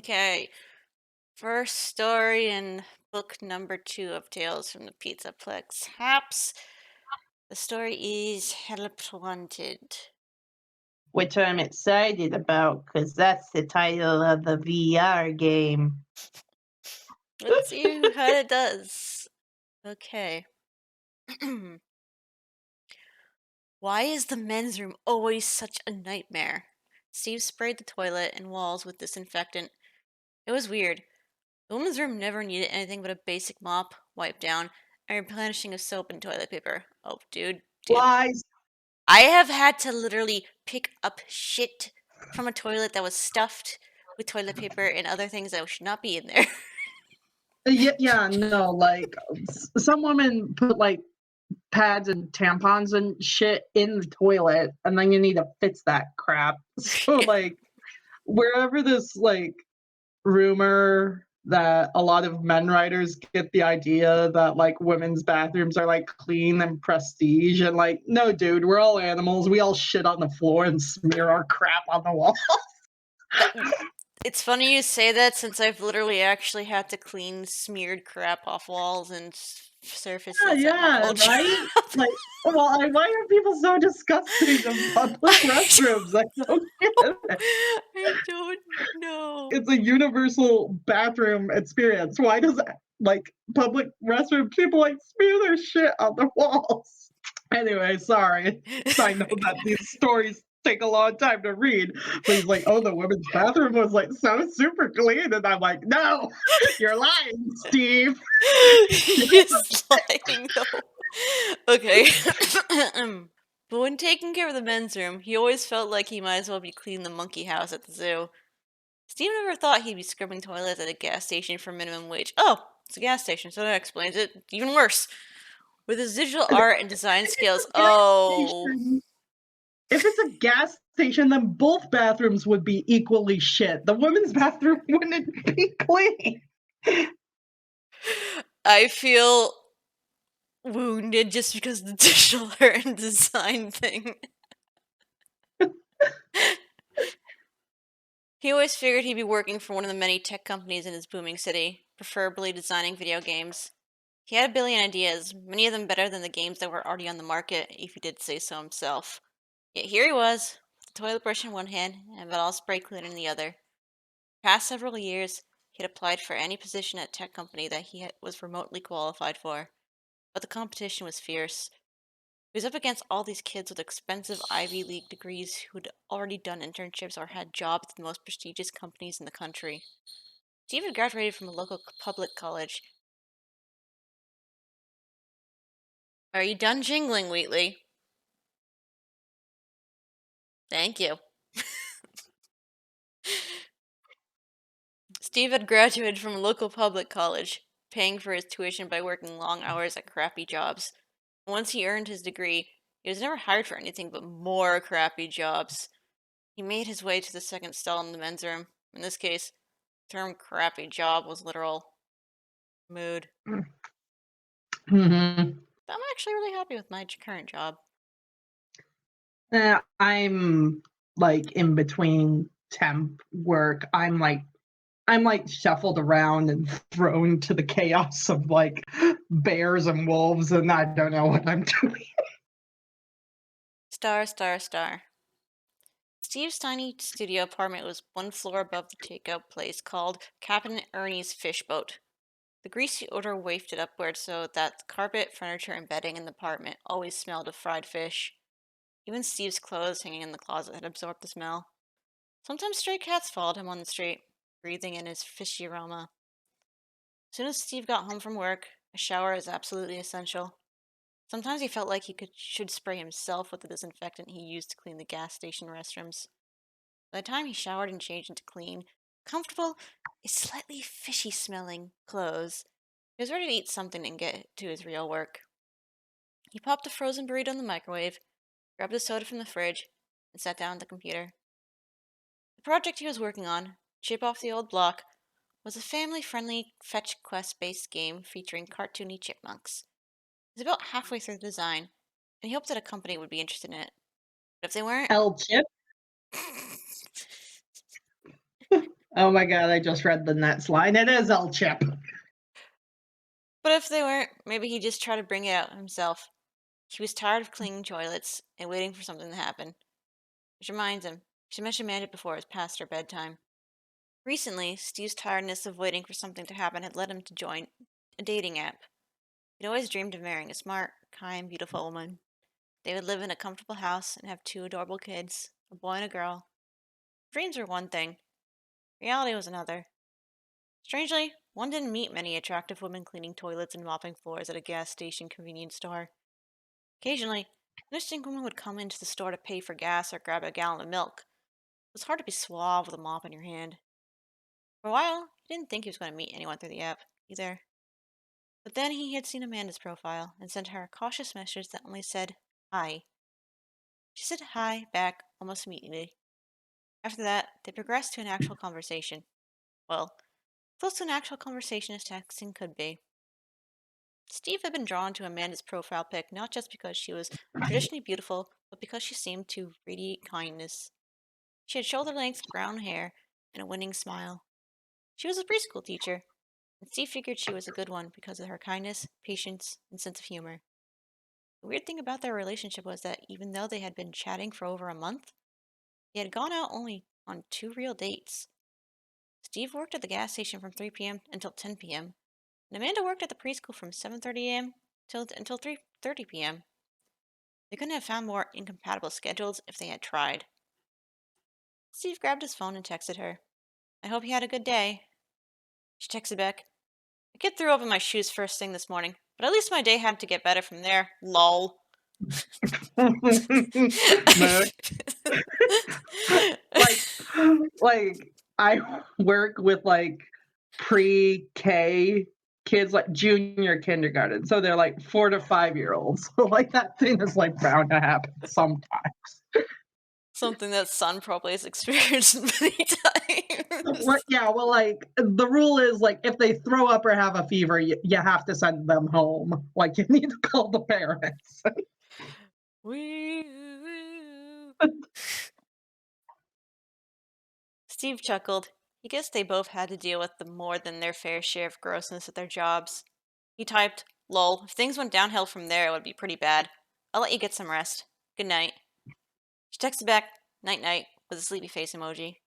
Okay. First story in book number 2 of Tales from the Pizzaplex. Haps. The story is Help Wanted. Which I'm excited about because that's the title of the VR game. Let's see how it does. Okay. Why is the men's room always such a nightmare? Steve sprayed the toilet and walls with disinfectant. It was weird. The woman's room never needed anything but a basic mop, wipe down, and replenishing of soap and toilet paper. Oh, dude. Lies. I have had to literally pick up shit from a toilet that was stuffed with toilet paper and other things that should not be in there. Yeah, no, like some women put like pads and tampons and shit in the toilet, and then you need to fix that crap. So, like, wherever this like rumor that a lot of men writers get the idea that like women's bathrooms are like clean and prestige, and like, no, dude, we're all animals. We all shit on the floor and smear our crap on the wall. It's funny you say that since I've literally actually had to clean smeared crap off walls and Yeah, surfaces at my yeah, old job. right? Like, well, why are people so disgusting in public restrooms? I don't get it. I don't know. It's a universal bathroom experience. Why does like public restroom people like smear their shit on the walls? Anyway, sorry. I know that these stories take a long time to read, but he's like, oh, the women's bathroom was like so super clean. And I'm like, no, you're lying, Steve. He's lying though. Okay. But when taking care of the men's room, he always felt like he might as well be cleaning the monkey house at the zoo. Steve never thought he'd be scrubbing toilets at a gas station for minimum wage. Oh, it's a gas station, so that explains it. Even worse. With his digital art and design skills, Gas oh. station. If it's a gas station, then both bathrooms would be equally shit. The women's bathroom wouldn't be clean. I feel wounded just because of the digital art and design thing. He always figured he'd be working for one of the many tech companies in his booming city, preferably designing video games. He had a billion ideas, many of them better than the games that were already on the market, if he did say so himself. Yet here he was, with the toilet brush in one hand and a all spray cleaner in the other. For the past several years, he had applied for any position at a tech company that was remotely qualified for, but the competition was fierce. He was up against all these kids with expensive Ivy League degrees who'd already done internships or had jobs at the most prestigious companies in the country. Steve had graduated from a local public college. Are you done jingling, Wheatley? Thank you. Steve had graduated from a local public college, paying for his tuition by working long hours at crappy jobs. Once he earned his degree, he was never hired for anything but more crappy jobs. He made his way to the second stall in the men's room. In this case, the term crappy job was literal. Mood. Mm-hmm. I'm actually really happy with my current job. I'm like in between temp work. I'm like shuffled around and thrown to the chaos of like bears and wolves, and I don't know what I'm doing. Star, star, star. Steve's tiny studio apartment was one floor above the takeout place called Captain Ernie's Fish Boat. The greasy odor wafted upward so that the carpet, furniture, and bedding in the apartment always smelled of fried fish. Even Steve's clothes hanging in the closet had absorbed the smell. Sometimes stray cats followed him on the street, breathing in his fishy aroma. As soon as Steve got home from work, a shower is absolutely essential. Sometimes he felt like should spray himself with the disinfectant he used to clean the gas station restrooms. By the time he showered and changed into clean, comfortable, slightly fishy smelling clothes, he was ready to eat something and get to his real work. He popped a frozen burrito in the microwave, grabbed a soda from the fridge, and sat down at the computer. The project he was working on, Chip Off the Old Block, was a family-friendly fetch quest-based game featuring cartoony chipmunks. He was about halfway through the design, and he hoped that a company would be interested in it. But if they weren't, El Chip. Oh my god, I just read the next line. It is El Chip. But if they weren't, maybe he'd just try to bring it out himself. He was tired of cleaning toilets and waiting for something to happen. Which reminds him, she mentioned Amanda before it's past her bedtime. Recently, Steve's tiredness of waiting for something to happen had led him to join a dating app. He'd always dreamed of marrying a smart, kind, beautiful woman. They would live in a comfortable house and have two adorable kids, a boy and a girl. Dreams were one thing, reality was another. Strangely, one didn't meet many attractive women cleaning toilets and mopping floors at a gas station convenience store. Occasionally, an interesting woman would come into the store to pay for gas or grab a gallon of milk. It was hard to be suave with a mop in your hand. For a while, he didn't think he was going to meet anyone through the app, either. But then he had seen Amanda's profile and sent her a cautious message that only said, "Hi." She said hi back almost immediately. After that, they progressed to an actual conversation. Well, close to an actual conversation as texting could be. Steve had been drawn to Amanda's profile pic not just because she was traditionally beautiful, but because she seemed to radiate kindness. She had shoulder length brown hair and a winning smile. She was a preschool teacher, and Steve figured she was a good one because of her kindness, patience, and sense of humor. The weird thing about their relationship was that even though they had been chatting for over a month, they had gone out only on two real dates. Steve worked at the gas station from 3 p.m. until 10 p.m., and Amanda worked at the preschool from 7:30 a.m. Until 3:30 p.m. They couldn't have found more incompatible schedules if they had tried. Steve grabbed his phone and texted her, "I hope you had a good day." She texted back, "A kid threw up in my shoes first thing this morning, but at least my day had to get better from there. Lol." Mood. like like I work with like pre-K kids, like junior kindergarten. So they're like 4 to 5 year olds. So like that thing is like bound to happen sometime. Something that Son probably has experienced many times. What yeah, well like the rule is like if they throw up or have a fever, you have to send them home. Like you need to call the parents. Wee-oo. Steve chuckled. He guessed they both had to deal with the more than their fair share of grossness at their jobs. He typed, "Lol, if things went downhill from there, it would be pretty bad. I'll let you get some rest. Good night." She texted back, "Night night," with a sleepy face emoji.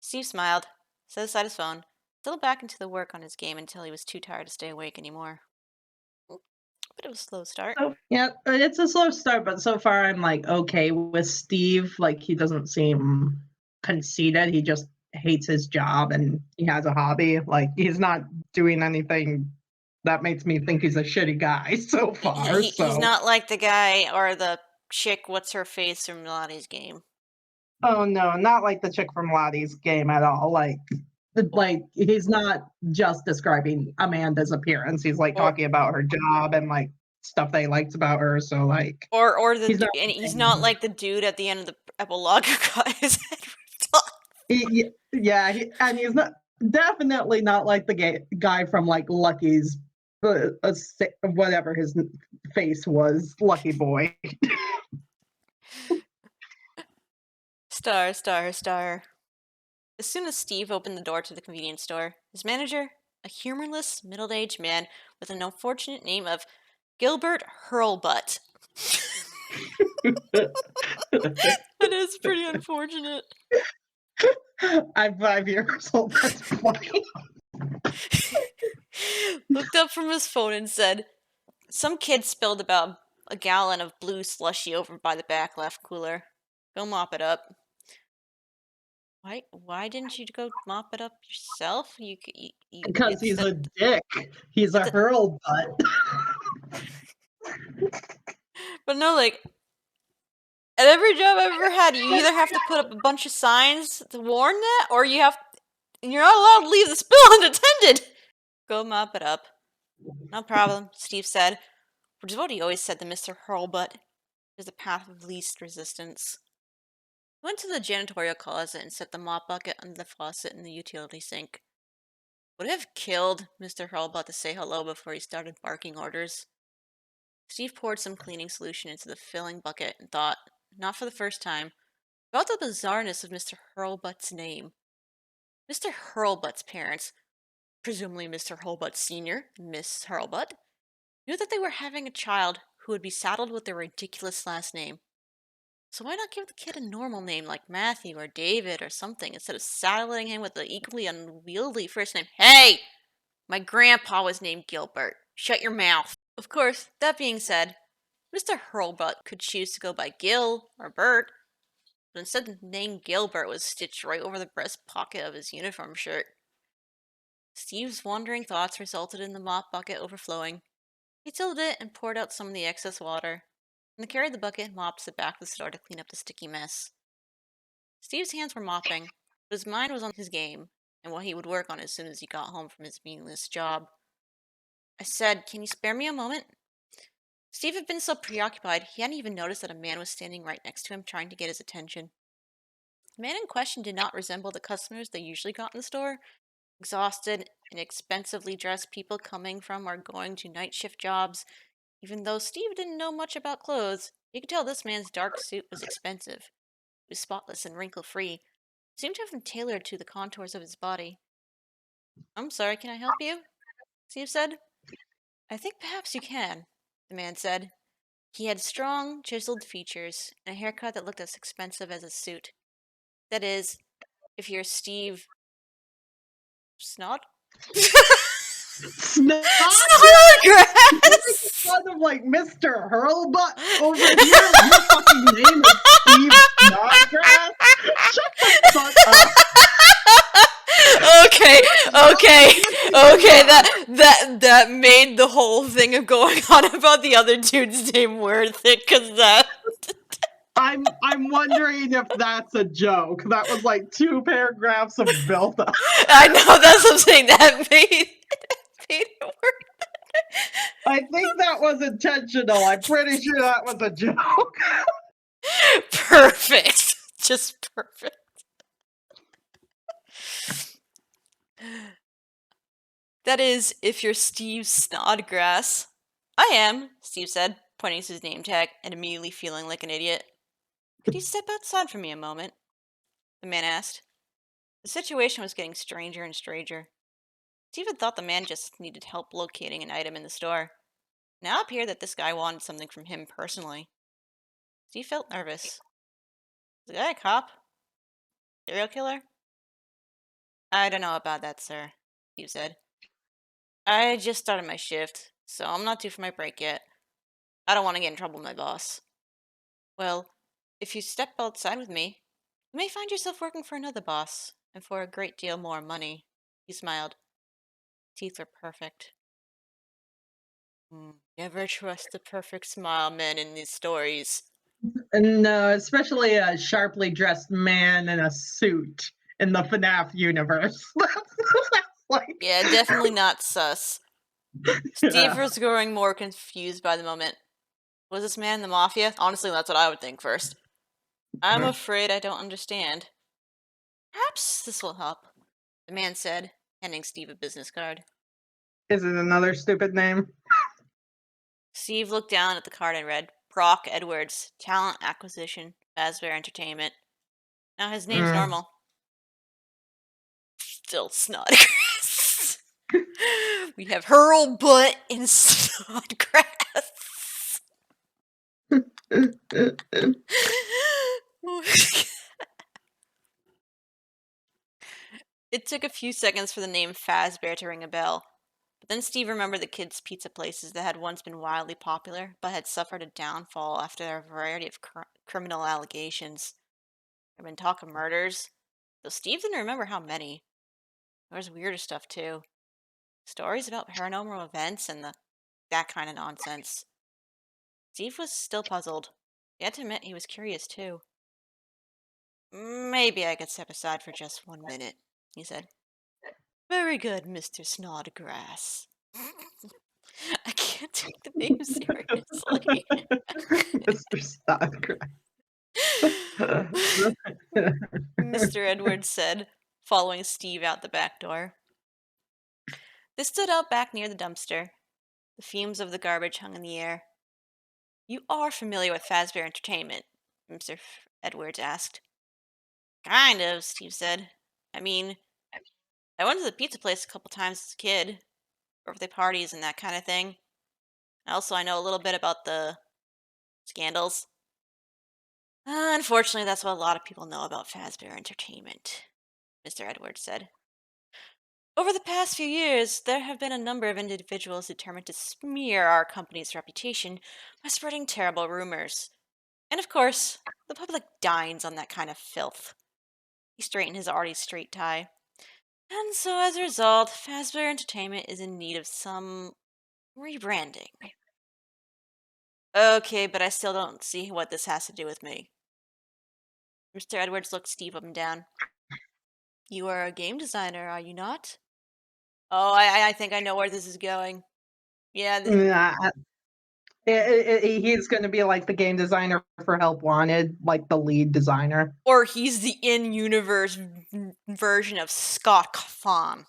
Steve smiled, set aside his phone, settled back into the work on his game until he was too tired to stay awake anymore. But it was a slow start. So yeah, it's a slow start, but so far I'm like okay with Steve. Like he doesn't seem conceited. He just hates his job and he has a hobby. Like he's not doing anything that makes me think he's a shitty guy so far. He's So not like the guy or the chick, what's her face from Lottie's game. oh no, not like the chick from Lottie's game at all. Like he's not just describing Amanda's appearance. He's like Or talking about her job and like stuff that he likes about her. So like he's not and he's not saying like the dude at the end of the epilogue who got his head ripped off. Yeah, and he's not definitely not like the guy from like Lucky's, whatever his face was, Lucky Boy. Star, star, star. As soon as Steve opened the door to the convenience store, his manager, a humorless, middle-aged man with an unfortunate name of Gilbert Hurlbutt. That is pretty unfortunate. I'm 5 years old. That's funny. Looked up from his phone and said, "Some kid spilled about a gallon of blue slushy over by the back left cooler. Go mop it up." Why didn't you go mop it up yourself? Because he's a dick. He's it's a a, hurl butt. but no, like at every job I've ever had, you either have to put up a bunch of signs to warn that, or you're not allowed to leave the spill unattended. Go mop it up. No problem, Steve said, which is what he always said to Mr. Hurlbutt. Is the path of least resistance. He went to the janitorial closet and set the mop bucket under the faucet in the utility sink. Would it have killed Mr. Hurlbutt to say hello before he started barking orders? Steve poured some cleaning solution into the filling bucket and thought, not for the first time, about the bizarreness of Mr. Hurlbutt's name. Mr. Hurlbut's parents, presumably Mr. Hurlbut Sr., Miss Hurlbut, knew that they were having a child who would be saddled with a ridiculous last name. So why not give the kid a normal name like Matthew or David or something instead of saddling him with an equally unwieldy first name? Hey! My grandpa was named Gilbert. Shut your mouth. Of course, that being said, Mr. Hurlbut could choose to go by Gil or Bert, but instead the name Gilbert was stitched right over the breast pocket of his uniform shirt. Steve's wandering thoughts resulted in the mop bucket overflowing. He tilted it and poured out some of the excess water, and then carried the bucket and mopped to the back of the store to clean up the sticky mess. Steve's hands were mopping, but his mind was on his game and what he would work on as soon as he got home from his meaningless job. I said, "Can you spare me a moment?" Steve had been so preoccupied he hadn't even noticed that a man was standing right next to him trying to get his attention. The man in question did not resemble the customers they usually got in the store, exhausted, inexpensively dressed people coming from or going to night shift jobs. Even though Steve didn't know much about clothes, he could tell this man's dark suit was expensive. It was spotless and wrinkle-free. It seemed to have been tailored to the contours of his body. "I'm sorry, can I help you?" Steve said. "I think perhaps you can," the man said. He had strong, chiseled features and a haircut that looked as expensive as his suit. That is, if you're Steve Snod? You're making Snodgrass! fun of like Mr. Hurlbutt over here. Your fucking name is Steve Snodgrass. Shut the fuck up. Okay, okay, okay. That made the whole thing of going on about the other dude's name worth it, cause that. I'm wondering if that's a joke. That was like 2 paragraphs of build-up. I know that's what I'm saying. That made it work. I think that was intentional. I'm pretty sure that was a joke. Perfect. Just perfect. That is, if you're Steve Snodgrass. I am, Steve said, pointing to his name tag and immediately feeling like an idiot. "Could you step outside for me a moment?" the man asked. The situation was getting stranger and stranger. Steve had thought the man just needed help locating an item in the store. Now it appeared that this guy wanted something from him personally. Steve felt nervous. "Is the guy a cop? Serial killer?" "I don't know about that, sir," Steve said. "I just started my shift, so I'm not due for my break yet. I don't want to get in trouble with my boss." "Well, if you step outside with me, you may find yourself working for another boss, and for a great deal more money." He smiled. Teeth were perfect. Never trust the perfect smile men in these stories. No, especially a sharply dressed man in a suit in the FNaF universe. That's like, Yeah, definitely not sus. Steve yeah. was growing more confused by the moment. Was this man in the mafia? Honestly, that's what I would think first. "I'm afraid I don't understand." "Perhaps this will help," the man said, handing Steve a business card. Is it another stupid name? Steve looked down at the card and read, "Brock Edwards, Talent Acquisition, Fazbear Entertainment." Now his name's Mm. normal. Still Snodgrass. We have Hurlbutt and Snodgrass. It took a few seconds for the name Fazbear to ring a bell, but then Steve remembered the kids' pizza places that had once been wildly popular, but had suffered a downfall after a variety of criminal allegations. There had been talk of murders, though Steve didn't remember how many. There was weirder stuff too. Stories about paranormal events and that kind of nonsense. Steve was still puzzled. He had to admit he was curious too. "Maybe I could step aside for just 1 minute," he said. "Very good, Mr. Snodgrass." I can't take the name seriously. Mr. Snodgrass. Mr. Edwards said, following Steve out the back door. They stood out back near the dumpster. The fumes of the garbage hung in the air. "You are familiar with Fazbear Entertainment?" Mr. Edwards asked. "Kind of," Steve said. "I mean, I went to the pizza place a couple times as a kid, birthday parties and that kind of thing. Also, I know a little bit about the scandals. Unfortunately, that's what a lot of people know about Fazbear Entertainment, Mr. Edwards said. Over the past few years, there have been a number of individuals determined to smear our company's reputation by spreading terrible rumors. And of course, the public dines on that kind of filth. He straightened his already straight tie. And so as a result, Fazbear Entertainment is in need of some rebranding. Okay, but I still don't see what this has to do with me. Mr. Edwards looked Steve up and down. You are a game designer, are you not? Oh, I think I know where this is going. Yeah, Nah, he's going to be like the game designer for Help Wanted, like the lead designer. or he's the in-universe version of Scott Cawthon.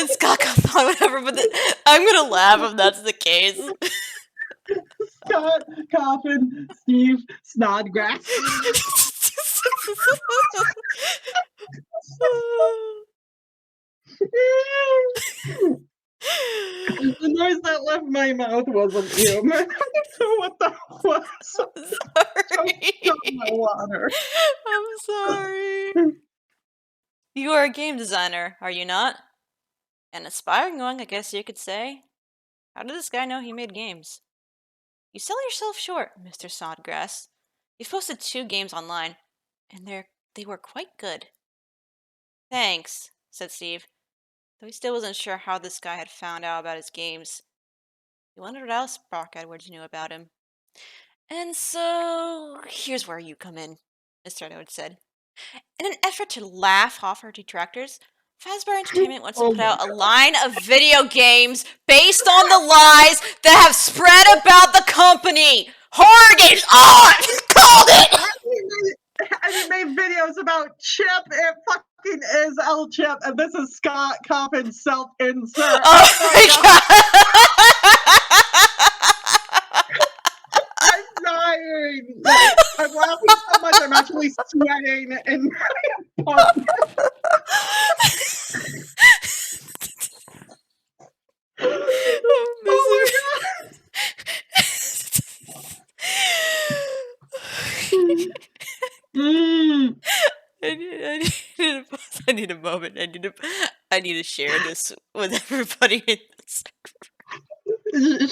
Scott Cawthon, whatever. But I'm gonna laugh if that's the case. Scott, Coffin, Steve, Snodgrass. The noise that left my mouth wasn't human. I don't know what that was. Sorry. My water. I'm sorry. You are a game designer, are you not? An aspiring one, I guess you could say. How did this guy know he made games? You sell yourself short, Mr. Snodgrass. You've posted 2 games online, and they were quite good. Thanks, said Steve, though he still wasn't sure how this guy had found out about his games. He wondered what else Brock Edwards knew about him. And so, here's where you come in, Mr. Edwards said. In an effort to laugh off our detractors, Fazbear Entertainment wants to Oh put my out a line of video games based on the lies that have spread about the company. Horror games! Oh, I called it! And he made videos about Chip. It fucking is El Chip, and this is Scott Coffin self-insert. Oh my god! I'm dying. Like, I'm laughing so much, I'm actually sweating in my apartment. Oh my god. Mm. I need a moment. I need to share this with everybody in this.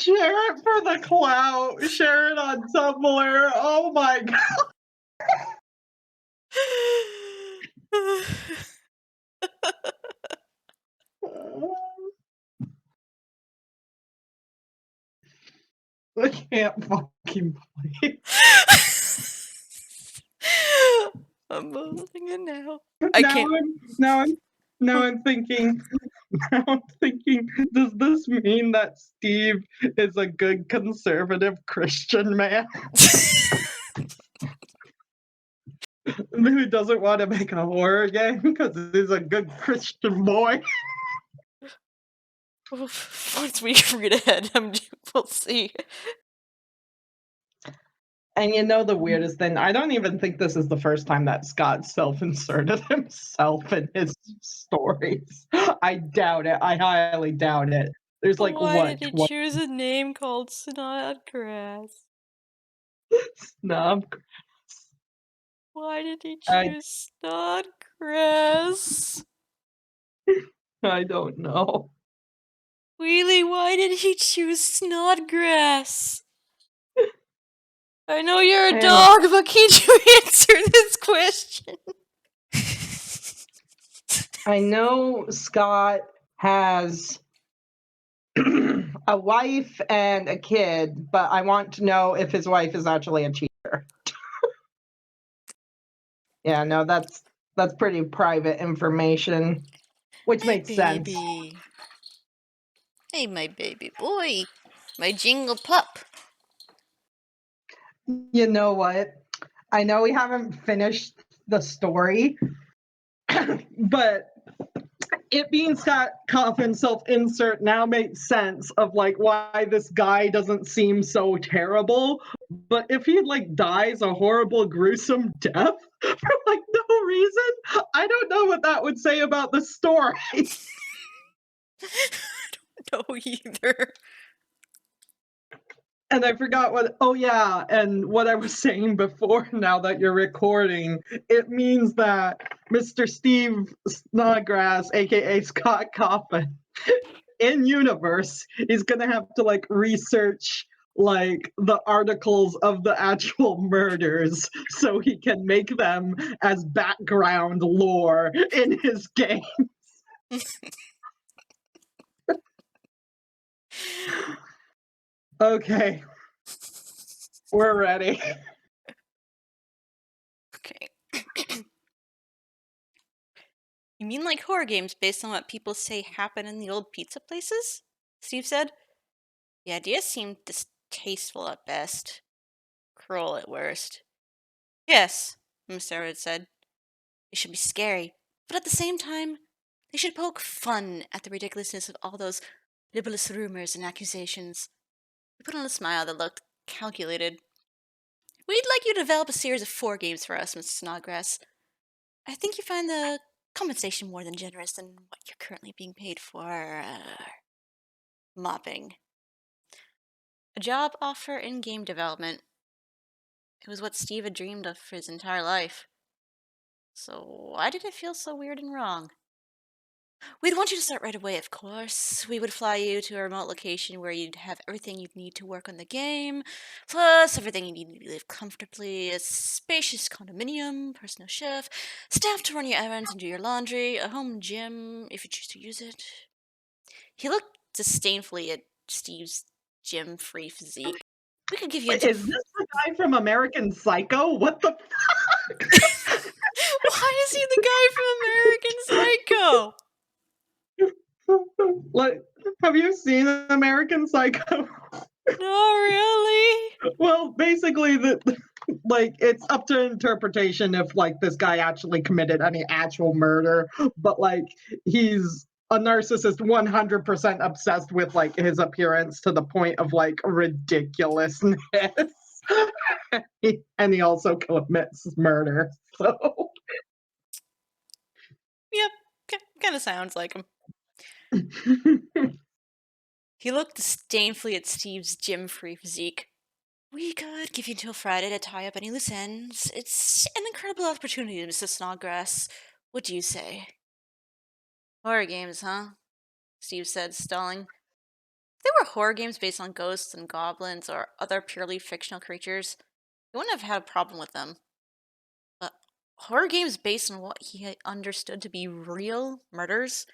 Share it for the clout. Share it on Tumblr. Oh my god. I can't fucking play. I'm building it now. Now I'm thinking. Now I'm thinking. Does this mean that Steve is a good conservative Christian man who doesn't want to make a horror game because he's a good Christian boy? Once we read ahead, we'll see. And you know the weirdest thing? I don't even think this is the first time that Scott self-inserted himself in his stories. I doubt it. I highly doubt it. There's like Why did he choose a name called Snodgrass? Snub. Why did he choose Snodgrass? I don't know. Wheelie, why did he choose Snodgrass? I know you're a dog, but can't you answer this question? I know Scott has a wife and a kid, but I want to know if his wife is actually a cheater. Yeah, no, that's pretty private information, which makes sense. Hey, my baby boy. My jingle pup. You know what? I know we haven't finished the story, but it being Scott Coffin self-insert now makes sense of like why this guy doesn't seem so terrible. But if he like dies a horrible, gruesome death for like no reason, I don't know what that would say about the story. I don't know either. And I forgot what, oh yeah, and what I was saying before, now that you're recording, it means that Mr. Steve Snodgrass, aka Scott Coffin, in universe, he's gonna have to like research like the articles of the actual murders so he can make them as background lore in his game. Okay, we're ready. Okay. You mean like horror games based on what people say happen in the old pizza places? Steve said. The idea seemed distasteful at best, cruel at worst. Yes, Mr. Edwards said. They should be scary, but at the same time, they should poke fun at the ridiculousness of all those libelous rumors and accusations. He put on a smile that looked calculated. We'd like you to develop a series of 4 games for us, Mr. Snodgrass. I think you find the compensation more than generous than what you're currently being paid for mopping. A job offer in game development. It was what Steve had dreamed of for his entire life. So why did it feel so weird and wrong? We'd want you to start right away, of course. We would fly you to a remote location where you'd have everything you'd need to work on the game, plus everything you need to live comfortably, a spacious condominium, personal chef, staff to run your errands and do your laundry, a home gym if you choose to use it. He looked disdainfully at Steve's gym-free physique. We could give you Wait, until... is this the guy from American Psycho? What the Why is he the guy from American Psycho? like, have you seen American Psycho? No, really? Well, basically, the like it's up to interpretation if like this guy actually committed any actual murder, but like he's a narcissist 100% obsessed with like his appearance to the point of like ridiculousness. And he also commits murder. So Yep, kind of sounds like him. He looked disdainfully at Steve's gym-free physique. We could give you until Friday to tie up any loose ends. It's an incredible opportunity, Mrs. Snodgrass. What do you say? Horror games, huh? Steve said, stalling. If there were horror games based on ghosts and goblins or other purely fictional creatures, he wouldn't have had a problem with them. But horror games based on what he had understood to be real murders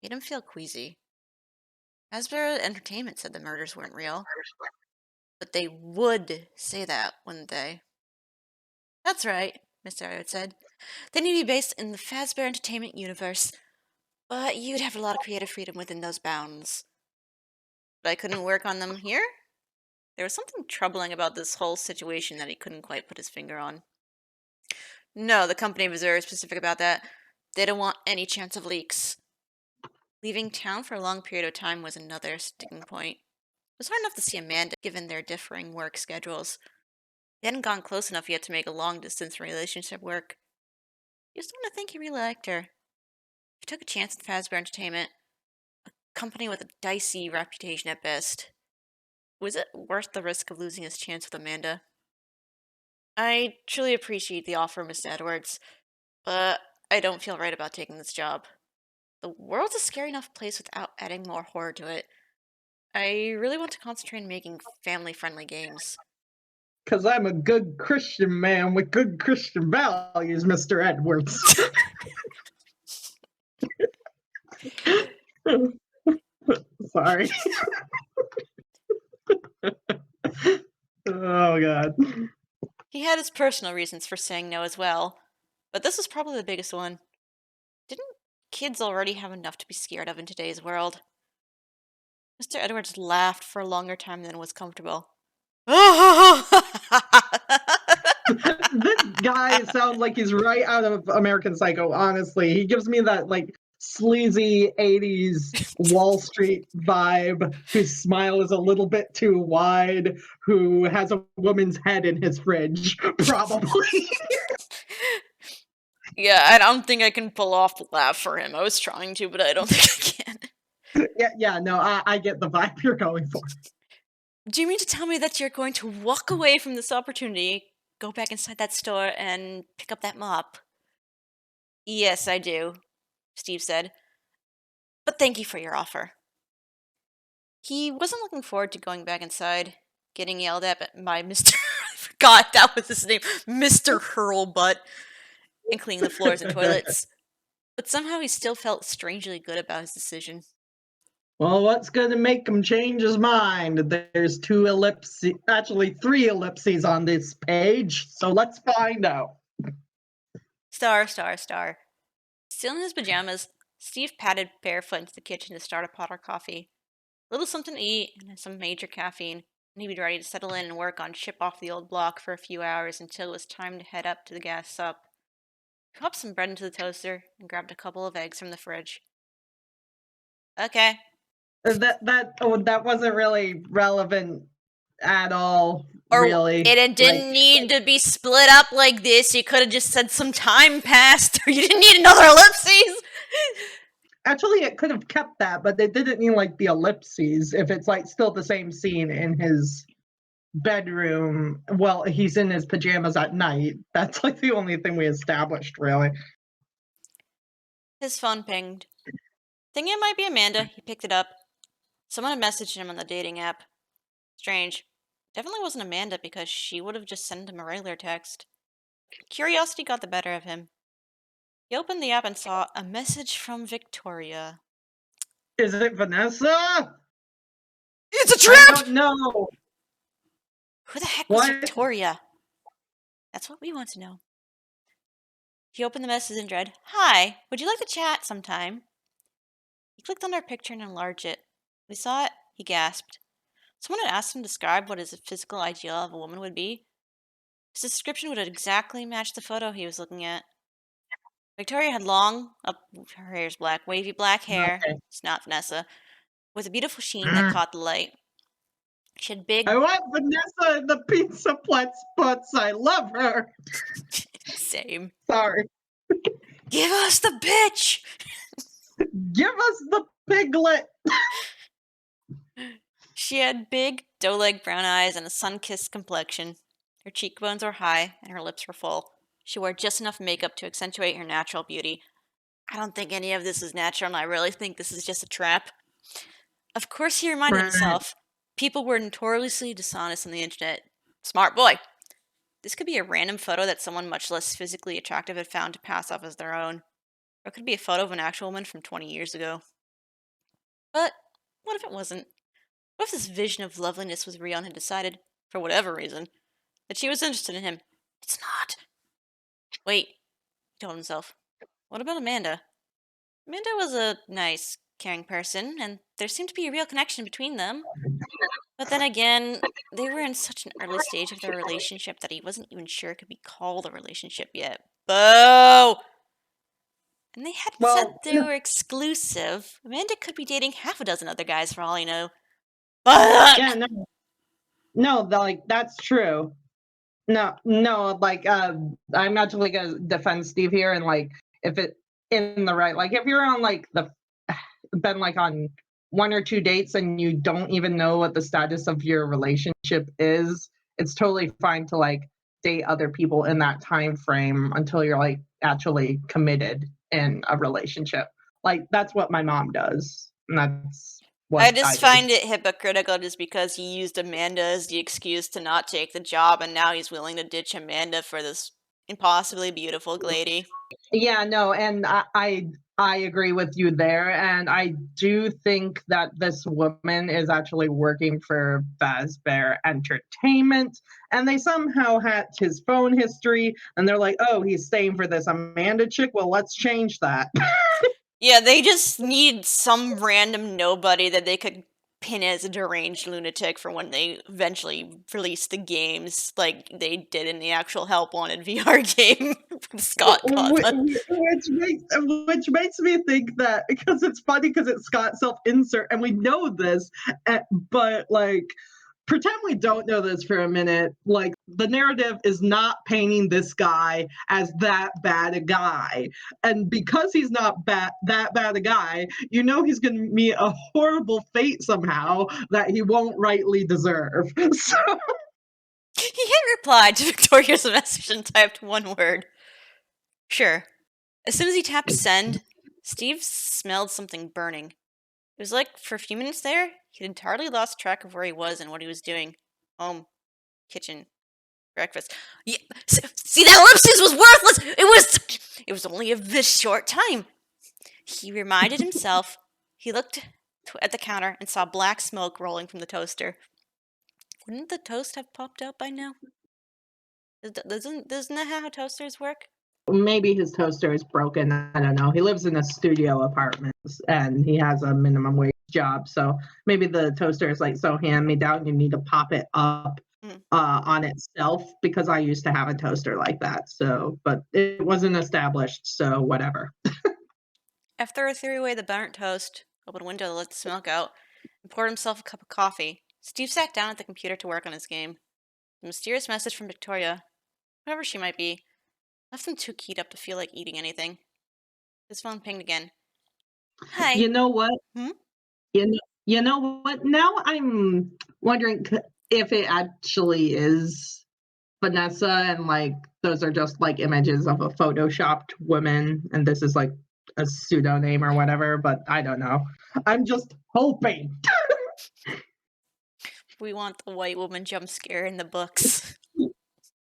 made him feel queasy. Hasbro Entertainment said the murders weren't real, but they would say that, wouldn't they? That's right, Mr. Elliot said. They need to be based in the Fazbear Entertainment universe, but you'd have a lot of creative freedom within those bounds. But I couldn't work on them here? There was something troubling about this whole situation that he couldn't quite put his finger on. No, the company was very specific about that. They don't want any chance of leaks. Leaving town for a long period of time was another sticking point. It was hard enough to see Amanda, given their differing work schedules. They hadn't gone close enough yet to make a long-distance relationship work. He was starting to think he really liked her. He took a chance at Fazbear Entertainment, a company with a dicey reputation at best. Was it worth the risk of losing his chance with Amanda? I truly appreciate the offer, Mr. Edwards, but I don't feel right about taking this job. The world's a scary enough place without adding more horror to it. I really want to concentrate on making family-friendly games. because I'm a good Christian man with good Christian values, Mr. Edwards. Sorry. Oh god. He had his personal reasons for saying no as well, but this was probably the biggest one. Didn't kids already have enough to be scared of in today's world? Mr. Edwards laughed for a longer time than was comfortable. This guy sounds like he's right out of American Psycho, honestly. He gives me that like sleazy 80s Wall Street vibe, whose smile is a little bit too wide, who has a woman's head in his fridge, probably. Yeah, I don't think I can pull off the laugh for him. I was trying to, but I don't think I can. Yeah, no, I get the vibe you're going for. Do you mean to tell me that you're going to walk away from this opportunity, go back inside that store, and pick up that mop? Yes, I do, Steve said. But thank you for your offer. He wasn't looking forward to going back inside, getting yelled at by Mr. I forgot that was his name, Mr. Hurlbutt, and cleaning the floors and toilets. But somehow he still felt strangely good about his decision. Well, what's going to make him change his mind? There's two ellipses, actually three ellipses on this page, so let's find out. Star, star, star. Still in his pajamas, Steve padded barefoot into the kitchen to start a pot of coffee. A little something to eat and some major caffeine, and he'd be ready to settle in and work on Chip off the old block for a few hours until it was time to head up to the gas sup. He popped some bread into the toaster and grabbed a couple of eggs from the fridge. Okay. That wasn't really relevant at all, Or really. it didn't need to be split up like this. You could have just said some time passed, or you didn't need another ellipses. Actually, it could have kept that, but they didn't need like the ellipses if it's like still the same scene in his bedroom. Well, he's in his pajamas at night. That's like the only thing we established, really. His phone pinged. Thinking it might be Amanda, he picked it up. Someone had messaged him on the dating app. Strange. Definitely wasn't Amanda because she would have just sent him a regular text. Curiosity got the better of him. He opened the app and saw a message from Victoria. Is it Vanessa? It's a I trap! don't know. Who the heck was What? Victoria? That's what we want to know. He opened the message and read, "Hi, would you like to chat sometime?" He clicked on her picture and enlarged it. When he saw it, he gasped. Someone had asked him to describe what his physical ideal of a woman would be. His description would exactly match the photo he was looking at. Victoria had long, her hair's black, wavy black hair. Okay. It's not Vanessa, with a beautiful sheen that Mm. caught the light. She had I big, want Vanessa in the Pizzaplex butts. I love her. same. Sorry. Give us the bitch! Give us the piglet. She had big, doe-like brown eyes and a sun-kissed complexion. Her cheekbones were high and her lips were full. She wore just enough makeup to accentuate her natural beauty. I don't think any of this is natural, and I really think this is just a trap. Of course, he reminded Right. himself. People were notoriously dishonest on the internet. Smart boy. This could be a random photo that someone much less physically attractive had found to pass off as their own. Or it could be a photo of an actual woman from 20 years ago. But what if it wasn't? What if this vision of loveliness was real and had decided, for whatever reason, that she was interested in him? It's not. Wait, he told himself. What about Amanda? Amanda was a nice, caring person, and there seemed to be a real connection between them. But then again, they were in such an early stage of their relationship that he wasn't even sure it could be called a relationship yet. Boo! And they hadn't said Well, they were exclusive. Amanda could be dating half a dozen other guys for all I know. But yeah, no, like that's true. No, like I'm actually gonna defend Steve here, and like if it in the right, like if you're on like the been like on one or two dates and you don't even know what the status of your relationship is, it's totally fine to like date other people in that time frame until you're like actually committed in a relationship. Like that's what my mom does, and that's what I I just do. find it hypocritical just because he used Amanda as the excuse to not take the job, and now he's willing to ditch Amanda for this impossibly beautiful lady. Yeah, no, and I agree with you there, and I do think that this woman is actually working for Fazbear Entertainment, and they somehow hacked his phone history, and they're like, "Oh, he's staying for this Amanda chick. Well, let's change that." Yeah, they just need some random nobody that they could pin as a deranged lunatic for when they eventually release the games, like they did in the actual Help Wanted VR game. Scott caught that. Which makes me think that because it's funny because it's Scott self-insert and we know this, but like pretend we don't know this for a minute. Like the narrative is not painting this guy as that bad a guy, and because he's not that bad a guy, you know he's going to meet a horrible fate somehow that he won't rightly deserve. So He hit reply to Victoria's message and typed one word. Sure. As soon as he tapped send, Steve smelled something burning. It was like for a few minutes there, he'd entirely lost track of where he was and what he was doing. Home, kitchen, breakfast. Yeah, see, that ellipsis was worthless! It was only of this short time. He reminded himself. He looked at the counter and saw black smoke rolling from the toaster. Wouldn't the toast have popped out by now? Doesn't that how toasters work? maybe his toaster is broken. I don't know. He lives in a studio apartment and he has a minimum wage job. So maybe the toaster is like so hand me down. You need to pop it up Mm. on itself because I used to have a toaster like that. So, but it wasn't established. So, whatever. After he threw away the burnt toast, opened a window to let the smoke out, and poured himself a cup of coffee, Steve sat down at the computer to work on his game. The mysterious message from Victoria, whoever she might be, left him too keyed up to feel like eating anything. His phone pinged again. Hi. You know what? Hmm? You know what? Now I'm wondering if it actually is Vanessa and like those are just like images of a photoshopped woman and this is like a pseudonym or whatever, but I don't know. I'm just hoping. We want the white woman jump scare in the books.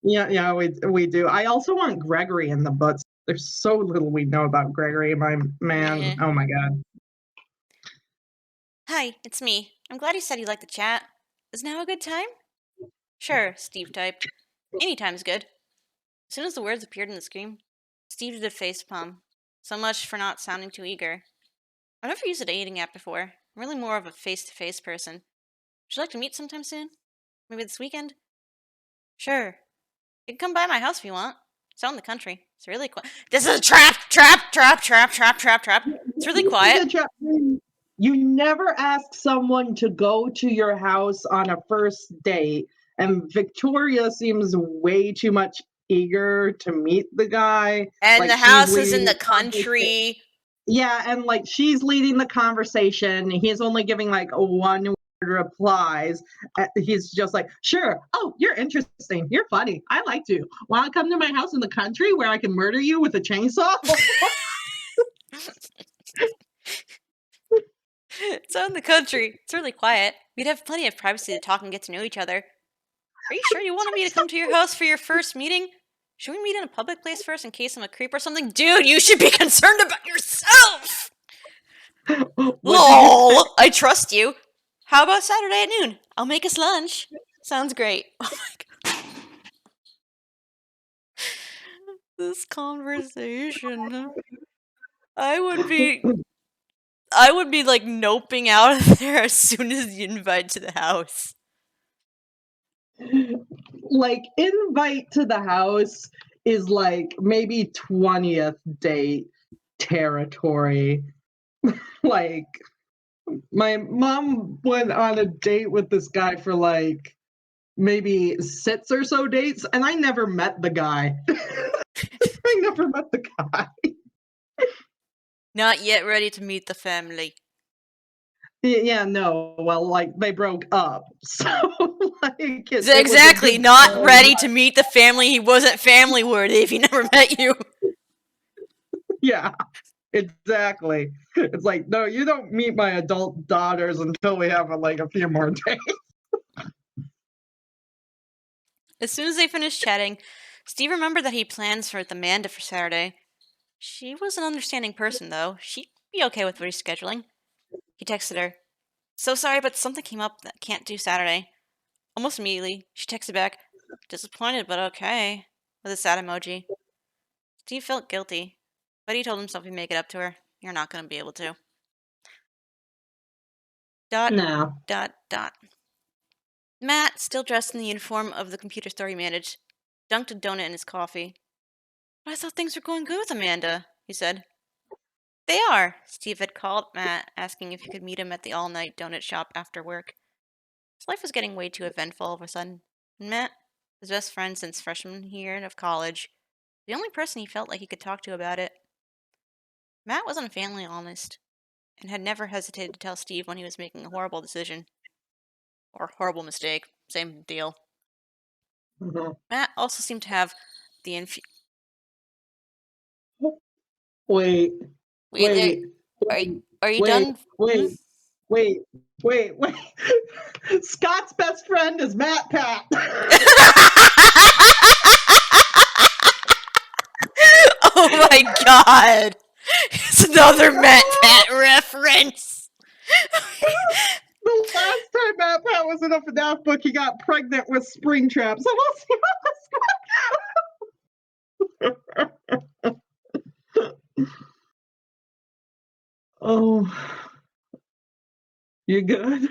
Yeah, we do. I also want Gregory in the books. There's so little we know about Gregory, my man. Yeah. Oh my god. Hi, it's me. I'm glad you said you liked the chat. Is now a good time? Sure, Steve typed. Any time's good. As soon as the words appeared on the screen, Steve did a facepalm. So much for not sounding too eager. I've never used a dating app before. I'm really more of a face-to-face person. Would you like to meet sometime soon? Maybe this weekend? Sure. You can come by my house if you want. It's out in the country. It's really quiet. This is a trap! Trap! Trap! Trap! Trap! Trap! Trap! It's really quiet. You never ask someone to go to your house on a first date, and Victoria seems way too much eager to meet the guy. And Like the she's house is in leading the the conversation. country. Yeah, and like she's leading the conversation. He's only giving like one word replies. He's just like, sure. Oh, you're interesting. You're funny. I like you. Want to come to my house in the country where I can murder you with a chainsaw? It's out in the country. It's really quiet. We'd have plenty of privacy to talk and get to know each other. Are you sure you wanted me to come to your house for your first meeting? Should we meet in a public place first in case I'm a creep or something? Dude, you should be concerned about yourself! What did you say? LOL! I trust you. How about Saturday at noon? I'll make us lunch. Sounds great. Oh my god. This conversation. I would be like noping out of there as soon as the invite to the house. Like invite to the house is like maybe 20th date territory. Like my mom went on a date with this guy for like maybe 6 or so dates and I never met the guy. I never met the guy. Not yet ready to meet the family. Yeah, no. Well, like they broke up. So like it was a Exactly, good not time. ready to meet the family. He wasn't family worthy if he never met you. Yeah. Exactly. It's like, no, you don't meet my adult daughters until we have like a few more days. As soon as they finished chatting, Steve remembered that he had plans for Amanda for Saturday. She was an understanding person, though. She'd be okay with rescheduling. He texted her. So sorry, but something came up that can't do Saturday. Almost immediately, she texted back, disappointed, but okay, with a sad emoji. Steve felt guilty, but he told himself he'd make it up to her. You're not going to be able to. Dot, No. dot, dot. Matt, still dressed in the uniform of the computer store he managed, dunked a donut in his coffee. But I thought things were going good with Amanda, he said. They are. Steve had called Matt, asking if he could meet him at the all-night donut shop after work. His life was getting way too eventful all of a sudden. And Matt, his best friend since freshman year of college, the only person he felt like he could talk to about it. Matt was unfailingly honest, and had never hesitated to tell Steve when he was making a horrible decision. Or horrible mistake. Same deal. Mhm. Matt also seemed to have the Wait, Wait there. wait, Are wait, are you wait, done? Hmm? wait, wait, wait. Scott's best friend is Matt Pat. Oh my god! It's another Matt Pat reference! The last time Matt Pat was in a FNaF book, he got pregnant with Springtrap. So we'll see Oh, you good?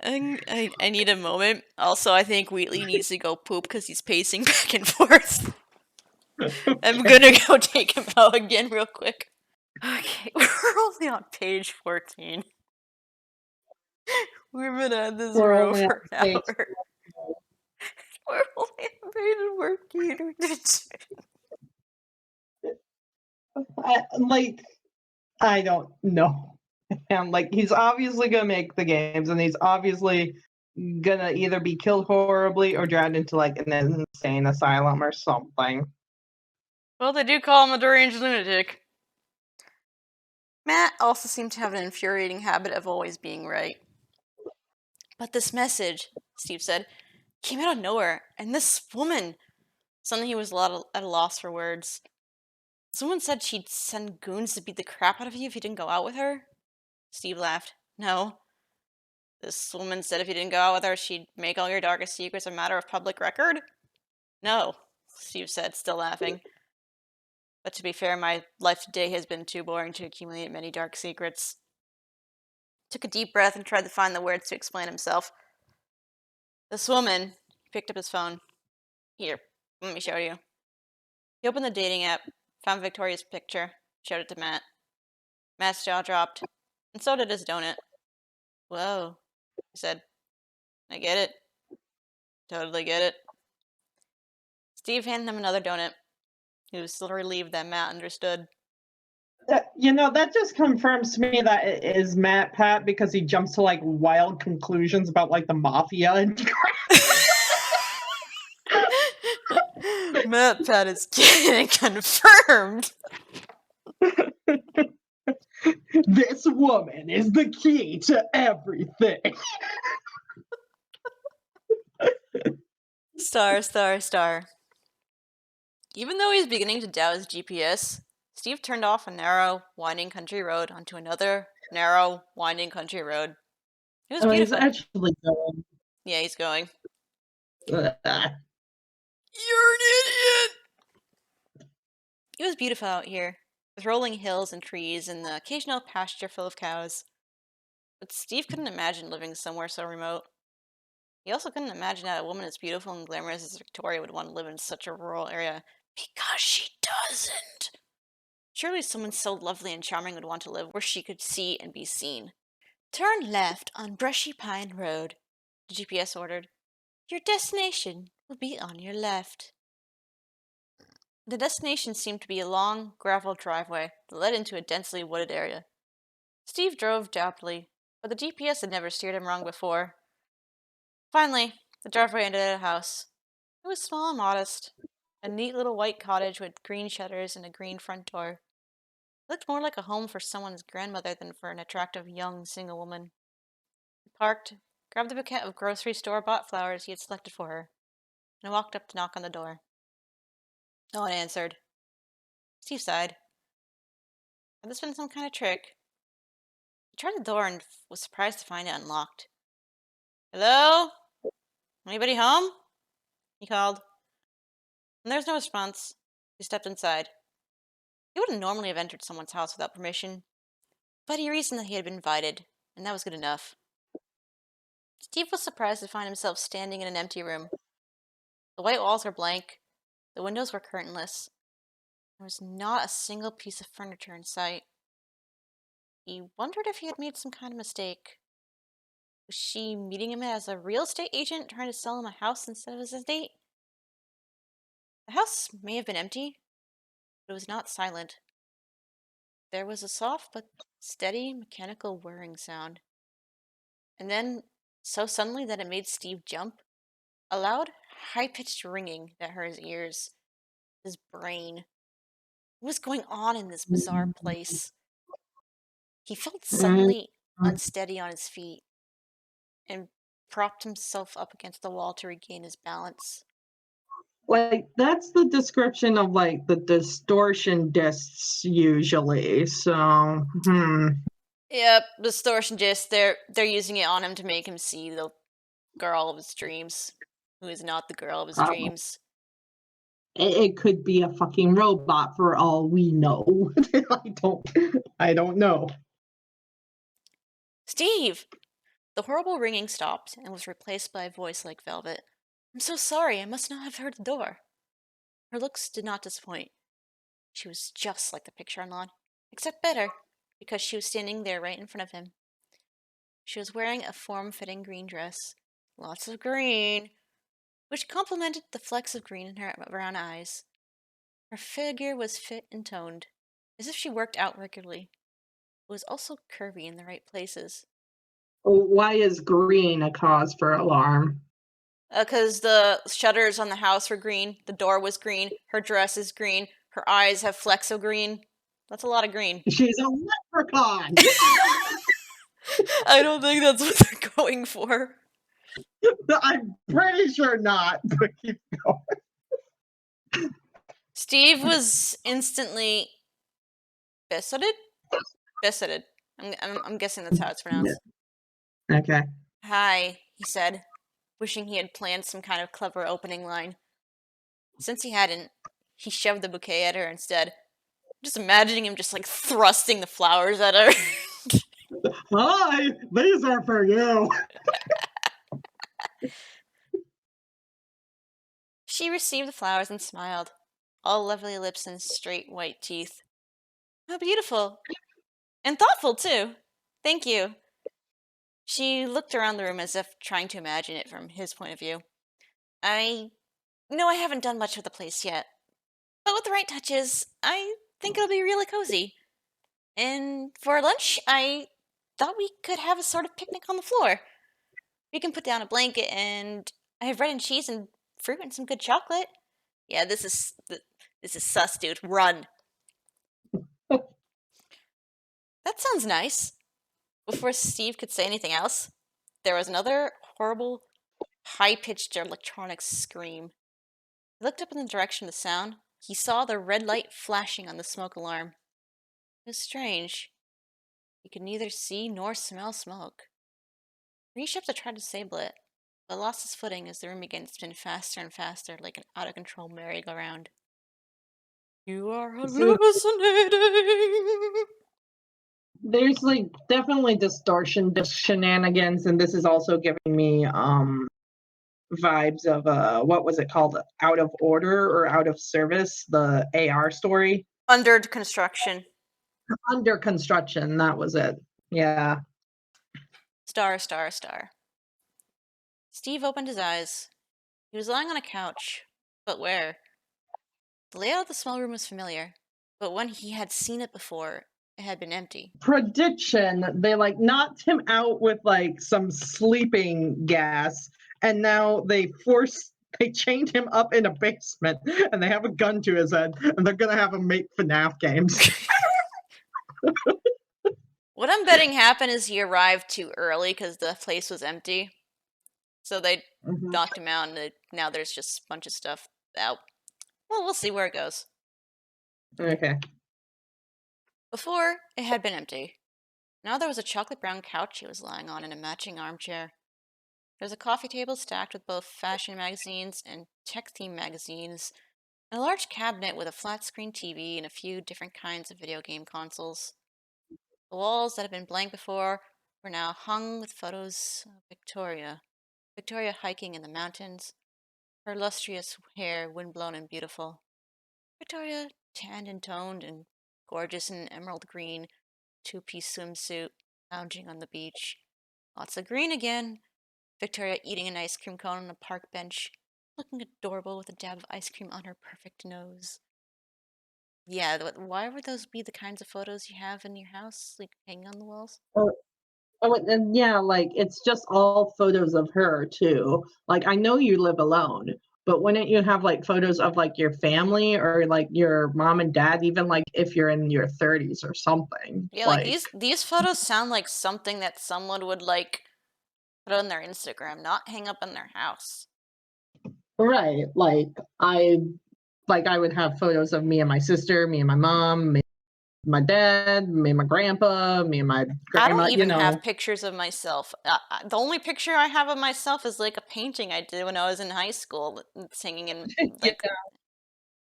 I need a moment. Also, I think Wheatley needs to go poop because he's pacing back and forth. I'm gonna go take him out again real quick. Okay, we're only on page 14. We've been at this We're for only on over an page. hour. We're only on page 14. I don't know. And like, he's obviously gonna make the games, and he's obviously gonna either be killed horribly or dragged into like an insane asylum or something. Well, they do call him a deranged lunatic. Matt also seemed to have an infuriating habit of always being right. But this message, Steve said, came out of nowhere, and this woman. Suddenly he was at a loss for words. Someone said she'd send goons to beat the crap out of you if you didn't go out with her? Steve laughed. No. This woman said if you didn't go out with her, she'd make all your darkest secrets a matter of public record? No, Steve said, still laughing. But to be fair, my life today has been too boring to accumulate many dark secrets. Took a deep breath and tried to find the words to explain himself. This woman, he picked up his phone. Here, let me show you. He opened the dating app, found Victoria's picture, showed it to Matt. Matt's jaw dropped, and so did his donut. Whoa, he said. I get it. Totally get it. Steve handed him another donut. He was still relieved that Matt understood. That just confirms to me that it is Matt Pat because he jumps to like wild conclusions about like the mafia and Matt Pat is getting confirmed. this woman is the key to everything. Star, star, star. Even though he was beginning to doubt his GPS, Steve turned off a narrow, winding country road onto another narrow, winding country road. It was Oh, he's beautiful. actually going. Yeah, he's going. Ugh. You're an idiot! It was beautiful out here, with rolling hills and trees and the occasional pasture full of cows. But Steve couldn't imagine living somewhere so remote. He also couldn't imagine that a woman as beautiful and glamorous as Victoria would want to live in such a rural area. Because she doesn't! Surely someone so lovely and charming would want to live where she could see and be seen. Turn left on Brushy Pine Road, the GPS ordered. Your destination will be on your left. The destination seemed to be a long, gravel driveway that led into a densely wooded area. Steve drove doubtfully, but the GPS had never steered him wrong before. Finally, the driveway ended at a house. It was small and modest. A neat little white cottage with green shutters and a green front door. It looked more like a home for someone's grandmother than for an attractive young single woman. He parked, grabbed the bouquet of grocery store-bought flowers he had selected for her, and walked up to knock on the door. No one answered. Steve sighed. Had this been some kind of trick? He tried the door and was surprised to find it unlocked. Hello? Anybody home? He called. When there was no response, he stepped inside. He wouldn't normally have entered someone's house without permission, but he reasoned that he had been invited, and that was good enough. Steve was surprised to find himself standing in an empty room. The white walls were blank, The windows were curtainless. There was not a single piece of furniture in sight. He wondered if he had made some kind of mistake. Was she meeting him as a real estate agent trying to sell him a house instead of his estate? The house may have been empty, but it was not silent. There was a soft but steady mechanical whirring sound. And then, so suddenly that it made Steve jump, a loud, high pitched ringing that hurt his ears, his brain. What was going on in this bizarre place? He felt Mm, suddenly unsteady on his feet and propped himself up against the wall to regain his balance. like that's the description of like the distortion discs usually. So, Yep, distortion gist. They're using it on him to make him see the girl of his dreams, who is not the girl of his uh, dreams. it could be a fucking robot for all we know. I don't know. Steve! The horrible ringing stopped and was replaced by a voice like velvet. I'm so sorry, I must not have heard the door. Her looks did not disappoint. She was just like the picture online, except better, because she was standing there right in front of him. She was wearing a form-fitting green dress. Lots of green, which complemented the flecks of green in her brown eyes. Her figure was fit and toned, as if she worked out regularly. It was also curvy in the right places. Why is green a cause for alarm? Because the shutters on the house were green, the door was green, her dress is green, her eyes have flecks of green. That's a lot of green. She's a leprechaun. I don't think that's what they're going for. I'm pretty sure not, but keep going. Steve was instantly besotted. Besotted. I'm guessing that's how it's Yeah. pronounced. Okay. Hi, he said, wishing he had planned some kind of clever opening line. Since he hadn't, he shoved the bouquet at her instead. Just imagining him just like thrusting the flowers at her. Hi, these are for you. She received the flowers and smiled, all lovely lips and straight white teeth. How beautiful! And thoughtful, too! Thank you. She looked around the room as if trying to imagine it from his point of view. I know I haven't done much with the place yet, but with the right touches, I think it'll be really cozy. And for lunch, I thought we could have a sort of picnic on the floor. We can put down a blanket, and I have bread and cheese and fruit and some good chocolate. Yeah, this is sus, dude. Run. That sounds nice. Before Steve could say anything else, there was another horrible, high-pitched electronic scream. He looked up in the direction of the sound. He saw the red light flashing on the smoke alarm. It was strange. He could neither see nor smell smoke. He reached up to try to disable it, but lost his footing as the room began to spin faster and faster like an out-of-control merry-go-round. You are So hallucinating! there's like definitely distortion, just shenanigans, and this is also giving me vibes of what was it called? Out of Order or Out of Service, the AR story. Under construction. Under Construction, that was it. Yeah. Star, star, star. Steve opened his eyes. He was lying on a couch. But where? The layout of the small room was familiar, but when he had seen it before, it had been empty. Prediction, they like knocked him out with like some sleeping gas, and now they chained him up in a basement, and they have a gun to his head, and they're gonna have him make FNaF games. What I'm betting happened is he arrived too early because the place was empty. So they Mhm. knocked him out, and now there's just a bunch of stuff out. Well, we'll see where it goes. Okay. Before, it had been empty. Now there was a chocolate brown couch he was lying on and a matching armchair. There was a coffee table stacked with both fashion magazines and tech themed magazines, and a large cabinet with a flat screen TV and a few different kinds of video game consoles. The walls that had been blank before were now hung with photos of Victoria. Victoria hiking in the mountains, her lustrous hair windblown and beautiful. Victoria, tanned and toned and gorgeous in an emerald green two-piece swimsuit, lounging on the beach. Lots of green again. Victoria eating an ice cream cone on a park bench, looking adorable with a dab of ice cream on her perfect nose. Yeah, why would those be the kinds of photos you have in your house, like hanging on the walls? Oh, oh, and yeah, like, it's just all photos of her too. Like, I know you live alone, but wouldn't you have, like, photos of, like, your family or, like, your mom and dad, even, like, if you're in your 30s or something? Yeah, like Like these photos sound like something that someone would like put on their Instagram, not hang up in their house. right, I would have photos of me and my sister, me and my mom, me and my dad, me and my grandpa, me and my I don't grandma, you even have know? pictures of myself. The only picture I have of myself is like a painting I did when I was in high school, singing in Yeah. like,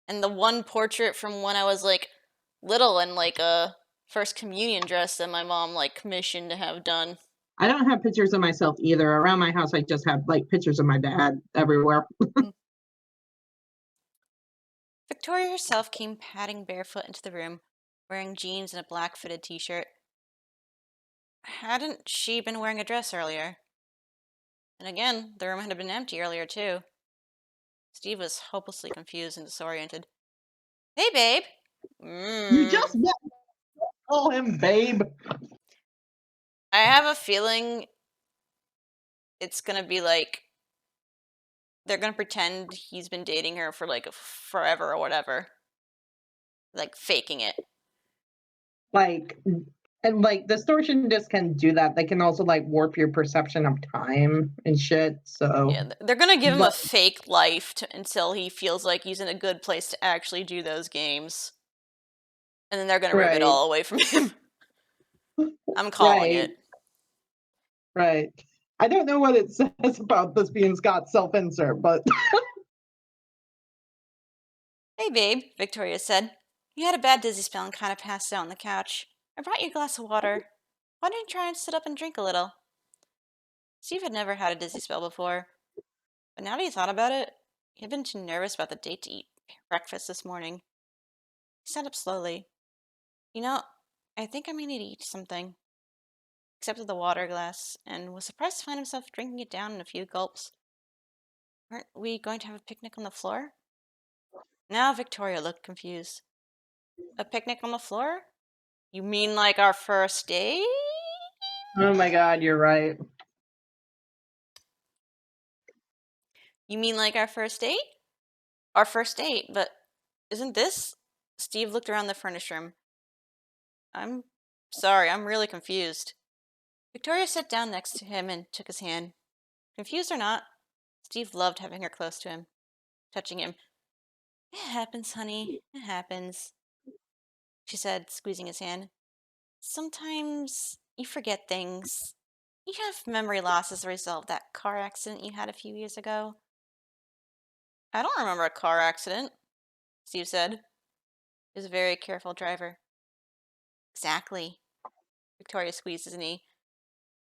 and the one portrait from when I was like little and like a first communion dress that my mom like commissioned to have done. I don't have pictures of myself either. Around my house, I just have, like, pictures of my dad everywhere. Mm. Victoria herself came padding barefoot into the room, wearing jeans and a black fitted t-shirt. Hadn't she been wearing a dress earlier? And again, the room had been empty earlier too. Steve was hopelessly confused and disoriented. Hey, babe. You just Mm. what call him babe. I have a feeling it's gonna be like they're gonna pretend he's been dating her for like forever or whatever, like faking it. Like, and like distortion discs can do that. They can also like warp your perception of time and shit. So, Yeah, they're gonna give him a but fake life until he feels like he's in a good place to actually do those games, and then they're gonna rip it right, all away from him. I'm calling right, it. right. I don't know what it says about this being Scott's self-insert, but Hey, babe, Victoria said. You had a bad dizzy spell and kind of passed out on the couch. I brought you a glass of water. Why don't you try and sit up and drink a little? Steve had never had a dizzy spell before, but now that he thought about it, he had been too nervous about the date to eat breakfast this morning. He sat up slowly. You know, I think I may need to eat something. Accepted the water glass and was surprised to find himself drinking it down in a few gulps. Weren't we going to have a picnic on the floor? Now Victoria looked confused. A picnic on the floor? You mean like our first date? oh my god, you're right. You mean like our first date? Our first date, but isn't this? Steve looked around the furnished room. I'm sorry, I'm really confused. Victoria sat down next to him and took his hand. Confused or not, Steve loved having her close to him, touching him. It happens, honey. It happens, she said, squeezing his hand. Sometimes you forget things. You have memory loss as a result of that car accident you had a few years ago. I don't remember a car accident, Steve said. He was a very careful driver. Exactly. Victoria squeezed his knee.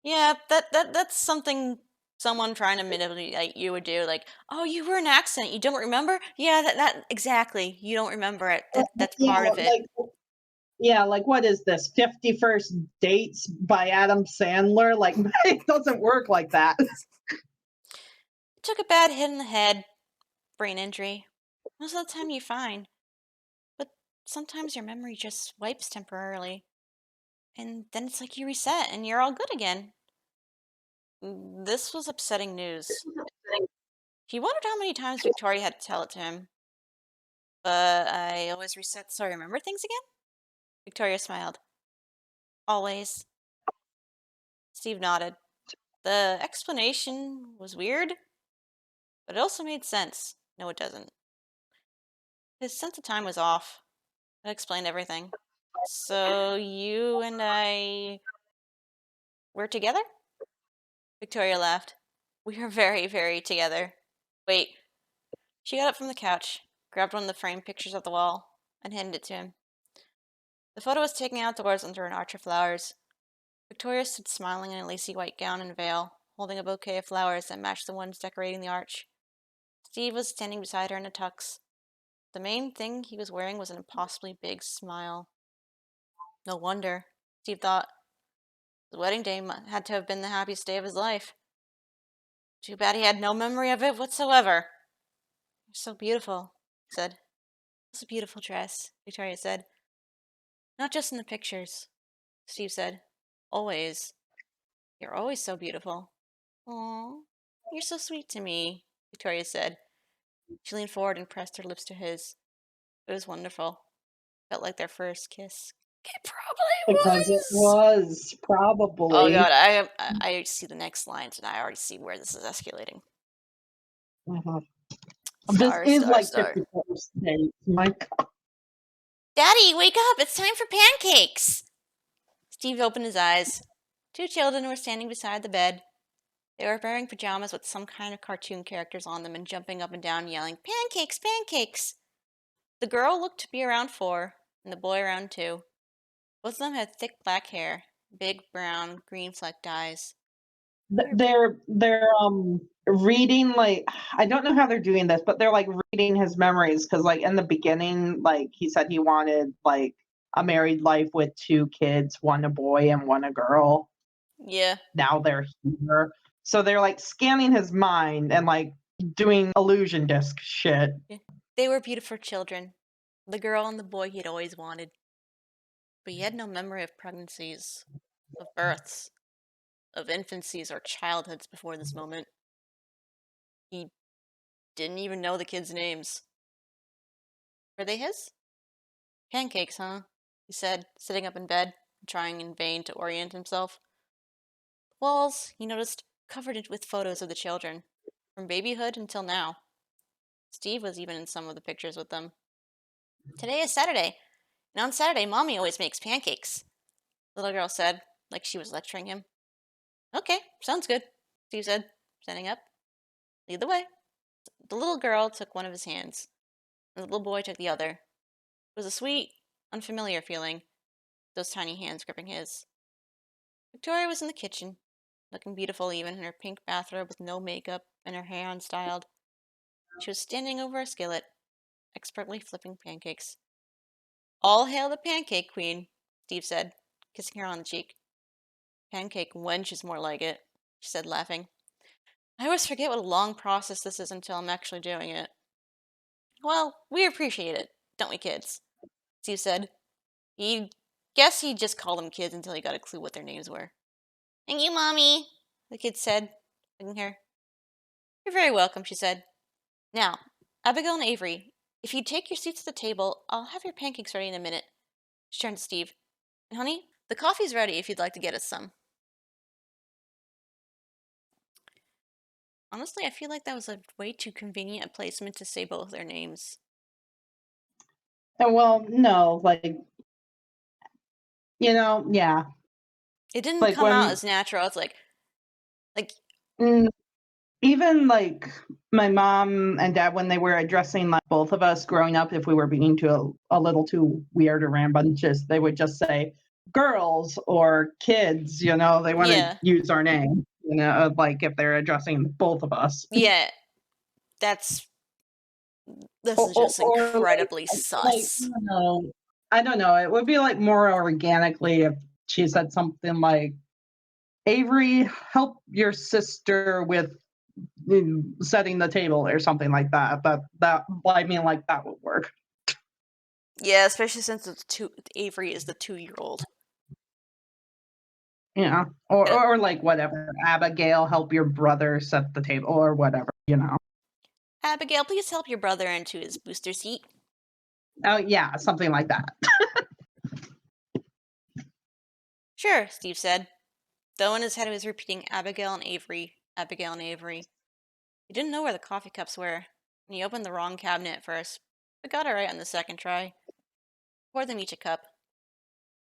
Yeah, that's something someone trying to manipulate you would do. Like, oh, you were in an accident. You don't remember? Yeah, that exactly. You don't remember it. That's Yeah, part of it. like yeah, like what is this? 51st Dates by Adam Sandler? Like it doesn't work like that. Took a bad hit in the head, brain injury. Most of the time you're fine, but sometimes your memory just wipes temporarily, and then it's like you reset and you're all good again. This was upsetting news. He wondered how many times Victoria had to tell it to him. But I always reset so I remember things again? Victoria smiled. Always. Steve nodded. The explanation was weird, but it also made sense. No, it doesn't. His sense of time was off. That explained everything. So you and I were together? Victoria laughed. We were very, very together. Wait. She got up from the couch, grabbed one of the framed pictures of the wall, and handed it to him. The photo was taken outdoors under an arch of flowers. Victoria stood smiling in a lacy white gown and veil, holding a bouquet of flowers that matched the ones decorating the arch. Steve was standing beside her in a tux. The main thing he was wearing was an impossibly big smile. No wonder, Steve thought. The wedding day had to have been the happiest day of his life. Too bad he had no memory of it whatsoever. You're so beautiful, he said. It's a beautiful dress, Victoria said. Not just in the pictures, Steve said. Always. You're always so beautiful. Aw, you're so sweet to me, Victoria said. She leaned forward and pressed her lips to his. It was wonderful. Felt like their first kiss. It probably Because it was. was Oh probably. god, I see the next lines and I already see where this is escalating. Mhm. This Star, is star, like star. 51st Dates. My God. Daddy, wake up! It's time for pancakes! Steve opened his eyes. Two children were standing beside the bed. They were wearing pajamas with some kind of cartoon characters on them and jumping up and down, yelling, Pancakes! Pancakes! The girl looked to be around 4, and the boy around 2. Both of them had thick black hair, big brown, green flecked eyes. They were They're reading, like, I don't know how they're doing this, but they're like reading his memories because like in the beginning, like he said he wanted like a married life with 2 kids, one a boy and one a girl. yeah, Now they're here. So they're like scanning his mind and like doing illusion disc shit. yeah. They were beautiful children. The girl and the boy he had always wanted. But he had no memory of pregnancies, of births, of infancies or childhoods before this moment. He didn't even know the kids' names. Were they his? Pancakes, huh? He said, sitting up in bed, trying in vain to orient himself. The walls, he noticed, covered it with photos of the children, from babyhood until now. Steve was even in some of the pictures with them. Today is Saturday, and on Saturday, Mommy always makes pancakes, the little girl said, like she was lecturing him. Okay, sounds good, Steve said, standing up. Lead the way. The little girl took one of his hands, and the little boy took the other. It was a sweet, unfamiliar feeling, those tiny hands gripping his. Victoria was in the kitchen, looking beautiful even in her pink bathrobe with no makeup and her hair unstyled. She was standing over a skillet, expertly flipping pancakes. All hail the pancake queen, Steve said, kissing her on the cheek. Pancake wench is more like it, she said, laughing. I always forget what a long process this is until I'm actually doing it. Well, we appreciate it, don't we, kids? Steve said. He guess he'd just call them kids until he got a clue what their names were. Thank you, Mommy, the kid said, hugging her. You're very welcome, she said. Now, Abigail and Avery, if you'd take your seats at the table, I'll have your pancakes ready in a minute. She turned to Steve. And honey, the coffee's ready if you'd like to get us some. Honestly, I feel like that was a way too convenient a placement to say both their names. And well, no, like, yeah. It didn't Like come out when as natural. It's like mm, even like my mom and dad when they were addressing like both of us growing up, if we were being too a little too weird or rambunctious, they would just say girls or kids, they want to yeah, use our name, like if they're addressing both of us. yeah. That's this or, is or, just or incredibly like sus. I don't know, it would be like more organically if she said something like, Avery, help your sister with setting the table or something like that. That I mean, like that would work. Yeah, especially since it's Avery is the 2-year-old. Yeah, or like whatever. Abigail, help your brother set the table or whatever. Abigail, please help your brother into his booster seat. Oh yeah, something like that. Sure, Steve said. Though in his head he was repeating Abigail and Avery, Abigail and Avery. He didn't know where the coffee cups were, and he opened the wrong cabinet at first, but got it right on the second try. Poured them each a cup.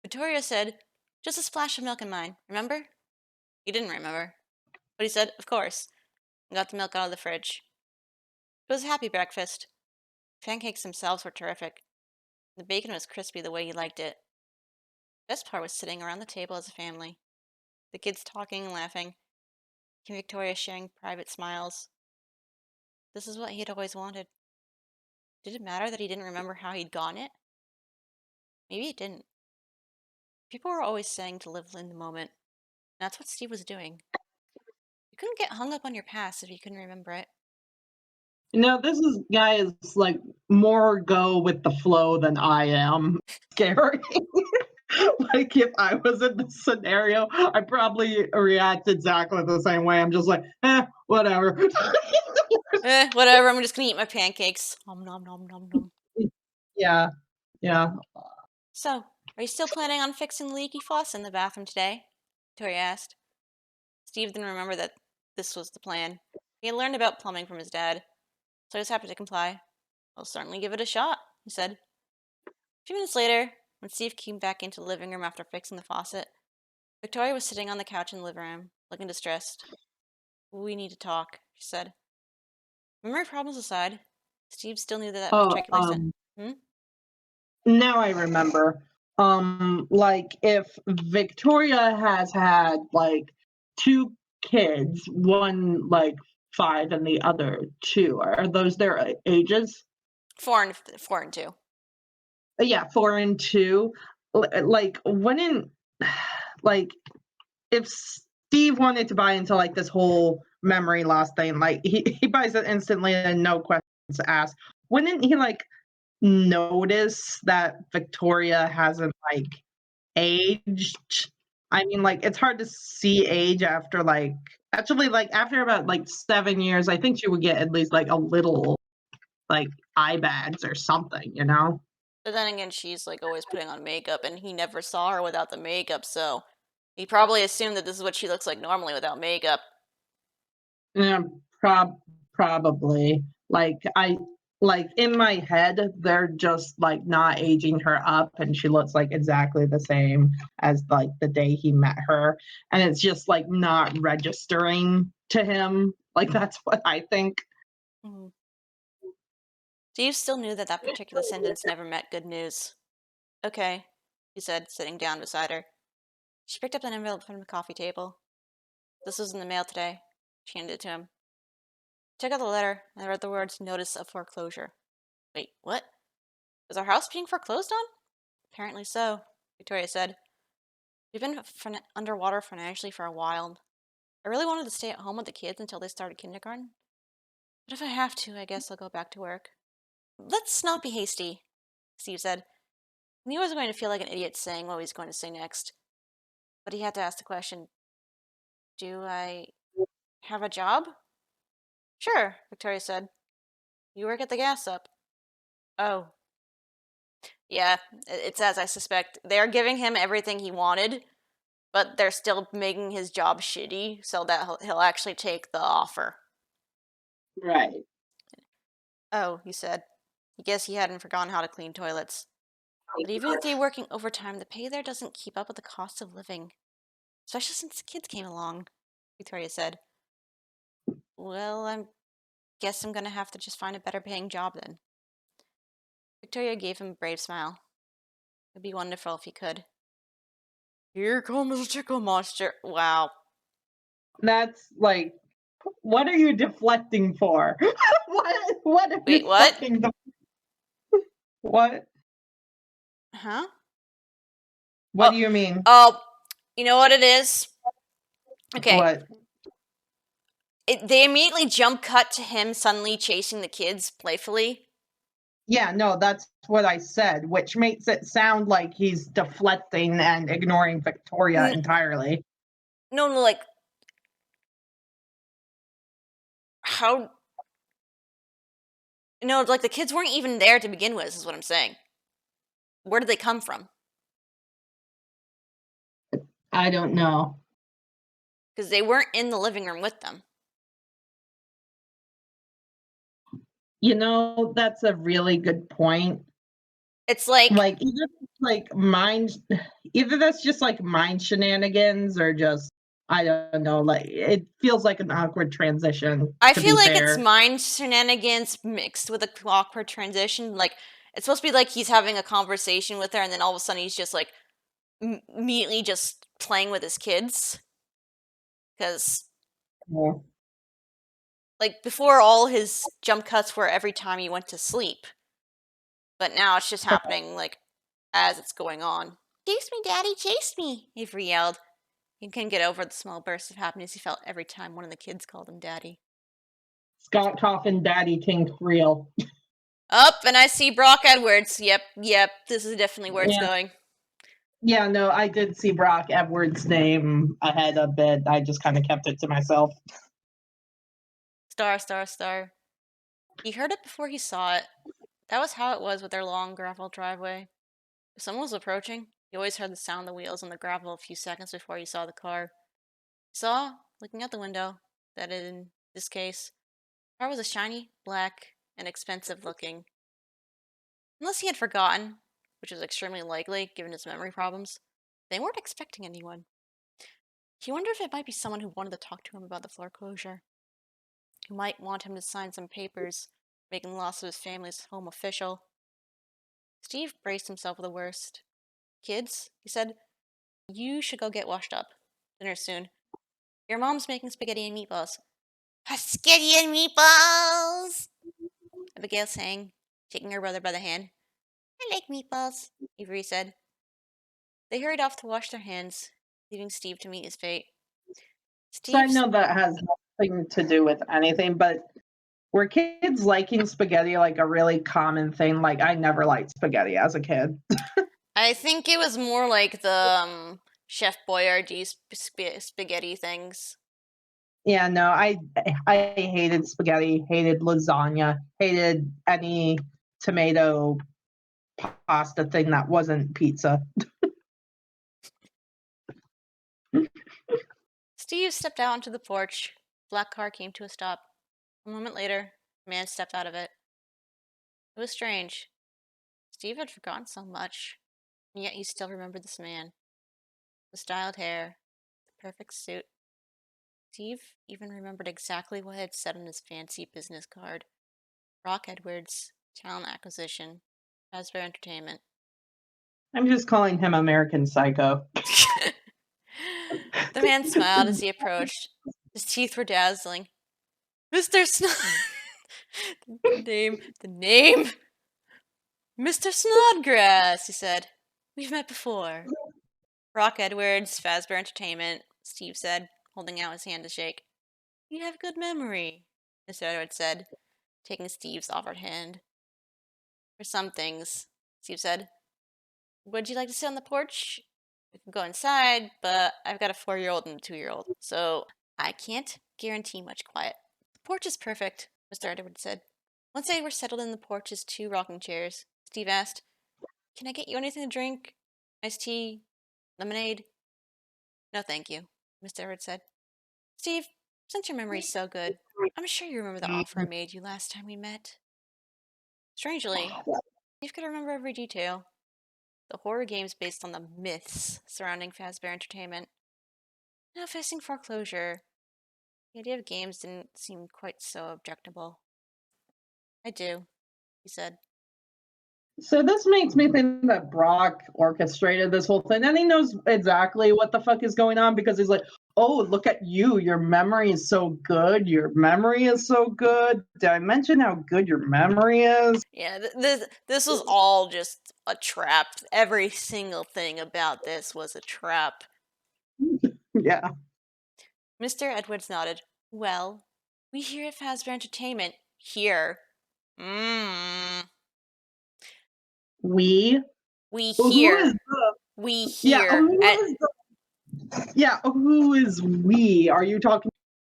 Vittoria said, just a splash of milk in mine, remember? He didn't remember, but he said, of course, and got the milk out of the fridge. It was a happy breakfast. Pancakes themselves were terrific. The bacon was crispy the way he liked it. The best part was sitting around the table as a family. The kids talking and laughing, and Victoria sharing private smiles. This is what he had always wanted. Did it matter that he didn't remember how he'd gotten it? Maybe it didn't. People were always saying to live in the moment. And that's what Steve was doing. You couldn't get hung up on your past if you couldn't remember it. This guy is like more go with the flow than I am. Scary. Like if I was in this scenario, I probably react exactly the same way. I'm just like, whatever. Whatever, I'm just gonna eat my pancakes. Nom nom nom nom nom. Yeah, yeah. So, are you still planning on fixing the leaky faucet in the bathroom today? Tori asked. Steve didn't remember that this was the plan. He had learned about plumbing from his dad, so he was happy to comply. I'll certainly give it a shot, he said. A few minutes later, when Steve came back into the living room after fixing the faucet, Victoria was sitting on the couch in the living room, looking distressed. We need to talk, she said. Memory problems aside, Steve still knew that Oh, particular scent. now I remember. Like if Victoria has had like two kids, one like 5 and the other 2, are those their ages? 4 and 2. Yeah, 4 and 2. Like wouldn't like if Steve wanted to buy into like this whole memory loss thing, like he buys it instantly and no questions asked. Wouldn't he like notice that Victoria hasn't like aged? I mean, like it's hard to see age after like actually like after about like 7 years. I think she would get at least like a little like eye bags or something, you know? But then again, she's like always putting on makeup, and he never saw her without the makeup, so he probably assumed that this is what she looks like normally without makeup. Yeah, probably. Like in my head, they're just like not aging her up, and she looks like exactly the same as like the day he met her, and it's just like not registering to him. Like that's what I think. Mm-hmm. Steve still knew that that particular sentence never meant good news. Okay, he said, sitting down beside her. She picked up an envelope from the coffee table. This was in the mail today. She handed it to him. He took out the letter and read the words Notice of Foreclosure. Wait, what? Is our house being foreclosed on? Apparently so, Victoria said. We've been underwater financially for a while. I really wanted to stay at home with the kids until they started kindergarten. But if I have to, I guess I'll go back to work. Let's not be hasty, Steve said. He knew he was going to feel like an idiot saying what he was going to say next. But he had to ask the question, do I have a job? Sure, Victoria said. You work at the gas up. Oh. Yeah, it's as I suspect. They're giving him everything he wanted, but they're still making his job shitty so that he'll actually take the offer. Right. Oh, he said. He guessed he hadn't forgotten how to clean toilets. But even with you working overtime, the pay there doesn't keep up with the cost of living. Especially since the kids came along, Victoria said. Well, I guess I'm gonna have to just find a better paying job then. Victoria gave him a brave smile. It'd be wonderful if he could. Here comes the chicken monster. Wow. That's like, what are you deflecting for? What are you Wait, what? fucking what? Huh? What Oh, do you mean? oh, you know what it is? Okay. What? They immediately jump cut to him suddenly chasing the kids playfully. Yeah, no, that's what I said, which makes it sound like he's deflecting and ignoring Victoria N- entirely. no, no, like, how? No, like the kids weren't even there to begin with, is what I'm saying. Where did they come from? I don't know. Because they weren't in the living room with them. That's a really good point. It's like, Like either that's just like mind shenanigans or just I don't know, like it feels like an awkward transition I to feel be like it's fair. mind shenanigans mixed with a awkward transition. Like, it's supposed to be like he's having a conversation with her, and then all of a sudden he's just like immediately just playing with his kids. Because Yeah. Like, before, all his jump cuts were every time he went to sleep. But now it's just happening, like, as it's going on. Chase me, Daddy, chase me, Avery yelled. He couldn't get over the small burst of happiness he felt every time one of the kids called him Daddy. Scott Coffin Daddy King real. Up, and I see Brock Edwards. Yep, this is definitely where it's Yeah. going. Yeah, no, I did see Brock Edwards' name ahead a bit. I just kind of kept it to myself. Star, star, star. He heard it before he saw it. That was how it was with their long gravel driveway. If someone was approaching, he always heard the sound of the wheels on the gravel a few seconds before he saw the car. He saw, looking out the window, that in this case, the car was a shiny, black, and expensive looking. Unless he had forgotten, which was extremely likely given his memory problems, they weren't expecting anyone. He wondered if it might be someone who wanted to talk to him about the foreclosure, who might want him to sign some papers, making the loss of his family's home official. Steve braced himself for the worst. Kids, he said, you should go get washed up. Dinner's soon. Your mom's making spaghetti and meatballs. Spaghetti and meatballs! Abigail sang, taking her brother by the hand. I like meatballs, Avery said. They hurried off to wash their hands, leaving Steve to meet his fate. So I Steve's. know that has nothing to do with anything, but were kids liking spaghetti like a really common thing? Like, I never liked spaghetti as a kid. I think it was more like the Chef Boyardee spaghetti things. Yeah, no, I hated spaghetti, hated lasagna, hated any tomato pasta thing that wasn't pizza. Steve stepped out onto the porch. The black car came to a stop. A moment later, a man stepped out of it. It was strange. Steve had forgotten so much, and yet he still remembered this man. The styled hair, the perfect suit. Steve even remembered exactly what it had said on his fancy business card. Brock Edwards, Talent Acquisition, Hasbro Entertainment. I'm just calling him American Psycho. The man smiled as he approached. His teeth were dazzling. Mr. The name! Mr. Snodgrass, he said. We've met before. Brock Edwards, Fazbear Entertainment, Steve said, holding out his hand to shake. You have good memory, Mr. Edwards said, taking Steve's offered hand. For some things, Steve said. Would you like to sit on the porch? We can go inside, but I've got a 4-year-old and a 2-year-old, so I can't guarantee much quiet. The porch is perfect, Mr. Edwards said. Once they were settled in the porch's 2 rocking chairs, Steve asked, Can I get you anything to drink? Iced tea? Lemonade? No, thank you, Mr. Edwards said. Steve, since your memory's so good, I'm sure you remember the offer I made you last time we met. Strangely, Steve could remember every detail. The horror games based on the myths surrounding Fazbear Entertainment. Now facing foreclosure, the idea of games didn't seem quite so objectionable. I do, he said. So this makes me think that Brock orchestrated this whole thing, and he knows exactly what the fuck is going on because he's like, "Oh, look at you! Your memory is so good. Your memory is so good. Did I mention how good your memory is?" Yeah, this was all just a trap. Every single thing about this was a trap. Yeah, Mr. Edwards nodded. Well, we here at Fazbear Entertainment, here. Mmm. we. We Who is here. the? We Yeah, here who at is the? Yeah, who is we? Are you talking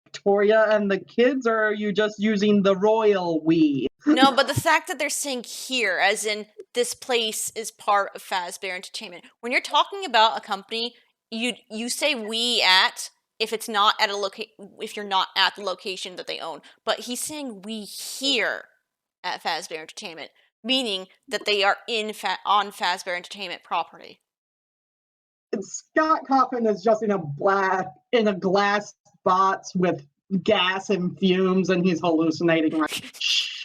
Victoria and the kids, or are you just using the royal we? No, but the fact that they're saying here, as in this place is part of Fazbear Entertainment. When you're talking about a company, you say we at if it's not at if you're not at the location that they own. But he's saying we here at Fazbear Entertainment, meaning that they are on Fazbear Entertainment property. Scott Coffin is just in a glass box with gas and fumes, and he's hallucinating like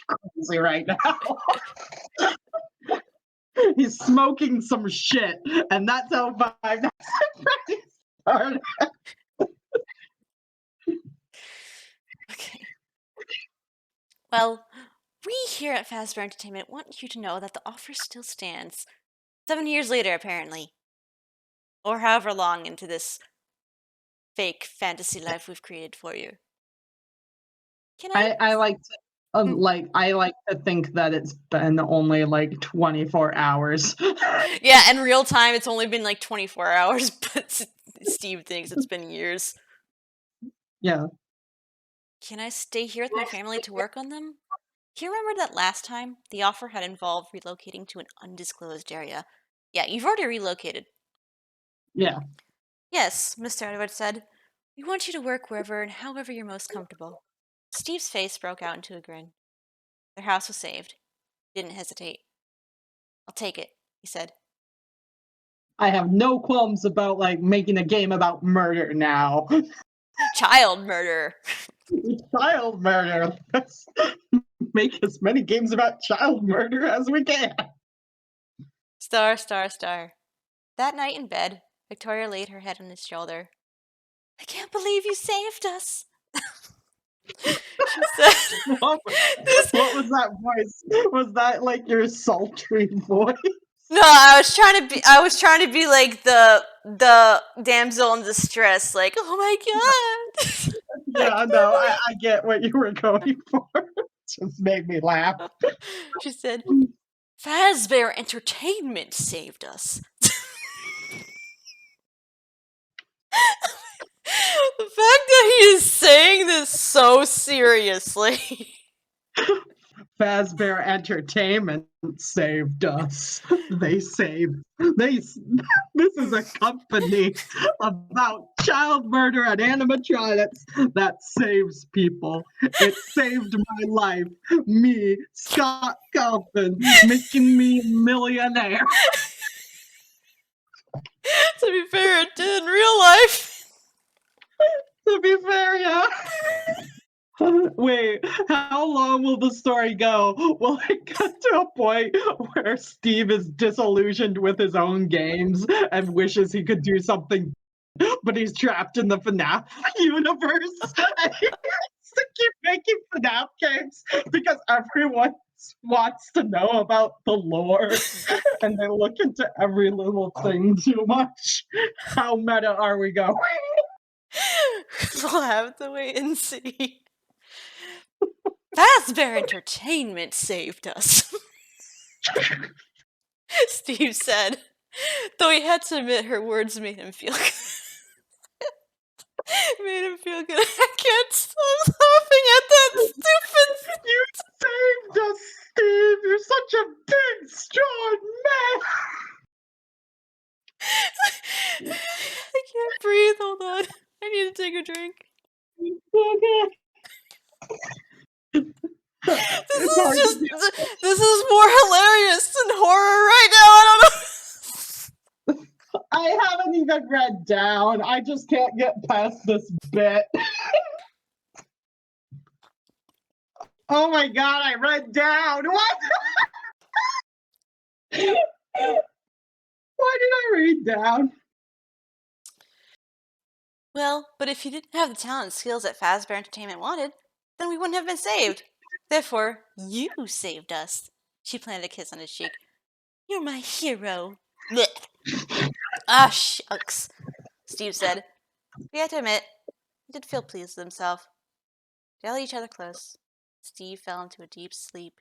crazy right now. He's smoking some shit, and that's how Five Nights at Freddy's started. Okay. Well, we here at Fazbear Entertainment want you to know that the offer still stands. 7 years later, apparently. Or however long into this fake fantasy life we've created for you. Can I? I like to I like to think that it's been only like 24 hours. Yeah, in real time, it's only been like 24 hours, but Steve thinks it's been years. Yeah. Can I stay here with my family to work on them? Do you remember that last time the offer had involved relocating to an undisclosed area? Yeah, you've already relocated. Yeah. Yes, Mr. Edward said. We want you to work wherever and however you're most comfortable. Steve's face broke out into a grin. Their house was saved. He didn't hesitate. I'll take it, he said. I have no qualms about like making a game about murder now. Child murder. Child murder. Let's make as many games about child murder as we can. Star, star, star. That night in bed, Victoria laid her head on his shoulder. I can't believe you saved us. She said, What, this, what was that voice? Was that like your sultry voice? no, I was trying to be like the damsel in distress, like, oh my god. I Yeah, no, can't I get what you were going for. Just made me laugh. believe. She said, Fazbear Entertainment saved us. The fact that he is saying this so seriously. Fazbear Entertainment saved us. They saved. They. This is a company about child murder and animatronics that saves people. It saved my life. Me, Scott Calvin, making me a millionaire. To be fair, it did in real life. To be fair, yeah. Wait, how long will the story go? Will it get to a point where Steve is disillusioned with his own games and wishes he could do something, but he's trapped in the FNaF universe and he has to keep making FNaF games because everyone wants to know about the lore and they look into every little thing too much? How meta are we going? We'll have to wait and see. Fazbear Entertainment saved us, Steve said, though he had to admit her words made him feel good. Made him feel good. I can't stop laughing at that stupid. You saved us, Steve! You're such a big, strong I can't breathe. Hold on. I need to take a drink. man! This It's is hard to just. do. This is more hilarious than horror right now. I don't know. I haven't even read down. I just can't get past this bit. Oh my god, I read down. What? Why did I read down? Well, but if you didn't have the talent and skills that Fazbear Entertainment wanted, then we wouldn't have been saved. Therefore, you saved us. She planted a kiss on his cheek. You're my hero. Blech. Ah, shucks, Steve said. We had to admit, he did feel pleased with himself. They held each other close. Steve fell into a deep sleep.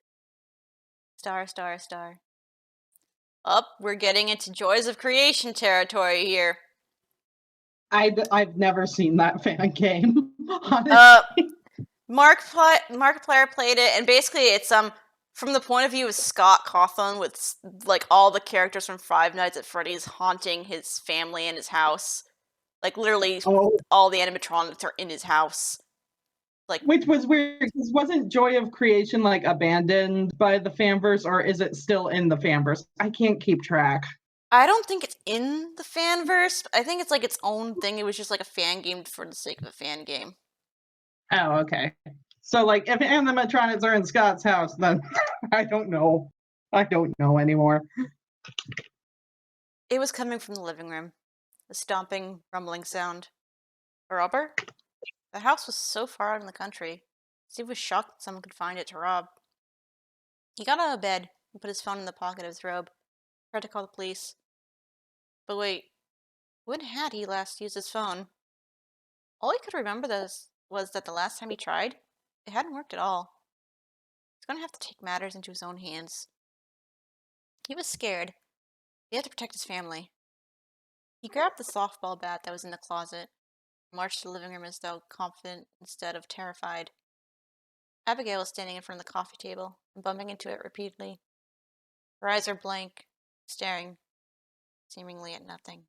Star, star, star. Up, we're getting into Joys of Creation territory here. I've never seen that fan game. Honestly. Markiplier played it, and basically it's from the point of view of Scott Cawthon, with like all the characters from Five Nights at Freddy's haunting his family and his house. Like literally, Oh, all the animatronics are in his house. Like, which was weird because wasn't Joy of Creation like abandoned by the fanverse, or is it still in the fanverse? I can't keep track. I don't think it's in the fanverse. I think it's like its own thing. It was just like a fan game for the sake of a fan game. Oh, okay. So, like, if animatronics are in Scott's house, then I don't know. I don't know anymore. It was coming from the living room. A stomping, rumbling sound. A robber? The house was so far out in the country. Steve was shocked that someone could find it to rob. He got out of bed and put his phone in the pocket of his robe. Tried to call the police. But wait, when had he last used his phone? All he could remember was that the last time he tried, it hadn't worked at all. He's going to have to take matters into his own hands. He was scared. He had to protect his family. He grabbed the softball bat that was in the closet, and marched to the living room as though confident instead of terrified. Abigail was standing in front of the coffee table and bumping into it repeatedly. Her eyes were blank, staring seemingly at nothing.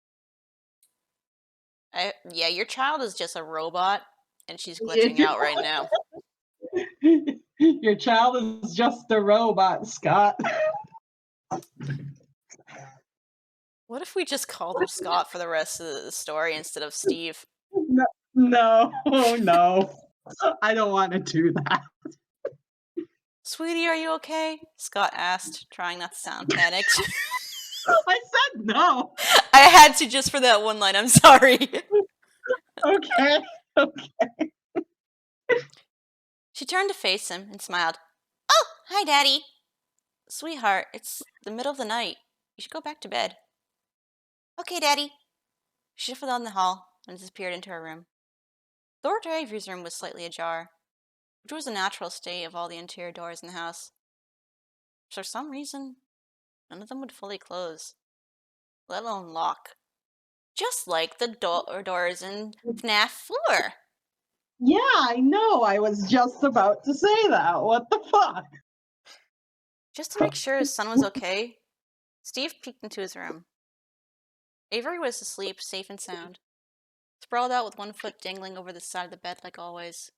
Yeah, your child is just a robot, and she's glitching out right now. Your child is just a robot, Scott. What if we just called him Scott for the rest of the story instead of Steve? No, no, oh no. I don't want to do that. Sweetie, are you okay? Scott asked, trying not to sound panicked. I said no. I had to just for that one line, I'm sorry. Okay. She turned to face him and smiled. Oh, hi, Daddy. Sweetheart, it's the middle of the night. You should go back to bed. Okay, Daddy. She shuffled down the hall and disappeared into her room. The door to Avery's room was slightly ajar, which was a natural state of all the interior doors in the house. For some reason, none of them would fully close, let alone lock. Just like the doors in FNaF 4. Yeah, I know. I was just about to say that. What the fuck? Just to make sure his son was okay, Steve peeked into his room. Avery was asleep, safe and sound, sprawled out with one foot dangling over the side of the bed like always.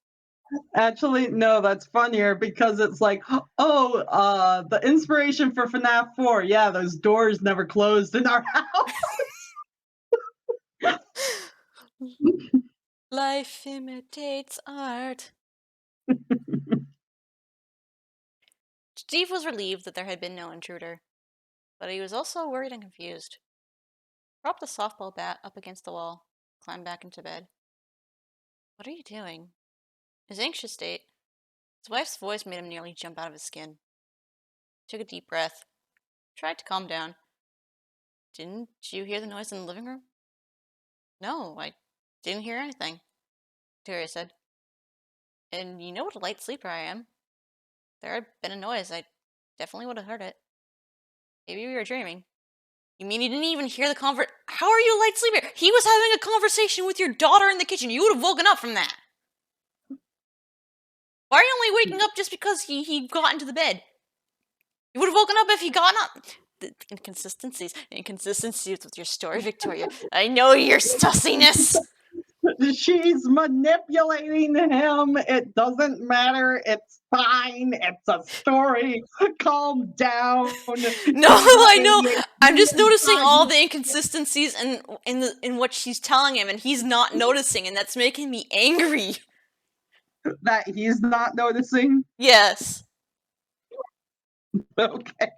Actually, no, that's funnier because it's like, oh, the inspiration for FNaF 4. Yeah, those doors never closed in our house. Life imitates art. Steve was relieved that there had been no intruder, but he was also worried and confused. He propped the softball bat up against the wall, climbed back into bed. What are you doing? His anxious state, his wife's voice made him nearly jump out of his skin. He took a deep breath, tried to calm down. Didn't you hear the noise in the living room? No, I didn't hear anything, Victoria said. And you know what a light sleeper I am. If there had been a noise, I definitely would have heard it. Maybe we were dreaming. You mean you didn't even hear the How are you a light sleeper? He was having a conversation with your daughter in the kitchen. You would have woken up from that. Why are you only waking up just because he got into the bed? You would have woken up if he got up. The inconsistencies with your story, Victoria. I know your stussiness. She's manipulating him. It doesn't matter. It's fine. It's a story. Calm down. No, I know. I'm just noticing all the inconsistencies in what she's telling him, and he's not noticing, and that's making me angry. That he's not noticing? Yes. Okay.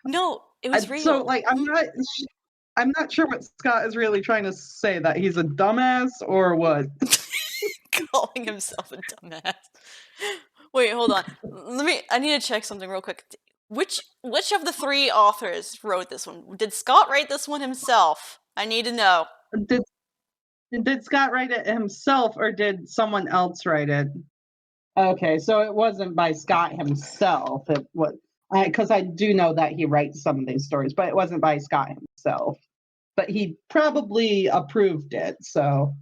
No, it was real. So, like, I'm not sure what Scott is really trying to say. That he's a dumbass or what? Calling himself a dumbass. Wait, hold on. I need to check something real quick. Which of the three authors wrote this one? Did Scott write this one himself? I need to know. Did Scott write it himself or did someone else write it? Okay, so it wasn't by Scott himself. It was because I do know that he writes some of these stories, but it wasn't by Scott himself. But he probably approved it. So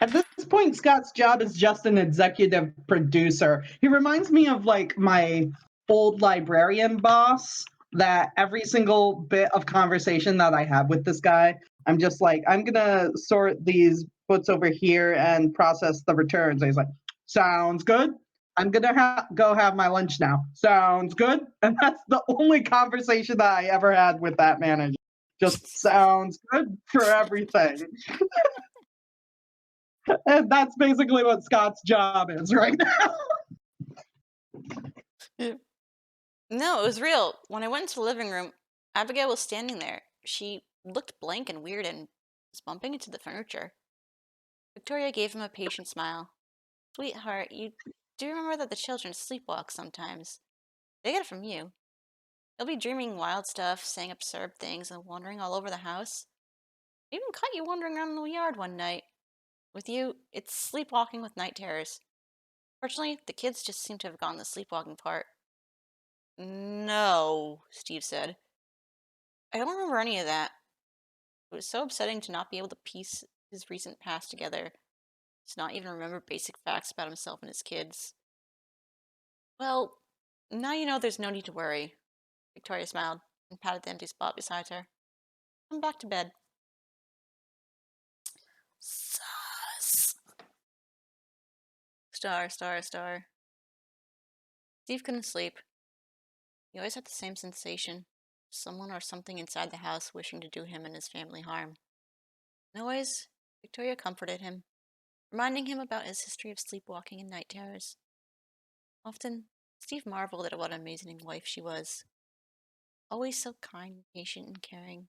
at this point, Scott's job is just an executive producer. He reminds me of like my old librarian boss, that every single bit of conversation that I have with this guy, I'm just like, I'm going to sort these books over here and process the returns. And he's like, sounds good. I'm going to go have my lunch now. Sounds good. And that's the only conversation that I ever had with that manager. Just sounds good for everything. And that's basically what Scott's job is right now. No, it was real. When I went into the living room, Abigail was standing there. She looked blank and weird and was bumping into the furniture. Victoria gave him a patient smile. Sweetheart, you do remember that the children sleepwalk sometimes. They get it from you. They'll be dreaming wild stuff, saying absurd things, and wandering all over the house. I even caught you wandering around the yard one night. With you, it's sleepwalking with night terrors. Fortunately, the kids just seem to have gotten the sleepwalking part. No, Steve said. I don't remember any of that. It was so upsetting to not be able to piece his recent past together, to not even remember basic facts about himself and his kids. Well, now you know there's no need to worry. Victoria smiled and patted the empty spot beside her. Come back to bed. Sus. Star, star, star. Steve couldn't sleep. He always had the same sensation. Someone or something inside the house wishing to do him and his family harm. And always, Victoria comforted him, reminding him about his history of sleepwalking and night terrors. Often, Steve marveled at what an amazing wife she was. Always so kind, patient, and caring.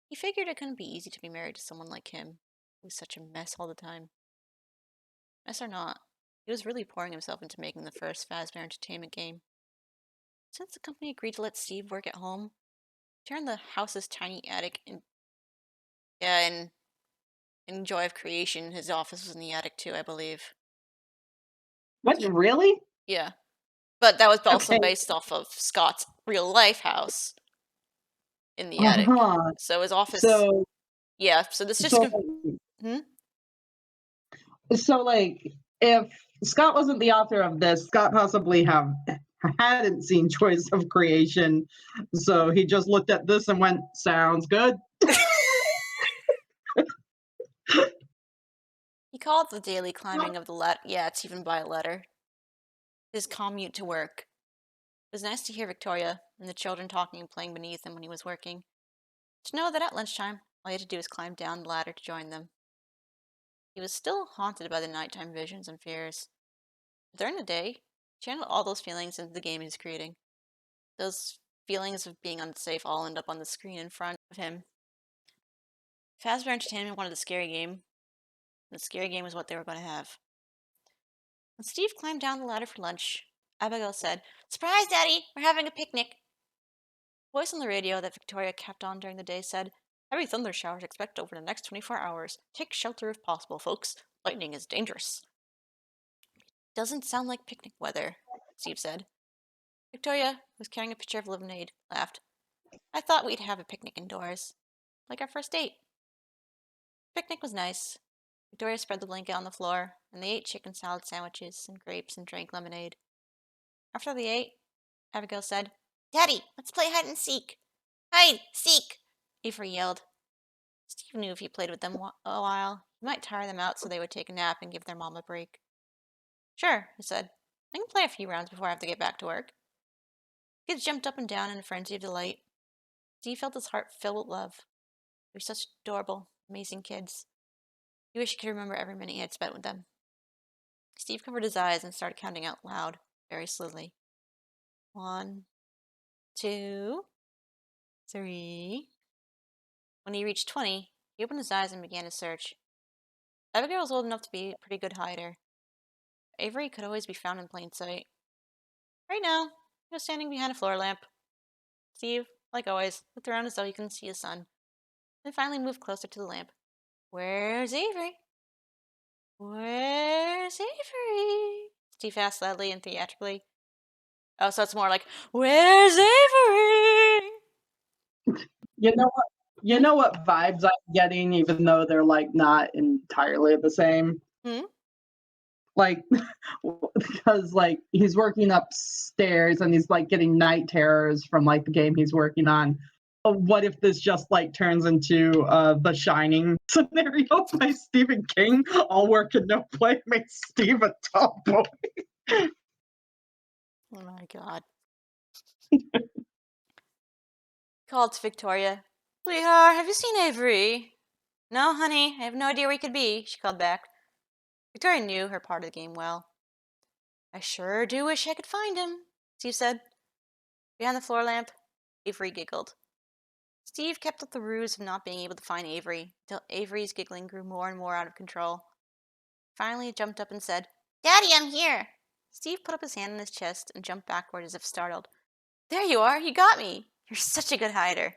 He figured it couldn't be easy to be married to someone like him, who was such a mess all the time. Mess or not, he was really pouring himself into making the first Fazbear Entertainment game. Since the company agreed to let Steve work at home, he turned the house's tiny attic and in Joy of Creation, his office was in the attic too, I believe. What, really? Yeah. But that was also Okay. based off of Scott's real life house in the attic. Uh-huh. So his office, So yeah, so this just, so hmm? so like if Scott wasn't the author of this, Scott possibly hadn't seen Choice of Creation. So he just looked at this and went, sounds good. He called the daily climbing of the ladder, yeah, it's even by a letter, his commute to work. It was nice to hear Victoria and the children talking and playing beneath him when he was working. To know that at lunchtime, all he had to do was climb down the ladder to join them. He was still haunted by the nighttime visions and fears. But during the day, he channeled all those feelings into the game he was creating. Those feelings of being unsafe all end up on the screen in front of him. Fazbear Entertainment wanted the scary game, and the scary game was what they were going to have. When Steve climbed down the ladder for lunch, Abigail said, "Surprise, Daddy! We're having a picnic!" The voice on the radio that Victoria kept on during the day said, "Heavy thunder showers expected over the next 24 hours. Take shelter if possible, folks. Lightning is dangerous." "Doesn't sound like picnic weather," Steve said. Victoria, who was carrying a pitcher of lemonade, laughed. "I thought we'd have a picnic indoors. Like our first date." The picnic was nice. Victoria spread the blanket on the floor, and they ate chicken salad sandwiches and grapes and drank lemonade. After they ate, Abigail said, "Daddy, let's play hide and seek." "Hide! Seek!" Avery yelled. Steve knew if he played with them a while, he might tire them out so they would take a nap and give their mom a break. "Sure," he said. "I can play a few rounds before I have to get back to work." Kids jumped up and down in a frenzy of delight. Steve felt his heart fill with love. They were such adorable, amazing kids. He wished he could remember every minute he had spent with them. Steve covered his eyes and started counting out loud, very slowly. 1, 2, 3. When he reached 20, he opened his eyes and began his search. Abigail was old enough to be a pretty good hider. Avery could always be found in plain sight. Right now, he was standing behind a floor lamp. Steve, like always, looked around as though he couldn't see his son, then finally moved closer to the lamp. "Where's Avery? Where's Avery?" Steve asked loudly and theatrically. Oh, so it's more like, "Where's Avery?" You know what? You Hmm? know what vibes I'm getting, even though they're like not entirely the same. Hmm? Like, because like he's working upstairs and he's like getting night terrors from like the game he's working on. What if this just like turns into the Shining scenario by Stephen King? All work and no play makes Steve a tomboy. Oh my god. Called to Victoria. "Sweetheart, have you seen Avery?" "No, honey, I have no idea where he could be," she called back. Victoria knew her part of the game well. "I sure do wish I could find him," Steve said. Behind the floor lamp, Avery giggled. Steve kept up the ruse of not being able to find Avery, until Avery's giggling grew more and more out of control. Finally, he jumped up and said, Daddy, I'm here! Steve put up his hand on his chest and jumped backward as if startled. There you are! You got me! You're such a good hider.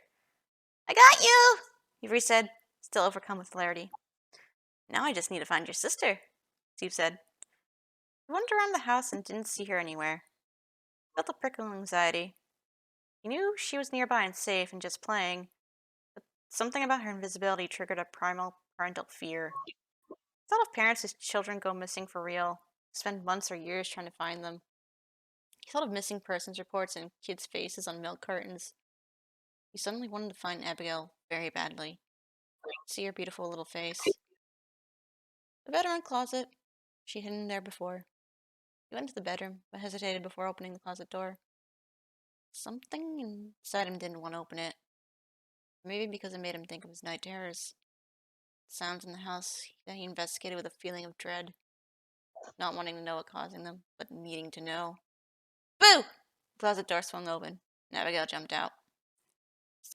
I got you! Avery said, still overcome with hilarity. Now I just need to find your sister, Steve said. He wandered around the house and didn't see her anywhere. He felt a prickling anxiety. He knew she was nearby and safe and just playing, but something about her invisibility triggered a primal parental fear. He thought of parents whose children go missing for real, spend months or years trying to find them. He thought of missing persons reports and kids' faces on milk cartons. He suddenly wanted to find Abigail very badly. See her beautiful little face. The bedroom closet. She had hidden there before. He went to the bedroom, but hesitated before opening the closet door. Something inside him didn't want to open it. Maybe because it made him think of his night terrors. The sounds in the house that he investigated with a feeling of dread. Not wanting to know what causing them, but needing to know. Boo! The closet door swung open, and Abigail jumped out.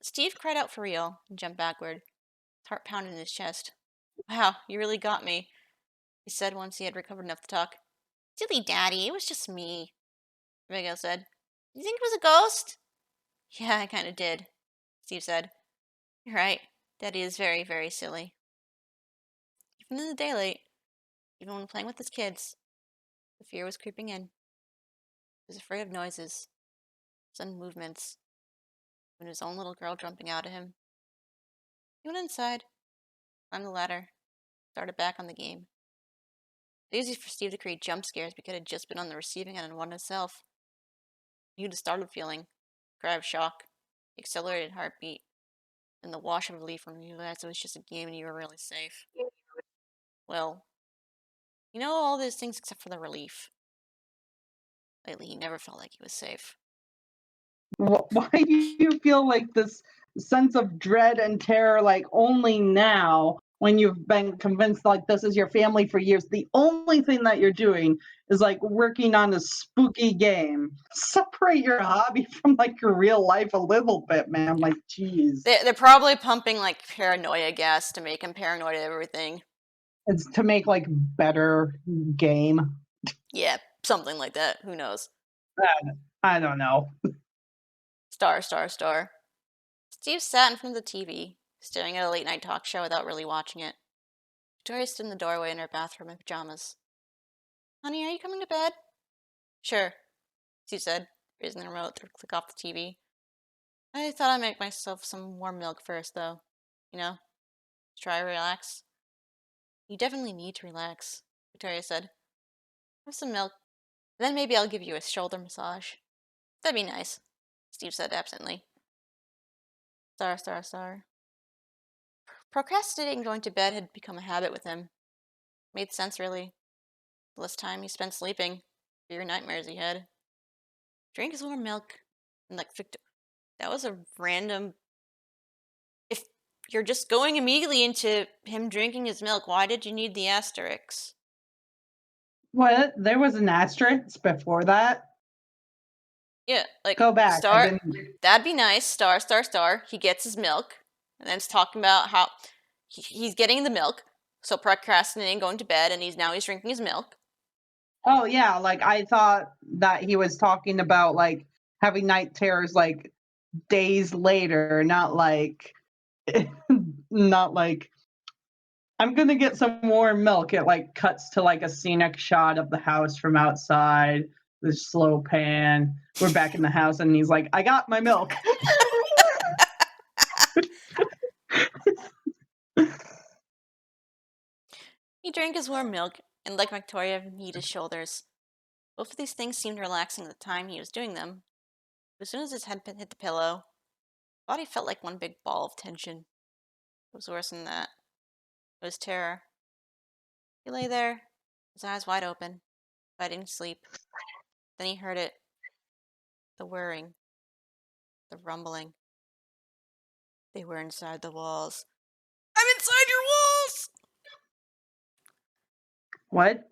Steve cried out for real and jumped backward. His heart pounded in his chest. Wow, you really got me, he said once he had recovered enough to talk. Silly Daddy, it was just me, Abigail said. You think it was a ghost? Yeah, I kind of did, Steve said. You're right. Daddy is very, very silly. Even in the daylight, even when playing with his kids, the fear was creeping in. He was afraid of noises, sudden movements, even his own little girl jumping out at him. He went inside, climbed the ladder, started back on the game. It was easy for Steve to create jump scares because he had just been on the receiving end of one himself. He knew the startled feeling, the cry of shock, the accelerated heartbeat, and the wash of relief when you realized it was just a game and you were really safe. Well, you know all those things except for the relief. Lately, he never felt like he was safe. Why do you feel like this sense of dread and terror like only now when you've been convinced like this is your family for years? The only thing that you're doing is like working on a spooky game. Separate your hobby from like your real life a little bit, man. Like, geez. They're probably pumping like paranoia gas to make him paranoid of everything. It's to make like better game. Yeah, something like that. Who knows? I don't know. Star, star, star. Steve sat in front of the TV, staring at a late night talk show without really watching it. Victoria stood in the doorway in her bathroom in pajamas. Honey, are you coming to bed? Sure, she said, raising the remote to click off the TV. I thought I'd make myself some warm milk first, though. You know, to try to relax. You definitely need to relax, Victoria said. Have some milk, then maybe I'll give you a shoulder massage. That'd be nice, Steve said absently. Star, star, star. Procrastinating going to bed had become a habit with him. Made sense, really. The less time he spent sleeping, the fewer nightmares he had. Drink his warm milk, and like Victor. That was a random. If you're just going immediately into him drinking his milk, why did you need the asterisk? What? There was an asterisk before that? Yeah, like Go back. star. That'd be nice. Star, star, star. He gets his milk, and then it's talking about how he's getting the milk. So procrastinating going to bed, and he's drinking his milk. Oh yeah, like I thought that he was talking about like having night terrors like days later, not like not like I'm gonna get some warm milk. It like cuts to like a scenic shot of the house from outside, the slow pan. We're back in the house and he's like, I got my milk. He drank his warm milk, and like Victoria, kneed his shoulders. Both of these things seemed relaxing at the time he was doing them. But as soon as his head hit the pillow, his body felt like one big ball of tension. It was worse than that. It was terror. He lay there, his eyes wide open, fighting sleep. Then he heard it. The whirring. The rumbling. They were inside the walls. I'm inside your walls! What?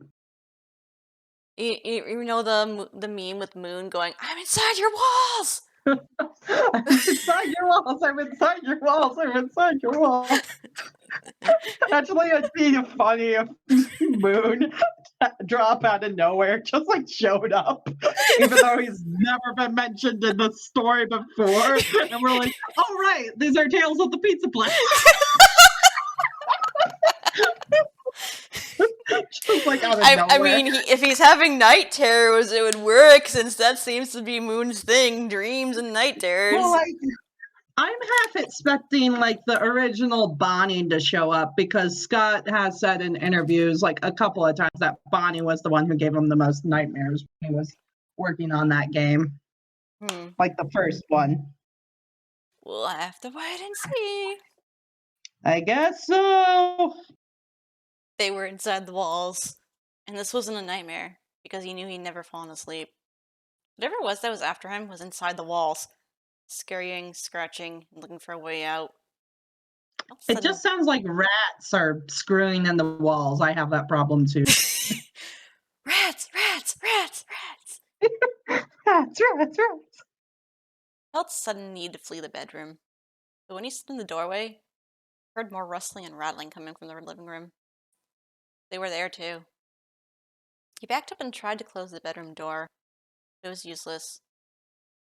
You know the meme with Moon going, I'm inside your walls! I'm inside your walls, I'm inside your walls, I'm inside your walls. Actually, it'd be funny if Moon drop out of nowhere, just like showed up, even though he's never been mentioned in the story before. And we're like, oh, right, these are Tales of the Pizzaplex. Just like out of I nowhere. mean, if he's having night terrors, it would work since that seems to be Moon's thing, dreams and night terrors. Well, like, I'm half expecting like the original Bonnie to show up because Scott has said in interviews like a couple of times that Bonnie was the one who gave him the most nightmares when he was working on that game. Like the first one. We'll have to wait and see. I guess so. They were inside the walls, and this wasn't a nightmare because he knew he'd never fallen asleep. Whatever it was that was after him was inside the walls, scurrying, scratching, and looking for a way out. It just sounds like rats are screwing in the walls. I have that problem too. Rats, rats, rats, rats. Rats. Felt sudden need to flee the bedroom, but when he stood in the doorway, heard more rustling and rattling coming from the living room. They were there too. He backed up and tried to close the bedroom door. It was useless.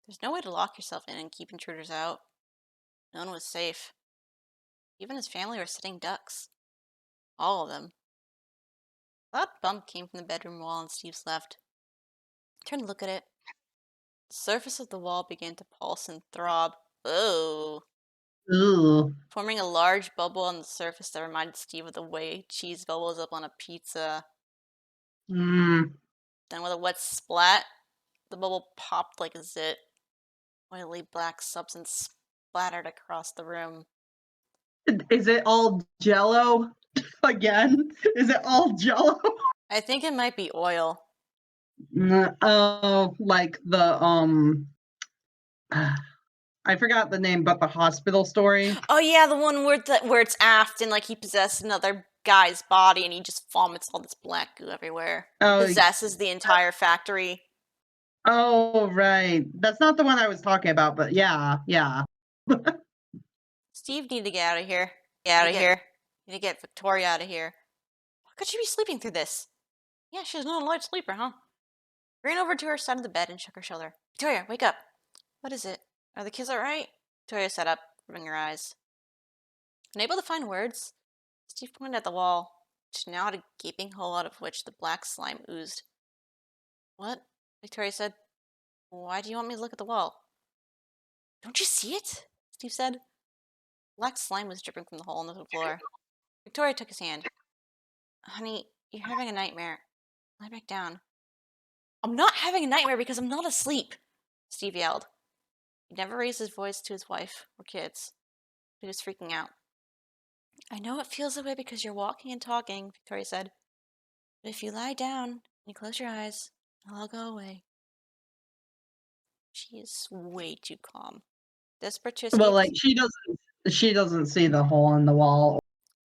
There's no way to lock yourself in and keep intruders out. No one was safe. Even his family were sitting ducks. All of them. A loud bump came from the bedroom wall on Steve's left. He turned to look at it. The surface of the wall began to pulse and throb. Oh. Ooh. Forming a large bubble on the surface that reminded Steve of the way cheese bubbles up on a pizza. Then with a wet splat, the bubble popped like a zit. Oily black substance splattered across the room. Is it all Jello again? Is it all Jello? I think it might be oil. Oh, like the I forgot the name, but the hospital story. Oh yeah, the one where it's aft and like he possessed another guy's body and he just vomits all this black goo everywhere. Oh, Possesses the entire factory. Oh, right. That's not the one I was talking about, but yeah. Steve needed to get out of here. Get out of here. Need to get Victoria out of here. How could she be sleeping through this? Yeah, she's not a light sleeper, huh? Ran over to her side of the bed and shook her shoulder. Victoria, wake up. What is it? Are the kids alright? Victoria sat up, rubbing her eyes. Unable to find words, Steve pointed at the wall, which now had a gaping hole out of which the black slime oozed. What? Victoria said. Why do you want me to look at the wall? Don't you see it? Steve said. Black slime was dripping from the hole in the floor. Victoria took his hand. Honey, you're having a nightmare. Lie back down. I'm not having a nightmare because I'm not asleep, Steve yelled. He never raised his voice to his wife or kids. He was freaking out. I know it feels that way because you're walking and talking, Victoria said. But if you lie down and you close your eyes, it'll all go away. She is way too calm. Desperate to escape. Well, like she doesn't see the hole in the wall.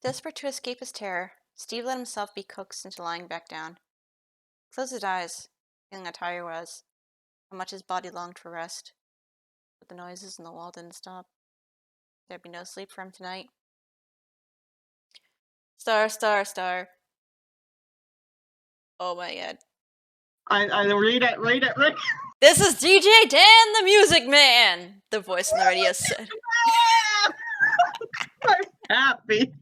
Desperate to escape his terror, Steve let himself be coaxed into lying back down. He closed his eyes, feeling how tired he was, how much his body longed for rest. But the noises in the wall didn't stop. There'd be no sleep for him tonight. Star, star, star. Oh my god. I read it. This is DJ Dan the Music Man, the voice on the radio said. I'm happy.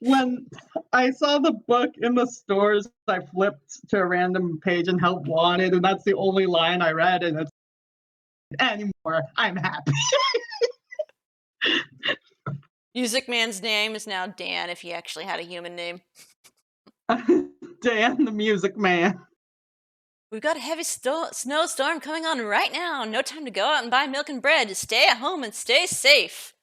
When I saw the book in the stores, I flipped to a random page and help wanted, and that's the only line I read, and it's anymore. I'm happy. Music Man's name is now Dan if he actually had a human name. Dan the Music Man. We've got a heavy snowstorm coming on right now. No time to go out and buy milk and bread. Just stay at home and stay safe.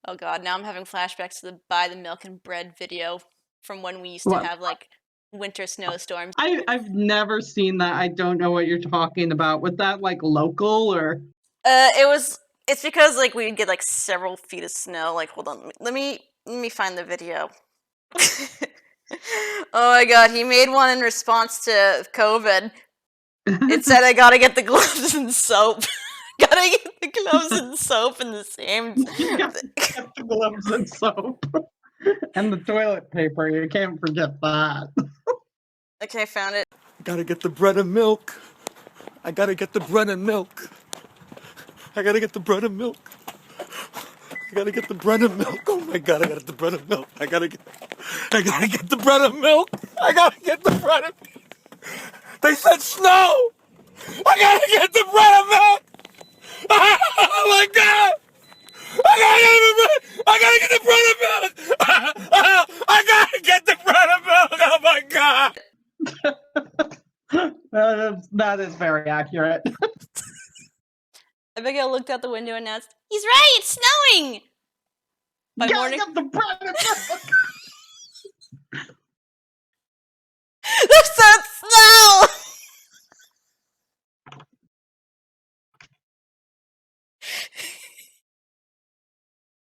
Oh god, now I'm having flashbacks to the buy the milk and bread video from when we used to have like winter snowstorms. I've never seen that. I don't know what you're talking about. Was that like local or? It's because like we would get like several feet of snow. Like hold on, let me find the video. Oh my god, he made one in response to COVID. It said I gotta get the gloves and soap. Gotta get the gloves and soap in the same. You gotta get the gloves and soap. And the toilet paper, you can't forget that. Okay, I found it. I gotta get the bread and milk. I gotta get the bread and milk. I gotta get the bread and milk. I gotta get the bread and milk. Oh my god, I gotta get the bread and milk. I gotta get the bread and milk. I gotta get the bread and milk. They said snow! I gotta get the bread and milk! Oh my god! I gotta get the bread and milk! I gotta get the bread and milk! Oh my god! That is very accurate. Abigail looked out the window and announced, "He's right, it's snowing!" By Gotta morning, get the bread and milk. there's that snow!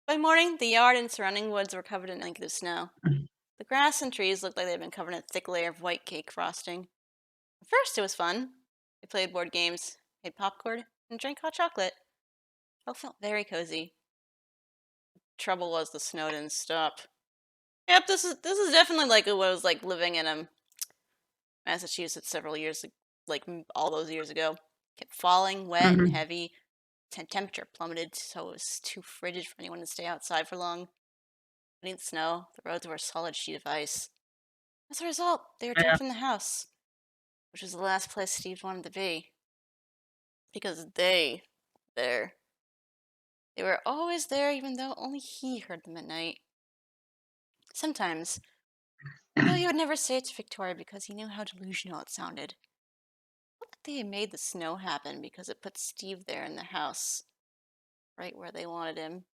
By morning, the yard and surrounding woods were covered in a blanket of snow. The grass and trees looked like they had been covered in a thick layer of white cake frosting. At first, it was fun. They played board games, ate popcorn, and drank hot chocolate. It all felt very cozy. Trouble was the snow didn't stop. Yep, this is definitely like what it was like living in Massachusetts several years, like all those years ago. Kept falling, wet and heavy. Temperature plummeted, so it was too frigid for anyone to stay outside for long. Beneath the snow, the roads were a solid sheet of ice. As a result, they were trapped in the house, which was the last place Steve wanted to be. Because they were always there, even though only he heard them at night. Sometimes, though he would never say it to Victoria because he knew how delusional it sounded. What if they had made the snow happen because it put Steve there in the house, right where they wanted him?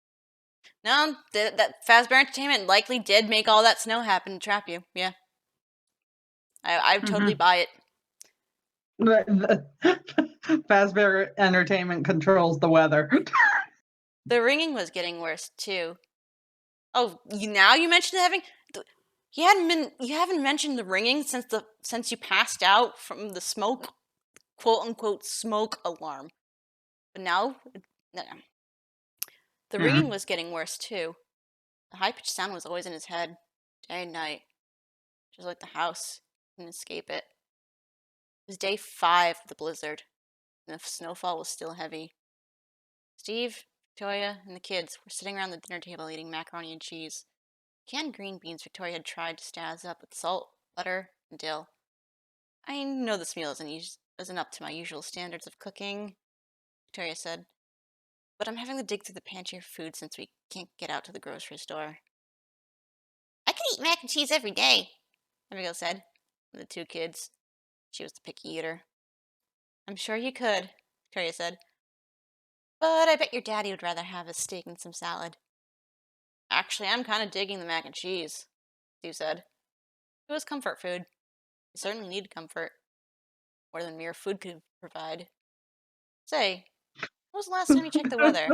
No, that Fazbear Entertainment likely did make all that snow happen to trap you. Yeah, I totally buy it. Fazbear Entertainment controls the weather. The ringing was getting worse too. Oh, now you mentioned having. You haven't mentioned the ringing since you passed out from the smoke, quote unquote smoke alarm. But now, no. The ringing was getting worse too. The high pitched sound was always in his head, day and night, just like the house. He couldn't escape it. It was day 5 of the blizzard, and the snowfall was still heavy. Steve, Victoria, and the kids were sitting around the dinner table eating macaroni and cheese. Canned green beans Victoria had tried to stazz up with salt, butter, and dill. I know this meal isn't up to my usual standards of cooking, Victoria said, but I'm having to dig through the pantry for food since we can't get out to the grocery store. I could eat mac and cheese every day, Abigail said, with the 2 kids. She was the picky eater. I'm sure you could, Victoria said, but I bet your daddy would rather have a steak and some salad. Actually, I'm kind of digging the mac and cheese, Steve said. It was comfort food. He certainly needed comfort, more than mere food could provide. Say, when was the last time you checked the weather?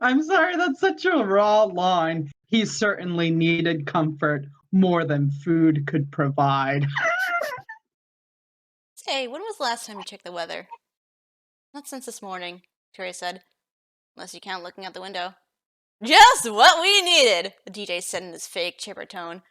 I'm sorry, that's such a raw line. He certainly needed comfort more than food could provide. Say, when was the last time you checked the weather? Not since this morning, Victoria said, unless you count looking out the window. Just what we needed, the DJ said in his fake chipper tone.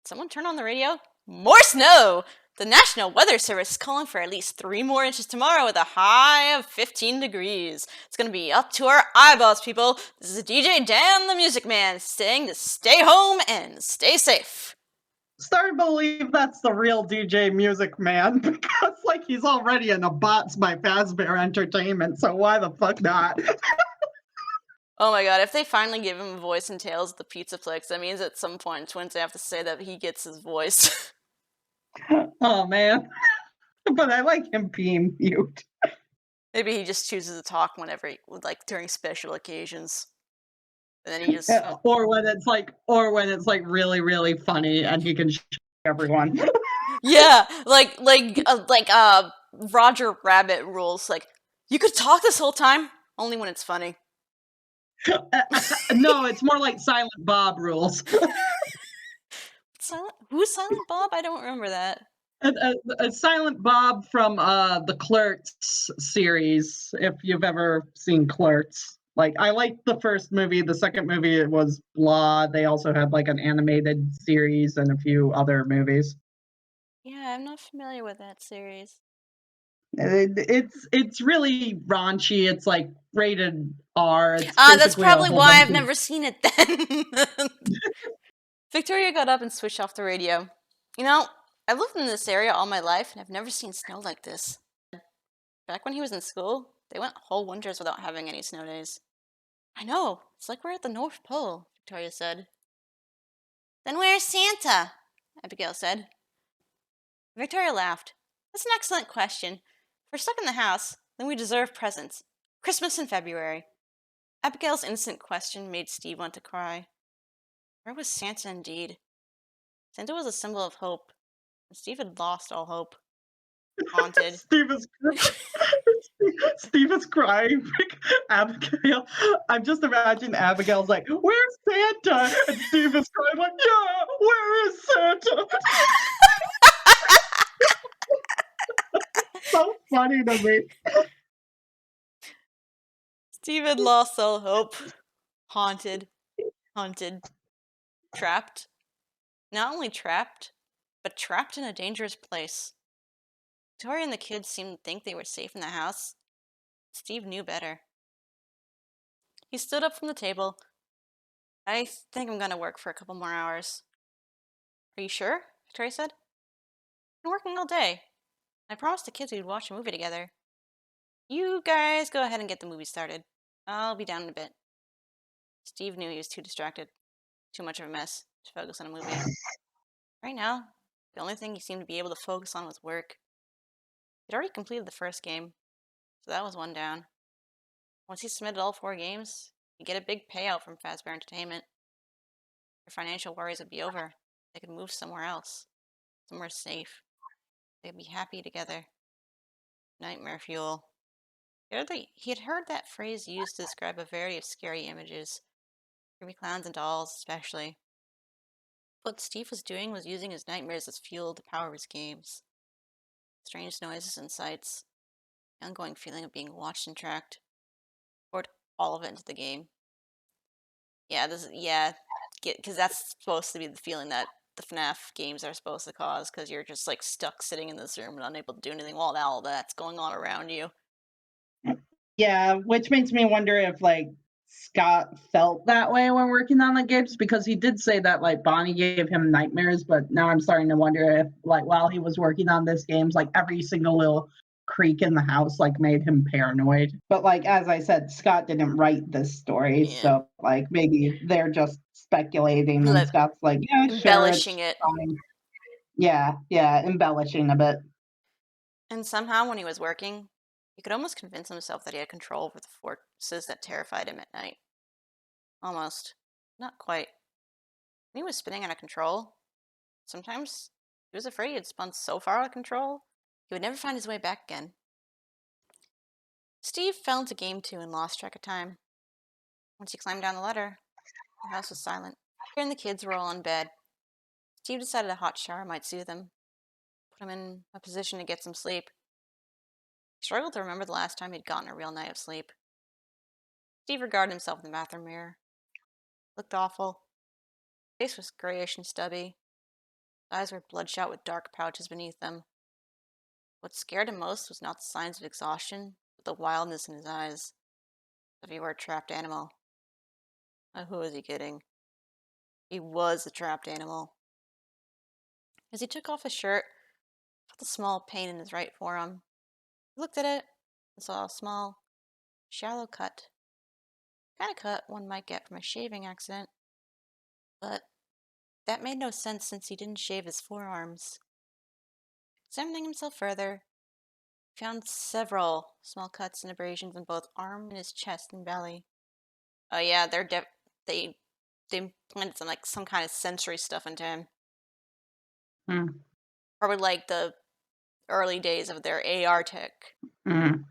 Someone turn on the radio? More snow! The National Weather Service is calling for at least 3 more inches tomorrow with a high of 15 degrees. It's going to be up to our eyeballs, people. This is DJ Dan the Music Man saying to stay home and stay safe. Starting to believe that's the real DJ Music Man because, like, he's already in a Bots by Fazbear Entertainment, so why the fuck not? Oh my god, if they finally give him a voice in Tales of the Pizzaplex, that means at some point in Twins they have to say that he gets his voice. Oh man. But I like him being mute. Maybe he just chooses to talk whenever, like during special occasions. And then he just... Or when it's like really, really funny and he can show everyone. Yeah, like Roger Rabbit rules. Like, you could talk this whole time, only when it's funny. No, it's more like Silent Bob rules. Who's Silent Bob? I don't remember that. Silent Bob from the Clerks series, if you've ever seen Clerks. Like, I liked the first movie. The second movie, it was blah. They also had like an animated series and a few other movies. Yeah, I'm not familiar with that series. It's really raunchy. It's like rated R. It's That's basically a probably whole why bunch I've of never seen it then. Victoria got up and switched off the radio. You know, I've lived in this area all my life, and I've never seen snow like this. Back when he was in school, they went whole winters without having any snow days. I know, it's like we're at the North Pole, Victoria said. Then where's Santa? Abigail said. Victoria laughed. That's an excellent question. If we're stuck in the house, then we deserve presents. Christmas in February. Abigail's innocent question made Steve want to cry. Where was Santa indeed? Santa was a symbol of hope, and Steve had lost all hope. Haunted. Steve is Steve is crying. Abigail. I'm just imagining Abigail's like, "Where's Santa?" And Steve is crying like, "Yeah, where is Santa?" So funny to me. Steve had lost all hope. Haunted. Hunted. Trapped. Not only trapped, but trapped in a dangerous place. Victoria and the kids seemed to think they were safe in the house. Steve knew better. He stood up from the table. I think I'm gonna work for a couple more hours. Are you sure? Victoria said. I've been working all day. I promised the kids we'd watch a movie together. You guys go ahead and get the movie started. I'll be down in a bit. Steve knew he was too distracted, too much of a mess, to focus on a movie. Right now, the only thing he seemed to be able to focus on was work. He'd already completed the first game, so that was one down. Once he submitted all 4 games, he'd get a big payout from Fazbear Entertainment. Their financial worries would be over. They could move somewhere else, somewhere safe. They'd be happy together. Nightmare fuel. He had heard that phrase used to describe a variety of scary images, creepy clowns and dolls especially. What Steve was doing was using his nightmares as fuel to power his games. Strange noises and sights, the ongoing feeling of being watched and tracked, poured all of it into the game. Because that's supposed to be the feeling that the FNaF games are supposed to cause, because you're just like stuck sitting in this room and unable to do anything while all that's going on around you. Yeah, which makes me wonder if like Scott felt that way when working on the games, because he did say that like Bonnie gave him nightmares, but now I'm starting to wonder if like while he was working on this games, like every single little creak in the house like made him paranoid. But like as I said, Scott didn't write this story, Yeah. so like maybe they're just speculating and Like, Scott's like, yeah, sure, it's embellishing it. fine. Yeah, embellishing a bit. And somehow, when he was working, he could almost convince himself that he had control over the forces that terrified him at night. Almost. Not quite. When he was spinning out of control, sometimes he was afraid he had spun so far out of control, he would never find his way back again. Steve fell into game 2 and lost track of time. Once he climbed down the ladder, the house was silent. He and the kids were all in bed. Steve decided a hot shower might soothe him, put him in a position to get some sleep. He struggled to remember the last time he'd gotten a real night of sleep. Steve regarded himself in the bathroom mirror. Looked awful. His face was grayish and stubby. His eyes were bloodshot with dark pouches beneath them. What scared him most was not the signs of exhaustion, but the wildness in his eyes. As if he were a trapped animal. Who was he kidding? He was a trapped animal. As he took off his shirt, he felt a small pain in his right forearm. He looked at it and saw a small, shallow cut. The kind of cut one might get from a shaving accident. But that made no sense since he didn't shave his forearms. Examining himself further, he found several small cuts and abrasions in both arm and his chest and belly. Oh yeah, they implanted some kind of sensory stuff into him. Mm. Probably like the early days of their AR tech. Mm.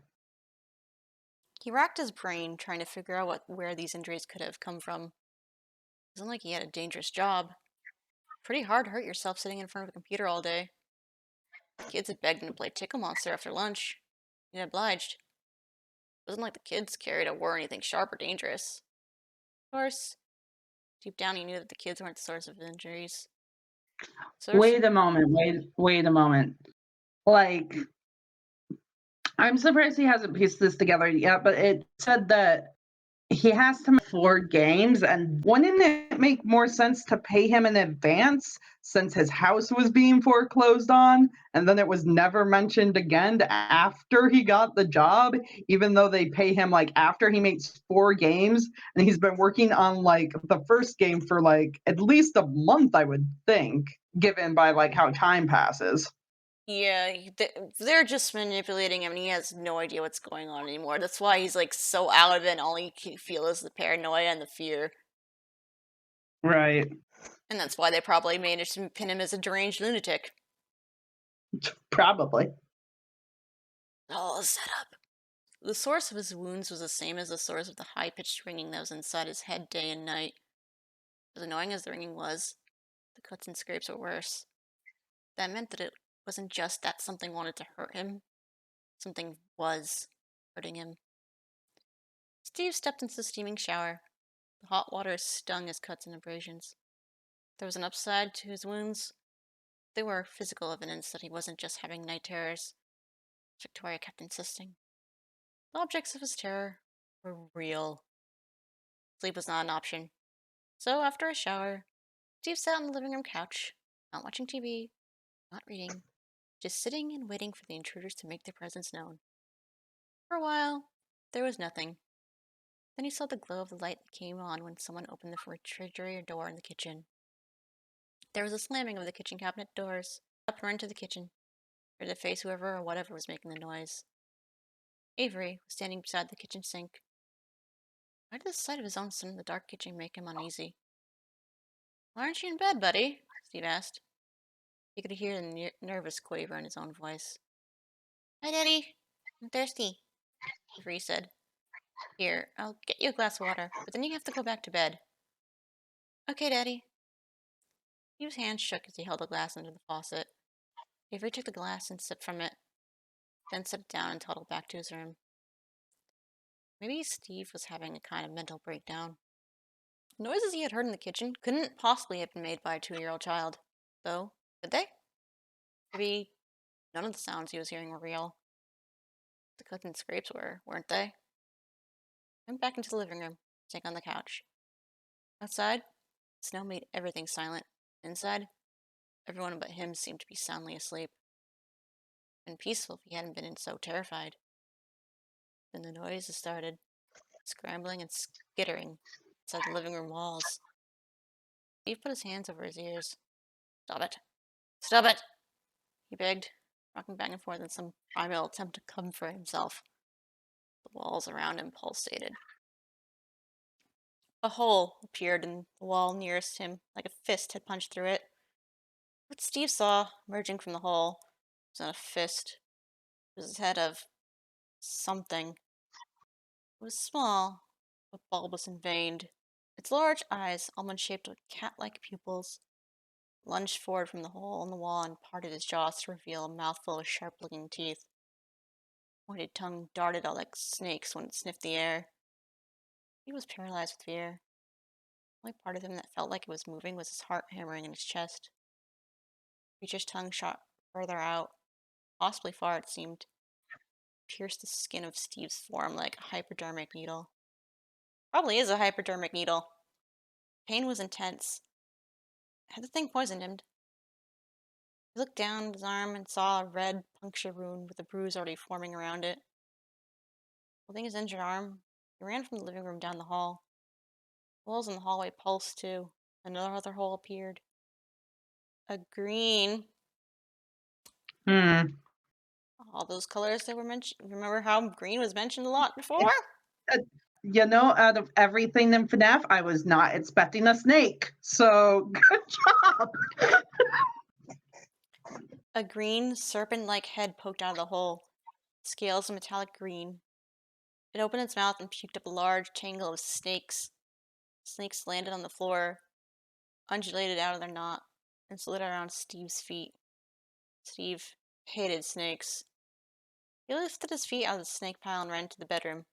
He racked his brain trying to figure out where these injuries could have come from. It wasn't like he had a dangerous job. Pretty hard to hurt yourself sitting in front of a computer all day. Kids had begged him to play Tickle Monster after lunch. He had obliged. wasn't like the kids carried or wore anything sharp or dangerous. Of course, deep down he knew that the kids weren't the source of injuries. Wait a moment. Wait a moment. Like, I'm surprised he hasn't pieced this together yet, but it said that he has to make 4 games, and wouldn't it make more sense to pay him in advance since his house was being foreclosed on, and then it was never mentioned again after he got the job, even though they pay him like after he makes 4 games, and he's been working on like the first game for like at least a month, I would think, given by like how time passes. Yeah, they're just manipulating him, and he has no idea what's going on anymore. That's why he's like so out of it, and all he can feel is the paranoia and the fear. Right. And that's why they probably managed to pin him as a deranged lunatic. Probably. All a setup. The source of his wounds was the same as the source of the high-pitched ringing that was inside his head day and night. As annoying as the ringing was, the cuts and scrapes were worse. That meant that it wasn't just that something wanted to hurt him. Something was hurting him. Steve stepped into the steaming shower. The hot water stung his cuts and abrasions. There was an upside to his wounds. They were physical evidence that he wasn't just having night terrors. Victoria kept insisting. The objects of his terror were real. Sleep was not an option. So, after a shower, Steve sat on the living room couch, not watching TV, not reading, just sitting and waiting for the intruders to make their presence known. For a while, there was nothing. Then he saw the glow of the light that came on when someone opened the refrigerator door in the kitchen. There was a slamming of the kitchen cabinet doors. Up and ran to the kitchen, ready to face whoever or whatever was making the noise. Avery was standing beside the kitchen sink. Why did the sight of his own son in the dark kitchen make him uneasy? "Why aren't you in bed, buddy?" Steve asked. He could hear the nervous quaver in his own voice. "Hi, Daddy. I'm thirsty," Avery said. "Here, I'll get you a glass of water, but then you have to go back to bed." "Okay, Daddy." Steve's hand shook as he held the glass under the faucet. Avery took the glass and sipped from it, then set it down and toddled back to his room. Maybe Steve was having a kind of mental breakdown. The noises he had heard in the kitchen couldn't possibly have been made by a 2-year-old child. Though, could they? Maybe none of the sounds he was hearing were real. The cuts and scrapes were, weren't they? He went back into the living room, sank on the couch. Outside, the snow made everything silent. Inside, everyone but him seemed to be soundly asleep. And peaceful if he hadn't been so terrified. Then the noises started, scrambling and skittering inside the living room walls. Steve put his hands over his ears. "Stop it! Stop it!" he begged, rocking back and forth in some primal attempt to comfort himself. The walls around him pulsated. A hole appeared in the wall nearest him, like a fist had punched through it. What Steve saw emerging from the hole was not a fist. It was the head of something. It was small, but bulbous and veined. Its large eyes, almond-shaped with cat-like pupils, lunged forward from the hole in the wall and parted his jaws to reveal a mouthful of sharp-looking teeth. A pointed tongue darted out like snakes when it sniffed the air. He was paralyzed with fear. The only part of him that felt like it was moving was his heart hammering in his chest. The creature's tongue shot further out, possibly far it seemed, pierced the skin of Steve's forearm like a hypodermic needle. Probably is a hypodermic needle. Pain was intense. Had the thing poisoned him? He looked down at his arm and saw a red puncture wound with a bruise already forming around it. Holding his injured arm, he ran from the living room down the hall. Holes in the hallway pulsed too. Another other hole appeared. A green. Hmm. All those colors that were mentioned. Remember how green was mentioned a lot before? Out of everything in FNaF, I was not expecting a snake. So good job. A green, serpent-like head poked out of the hole, scales of metallic green. It opened its mouth and puked up a large tangle of snakes. Snakes landed on the floor, undulated out of their knot, and slid around Steve's feet. Steve hated snakes. He lifted his feet out of the snake pile and ran to the bedroom,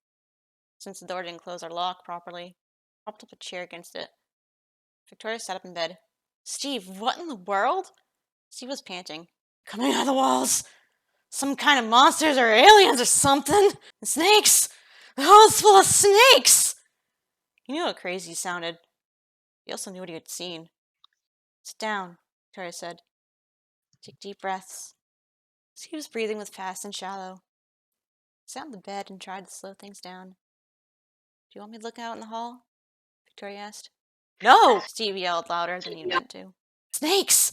since the door didn't close or lock properly. Propped up a chair against it. Victoria sat up in bed. Steve, what in the world? Steve was panting. Coming out of the walls! Some kind of monsters or aliens or something! And snakes! The hall's full of snakes! He knew how crazy he sounded. He also knew what he had seen. Sit down, Victoria said. Take deep breaths. Steve was breathing with fast and shallow. He sat on the bed and tried to slow things down. Do you want me to look out in the hall? Victoria asked. No! Steve yelled louder than he meant to. Snakes!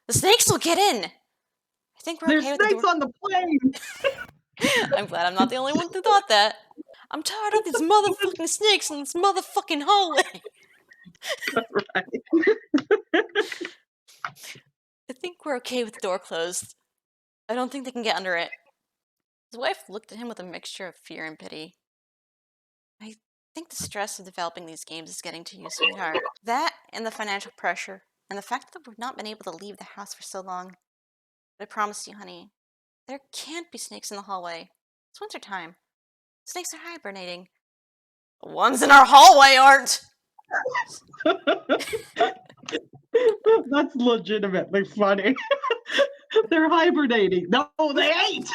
The snakes will get in! I think we're There's okay with the snakes door. on the plane! I'm glad I'm not the only one who thought that. I'm tired of these motherfucking snakes in this motherfucking hallway. Right. I think we're okay with the door closed. I don't think they can get under it. His wife looked at him with a mixture of fear and pity. I think the stress of developing these games is getting to you, sweetheart. That and the financial pressure, and the fact that we've not been able to leave the house for so long. But I promise you, honey, there can't be snakes in the hallway. It's winter time. Snakes are hibernating. The ones in our hallway aren't! That's legitimately funny. They're hibernating. No, they ain't!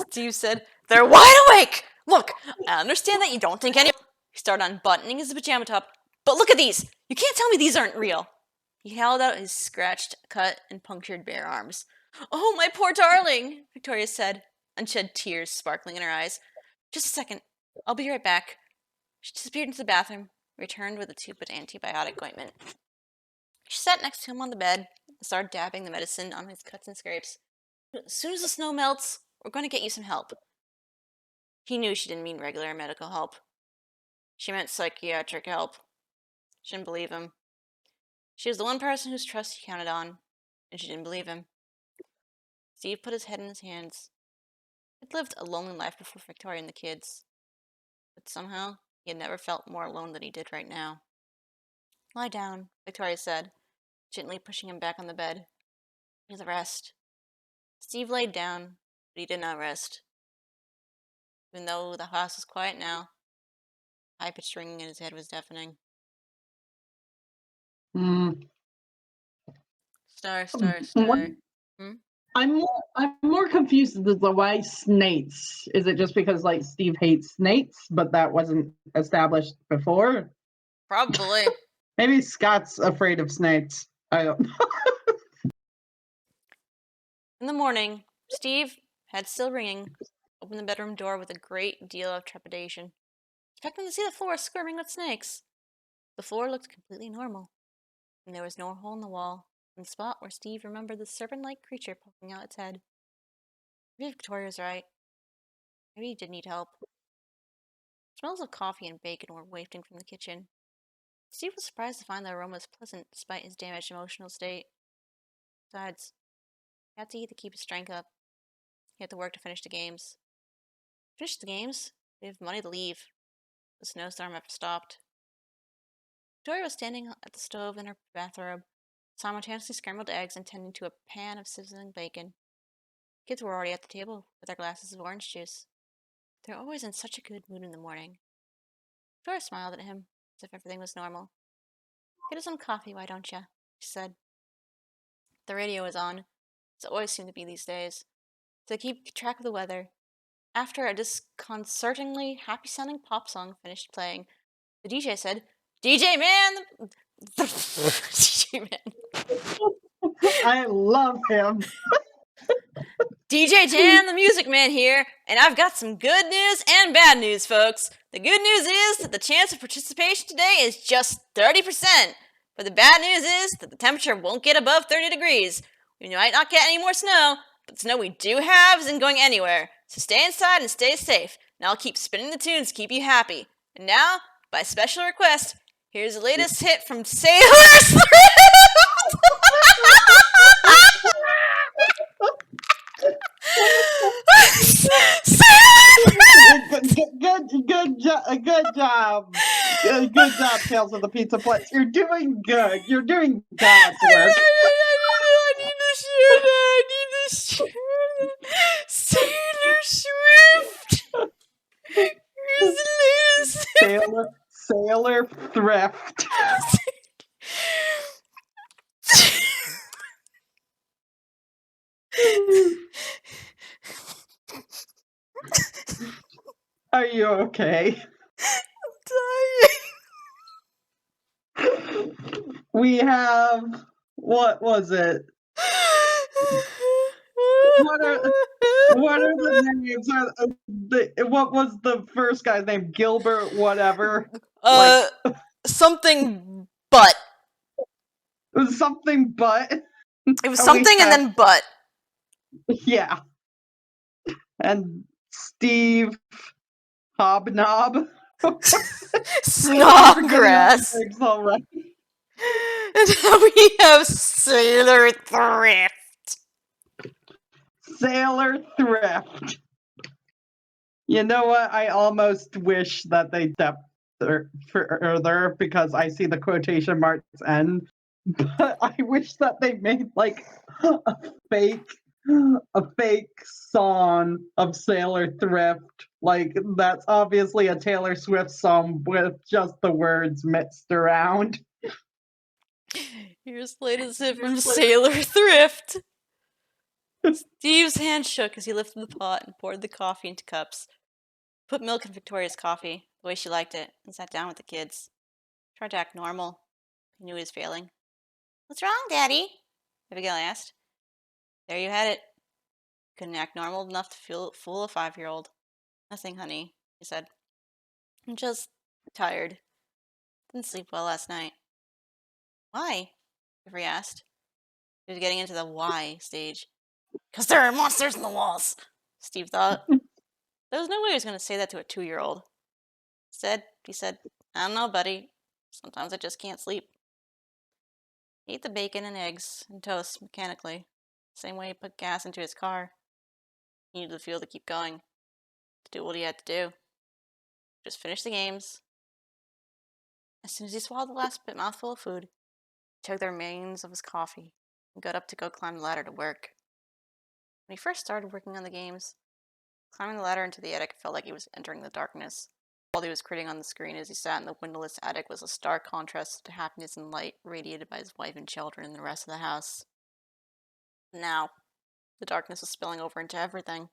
Steve said, They're wide awake! Look, I understand that you don't think any. He started unbuttoning his pajama top. But look at these! You can't tell me these aren't real! He held out his scratched, cut, and punctured bare arms. Oh, my poor darling, Victoria said, and shed tears sparkling in her eyes. Just a second. I'll be right back. She disappeared into the bathroom, returned with a tube of antibiotic ointment. She sat next to him on the bed and started dabbing the medicine on his cuts and scrapes. As soon as the snow melts, we're going to get you some help. He knew she didn't mean regular medical help. She meant psychiatric help. She didn't believe him. She was the one person whose trust he counted on, and she didn't believe him. Steve put his head in his hands. He'd lived a lonely life before Victoria and the kids, but somehow he had never felt more alone than he did right now. Lie down, Victoria said, gently pushing him back on the bed. Need a rest. Steve laid down, but he did not rest. Even though the house was quiet now, the high-pitched ringing in his head was deafening. Mm. Star. What- I'm more confused as to why snakes. Is it just because like Steve hates snakes, but that wasn't established before? Probably. Maybe Scott's afraid of snakes. I don't know. In the morning, Steve, head still ringing, opened the bedroom door with a great deal of trepidation, expecting to see the floor squirming with snakes. The floor looked completely normal, and there was no hole in the wall, in the spot where Steve remembered the serpent-like creature poking out its head. Maybe Victoria was right. Maybe he did need help. Smells of coffee and bacon were wafting from the kitchen. Steve was surprised to find the aroma was pleasant despite his damaged emotional state. Besides, he had to eat to keep his strength up. He had to work to finish the games. Finish the games? They have money to leave. The snowstorm had stopped. Victoria was standing at the stove in her bathrobe, simultaneously scrambled eggs and tending to a pan of sizzling bacon. Kids were already at the table with their glasses of orange juice. They're always in such a good mood in the morning. Victoria smiled at him, as if everything was normal. Get us some coffee, why don't you? She said. The radio was on, as it always seemed to be these days, to keep track of the weather. After a disconcertingly happy-sounding pop song finished playing, the DJ said, DJ man! DJ man. I love him. DJ Jan, the music man here, and I've got some good news and bad news, folks. The good news is that the chance of participation today is just 30%, but the bad news is that the temperature won't get above 30 degrees. We might not get any more snow, but the snow we do have isn't going anywhere, so stay inside and stay safe, and I'll keep spinning the tunes to keep you happy. And now, by special request, here's the latest hit from Sailor Thrift! Good job. Good job, Tales of the Pizzaplex. You're doing good. You're doing God's work. I need to share that. Sailor Swift. Sailor Thrift. Are you okay? We have, what was it? What are the names? What was the first guy's name? Gilbert, whatever. Like, Something but. it was something but. It was And we something and have- then but. Yeah. And Steve Hobnob. Snodgrass. All right. And then we have Sailor Thrift. Sailor Thrift. You know what? I almost wish that they depth further because I see the quotation marks end. But I wish that they made like a fake song of Sailor Thrift. Like that's obviously a Taylor Swift song with just the words mixed around. Here's latest hit from Sailor Thrift. Steve's hand shook as he lifted the pot and poured the coffee into cups. Put milk in Victoria's coffee, the way she liked it, and sat down with the kids. Tried to act normal. He knew he was failing. "What's wrong, Daddy?" Abigail asked. There you had it. Couldn't act normal enough to fool a 5-year-old. "Nothing, honey," he said. "I'm just tired. Didn't sleep well last night." "Why?" Avery asked. He was getting into the why stage. "'Cause there are monsters in the walls," Steve thought. There was no way he was going to say that to a 2-year-old. Instead, he said, "I don't know, buddy. Sometimes I just can't sleep." He ate the bacon and eggs and toast mechanically, the same way he put gas into his car. He needed the fuel to keep going, to do what he had to do. Just finish the games. As soon as he swallowed the last mouthful of food, he took the remains of his coffee and got up to go climb the ladder to work. When he first started working on the games, climbing the ladder into the attic felt like he was entering the darkness. All he was creating on the screen as he sat in the windowless attic was a stark contrast to happiness and light radiated by his wife and children and the rest of the house. Now, the darkness was spilling over into everything.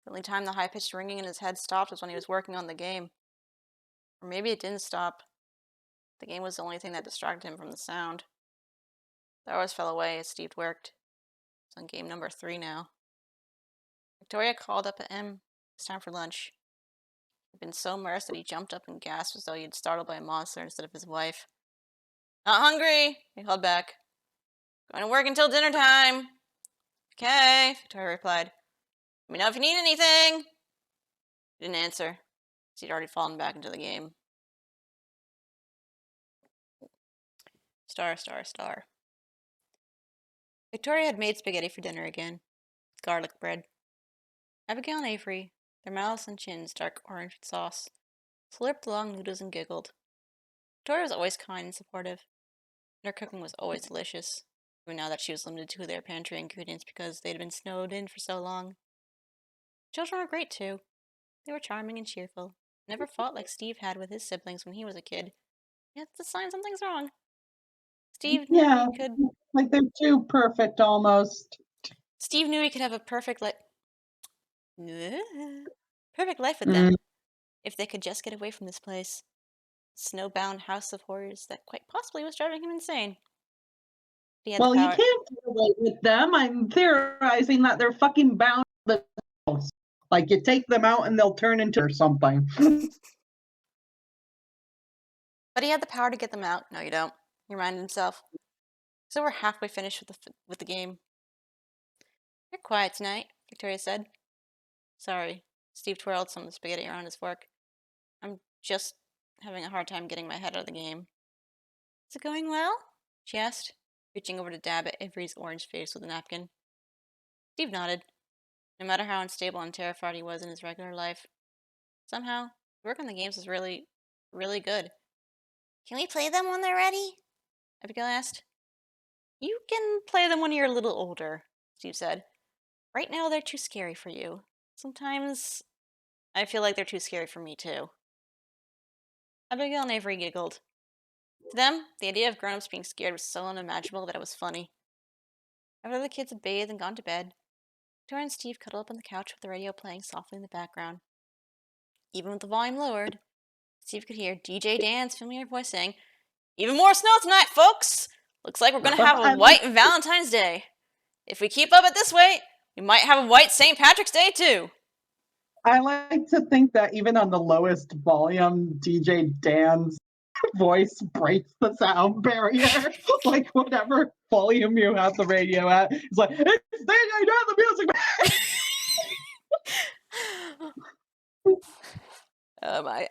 The only time the high-pitched ringing in his head stopped was when he was working on the game. Or maybe it didn't stop. The game was the only thing that distracted him from the sound. The hours fell away as Steve worked. He was on game number 3 now. Victoria called up at him. It was time for lunch. He'd been so immersed that he jumped up and gasped as though he had startled by a monster instead of his wife. "Not hungry," he called back. "Going to work until dinner time." "Okay," Victoria replied. "Let me know if you need anything." He didn't answer, as he'd already fallen back into the game. Star, star, star. Victoria had made spaghetti for dinner again. Garlic bread. Abigail and Avery, their mouths and chins dark orange with sauce, slurped along noodles and giggled. Victoria was always kind and supportive, and her cooking was always delicious, even now that she was limited to their pantry ingredients because they'd been snowed in for so long. Children were great too. They were charming and cheerful, never fought like Steve had with his siblings when he was a kid. Yet it's a sign something's wrong. Steve knew Yeah, he could. like they're too perfect almost. Steve knew he could have a perfect life with Mm. them if they could just get away from this place. Snowbound house of horrors that quite possibly was driving him insane. He had the Well, you power. can't get away with them. I'm theorizing that they're fucking bound to the house. Like you take them out and they'll turn into or something. But he had the power to get them out. No, you don't. He reminded himself. So we're halfway finished with the game. "You're quiet tonight," Victoria said. "Sorry." Steve twirled some of the spaghetti around his fork. "I'm just having a hard time getting my head out of the game." "Is it going well?" she asked, reaching over to dab at Avery's orange face with a napkin. Steve nodded. No matter how unstable and terrified he was in his regular life, somehow, work on the games was really, really good. "Can we play them when they're ready?" Abigail asked. "You can play them when you're a little older," Steve said. "Right now, they're too scary for you. Sometimes I feel like they're too scary for me, too." Abigail and Avery giggled. To them, the idea of grown-ups being scared was so unimaginable that it was funny. After the kids had bathed and gone to bed, Victoria and Steve cuddled up on the couch with the radio playing softly in the background. Even with the volume lowered, Steve could hear DJ Dan's familiar voice saying, "Even more snow tonight, folks! Looks like we're going to have a I white Valentine's Day. If we keep up at this rate, we might have a white St. Patrick's Day, too." I like to think that even on the lowest volume, DJ Dan's voice breaks the sound barrier. Like whatever volume you have the radio at, it's like, it's DJ Dan, the music.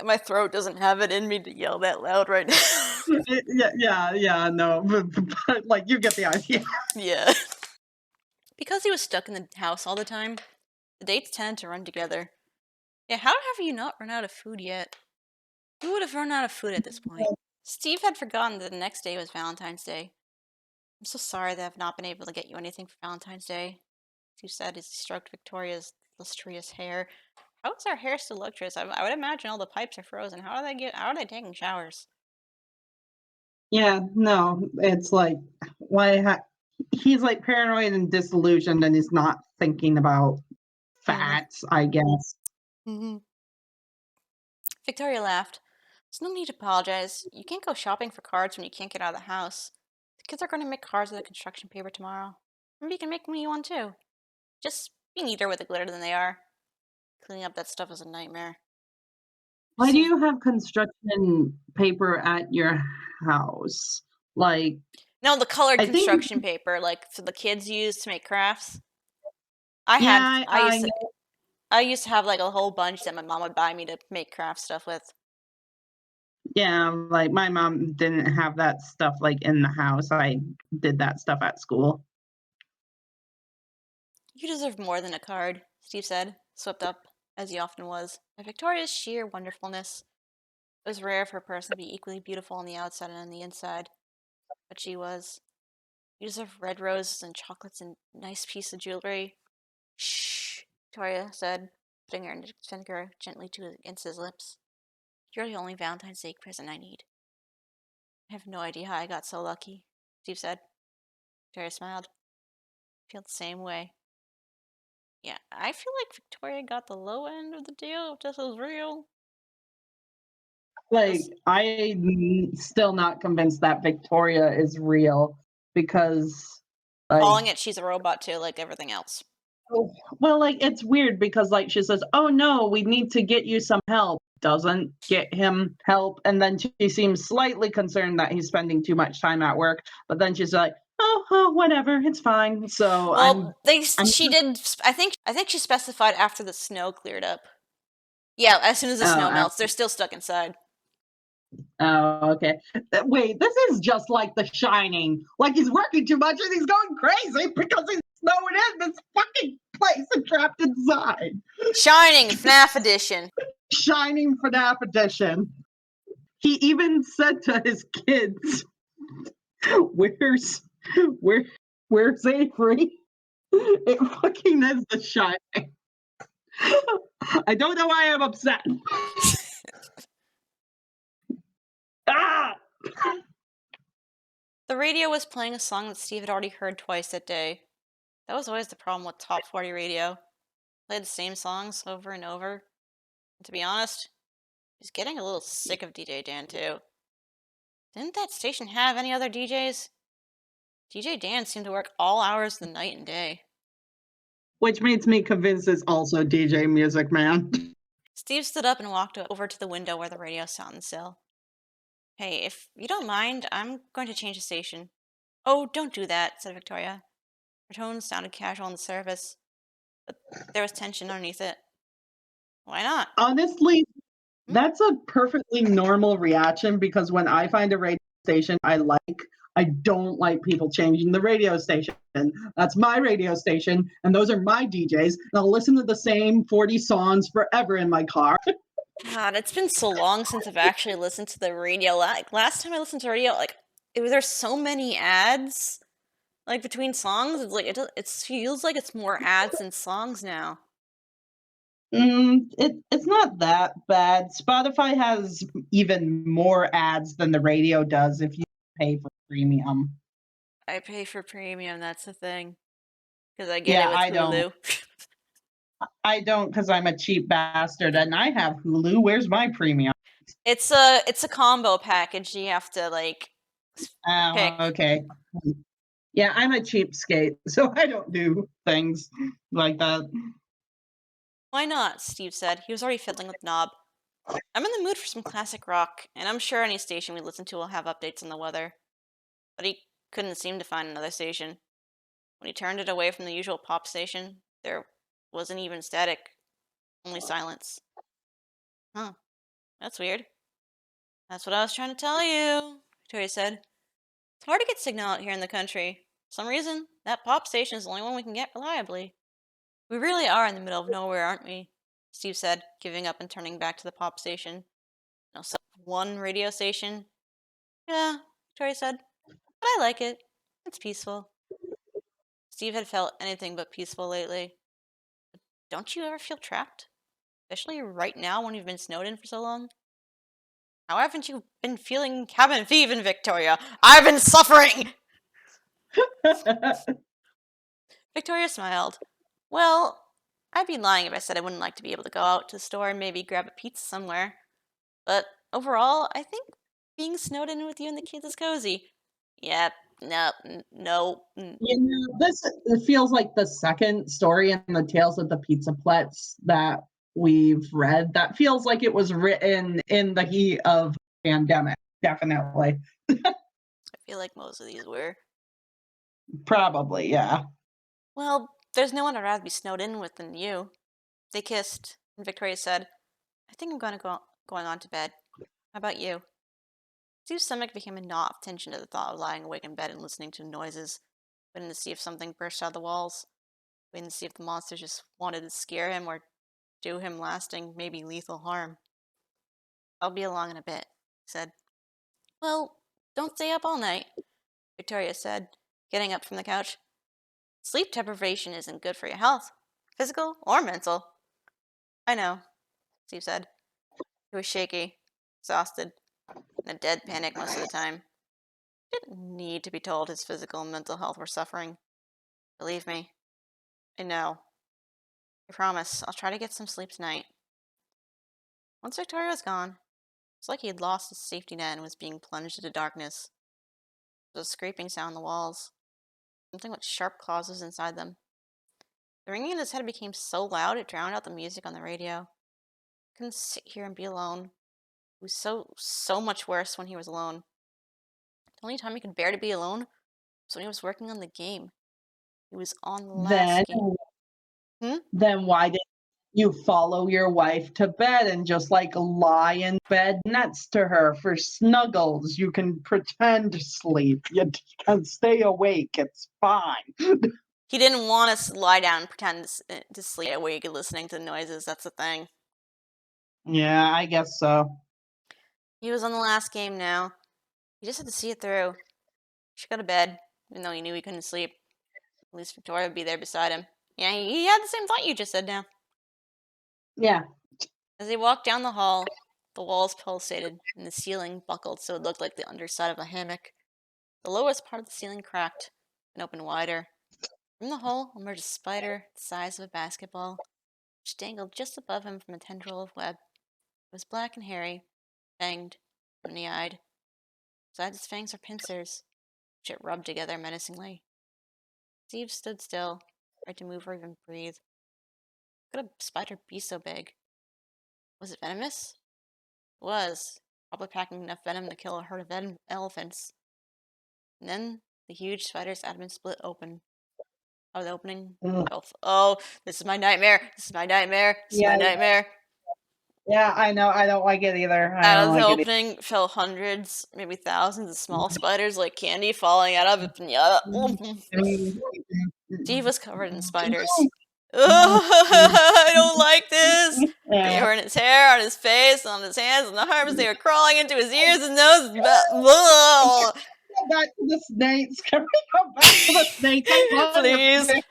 My throat doesn't have it in me to yell that loud right now. Yeah, no, but like you get the idea. Yeah. Because he was stuck in the house all the time, the dates tended to run together. Yeah, how have you not run out of food yet? Who would have run out of food at this point? Steve had forgotten that the next day was Valentine's Day. "I'm so sorry that I've not been able to get you anything for Valentine's Day," Steve said as he stroked Victoria's lustrous hair. How is our hair still lustrous? I would imagine all the pipes are frozen. How are they taking showers? Yeah, no, it's like he's like paranoid and disillusioned, and he's not thinking about fats, I guess. Mm-hmm. Victoria laughed. "There's no need to apologize. You can't go shopping for cards when you can't get out of the house. The kids are going to make cards with the construction paper tomorrow. Maybe you can make me one too. Just be neater with the glitter than they are. Cleaning up that stuff is a nightmare." Why do So, you have construction paper at your house? Like, no, the colored I think, construction paper, like so the kids use to make crafts. I had, yeah, I used to, I used to have like a whole bunch that my mom would buy me to make craft stuff with. yeah, like my mom didn't have that stuff like in the house. I did that stuff at school. "You deserve more than a card," Steve said, swept up, as he often was, by Victoria's sheer wonderfulness. It was rare for a person to be equally beautiful on the outside and on the inside, but she was. "You deserve red roses and chocolates and a nice piece of jewelry." "Shh," Victoria said, putting her finger gently against his lips. "You're the only Valentine's Day present I need." "I have no idea how I got so lucky," Steve said. Victoria smiled. "I feel the same way." Yeah, I feel like Victoria got the low end of the deal if this was real. Like, This still not convinced that Victoria is real because, like, calling it she's a robot too, like everything else. well, like it's weird because like she says, "Oh no, we need to get you some help." Doesn't get him help, and then she seems slightly concerned that he's spending too much time at work. But then she's like, "Oh, whatever, it's fine." So Well, I'm she did. I think she specified after the snow cleared up. Yeah, as soon as the snow oh, melts, they're still stuck inside. oh, okay. Wait, this is just like The Shining. Like he's working too much and he's going crazy because he's snowing in this fucking place and trapped inside. Shining FNaF edition. Shining FNaF edition. He even said to his kids, "Where's where where's Avery?" It fucking is The Shining. I don't know why I'm upset. Ah! The radio was playing a song that Steve had already heard twice that day. That was always the problem with Top 40 radio. Played the same songs over and over. And to be honest, he's getting a little sick of DJ Dan too. Didn't that station have any other DJs? DJ Dan seemed to work all hours of the night and day. Which makes me convinced it's also DJ Music Man. Steve stood up and walked over to the window where the radio sat on the sill. "Hey, if you don't mind, I'm going to change the station." "Oh, don't do that," said Victoria. Her tone sounded casual on the surface, but there was tension underneath it. "Why not?" Honestly, Hmm? that's a perfectly normal reaction because when I find a radio station I don't like people changing the radio station. That's my radio station, and those are my DJs, and I'll listen to the same 40 songs forever in my car. God, it's been so long since I've actually listened to the radio. Like last time I listened to radio, like there's so many ads, like between songs. It's like it feels like it's more ads than songs now. It's not that bad. Spotify has even more ads than the radio does if you pay for premium. I pay for premium, that's the thing. Because I get it Yeah, with I don't. Hulu. I don't because I'm a cheap bastard and I have Hulu. Where's my premium? It's a combo package. You have to like pick. Oh, okay. Yeah, I'm a cheapskate, so I don't do things like that. Why not? Steve said. He was already fiddling with the knob. I'm in the mood for some classic rock, and I'm sure any station we listen to will have updates on the weather. But he couldn't seem to find another station. When he turned it away from the usual pop station, there wasn't even static, only silence. Huh, that's weird. That's what I was trying to tell you, Victoria said. It's hard to get signal out here in the country. For some reason, that pop station is the only one we can get reliably. We really are in the middle of nowhere, aren't we? Steve said, giving up and turning back to the pop station. No, so one radio station. Yeah, Victoria said. But I like it. It's peaceful. Steve had felt anything but peaceful lately. Don't you ever feel trapped? Especially right now when you've been snowed in for so long? How haven't you been feeling cabin fever, Victoria? I've been suffering! Victoria smiled. Well, I'd be lying if I said I wouldn't like to be able to go out to the store and maybe grab a pizza somewhere. But overall, I think being snowed in with you and the kids is cozy. Yep, no. This it feels like the second story in the Tales of the Pizzaplex that we've read. That feels like it was written in the heat of pandemic. Definitely, I feel like most of these were. probably, yeah. Well, there's no one I'd rather be snowed in with than you. They kissed, and Victoria said, I think I'm going on to bed. How about you? Steve's stomach became a knot of tension at the thought of lying awake in bed and listening to noises, waiting to see if something burst out of the walls, waiting to see if the monsters just wanted to scare him or do him lasting, maybe lethal harm. I'll be along in a bit, he said. Well, don't stay up all night, Victoria said, getting up from the couch. Sleep deprivation isn't good for your health, physical or mental. I know, Steve said. He was shaky, exhausted, in a dead panic most of the time. He didn't need to be told his physical and mental health were suffering. Believe me, I know. I promise, I'll try to get some sleep tonight. Once Victoria was gone, it's like he had lost his safety net and was being plunged into darkness. There was a scraping sound in the walls. Something with sharp claws was inside them. The ringing in his head became so loud it drowned out the music on the radio. He couldn't sit here and be alone. It was so much worse when he was alone. The only time he could bear to be alone was when he was working on the game. He was on the Then, last game. then why did you follow your wife to bed and just like lie in bed next to her for snuggles? You can pretend to sleep. You can stay awake. It's fine. He didn't want to lie down and pretend to sleep awake listening to the noises. That's the thing. Yeah, I guess so. He was on the last game now. He just had to see it through. He should go to bed, even though he knew he couldn't sleep. At least Victoria would be there beside him. Yeah, he had the same thought you just said now. Yeah. As they walked down the hall, the walls pulsated and the ceiling buckled so it looked like the underside of a hammock. The lowest part of the ceiling cracked and opened wider. From the hole emerged a spider the size of a basketball, which dangled just above him from a tendril of web. It was black and hairy, fanged, many-eyed. Beside its fangs were pincers, which it rubbed together menacingly. Steve stood still, afraid to move or even breathe. How could a spider be so big? Was it venomous? It was, probably packing enough venom to kill a herd of elephants. And then the huge spider's abdomen split open. Out of the opening, oh, this is my nightmare. This is my nightmare. This is my Yeah. nightmare. Yeah, I know. I don't like it either. I Out don't of the like it opening fell hundreds, maybe thousands of small spiders like candy falling out of it. Steve was covered in spiders. I don't like this. They were in his hair, on his face, on his hands, and the arms. They were crawling into his ears and nose. Go back to the snakes. Can we go back to the snakes? I love Please. it.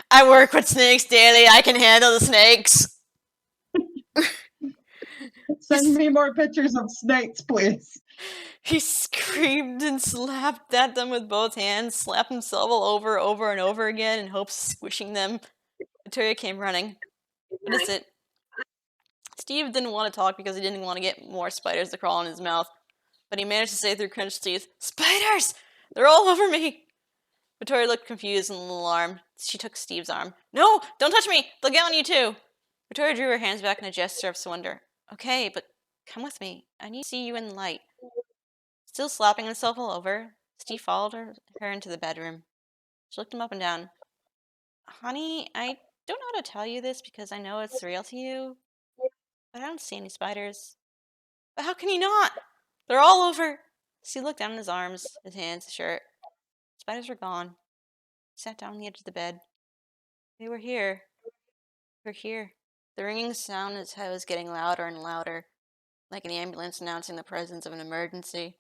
I work with snakes daily. I can handle the snakes. Send me more pictures of snakes, please. He screamed and slapped at them with both hands, slapped himself all over and over again in hopes of squishing them. Victoria came running. What is it? Steve didn't want to talk because he didn't want to get more spiders to crawl in his mouth, but he managed to say through clenched teeth, "Spiders! They're all over me!" Victoria looked confused and alarmed. She took Steve's arm. "No! Don't touch me! They'll get on you too!" Victoria drew her hands back in a gesture of surrender. "Okay, but come with me. I need to see you in the light." Still slapping himself all over, Steve followed her into the bedroom. She looked him up and down. "Honey, I don't know how to tell you this because I know it's real to you, but I don't see any spiders." "But how can you not? They're all over." Steve looked down at his arms, his hands, his shirt. Spiders were gone. He sat down on the edge of the bed. "They were here. They were here." The ringing sound in his head was getting louder and louder, like an ambulance announcing the presence of an emergency.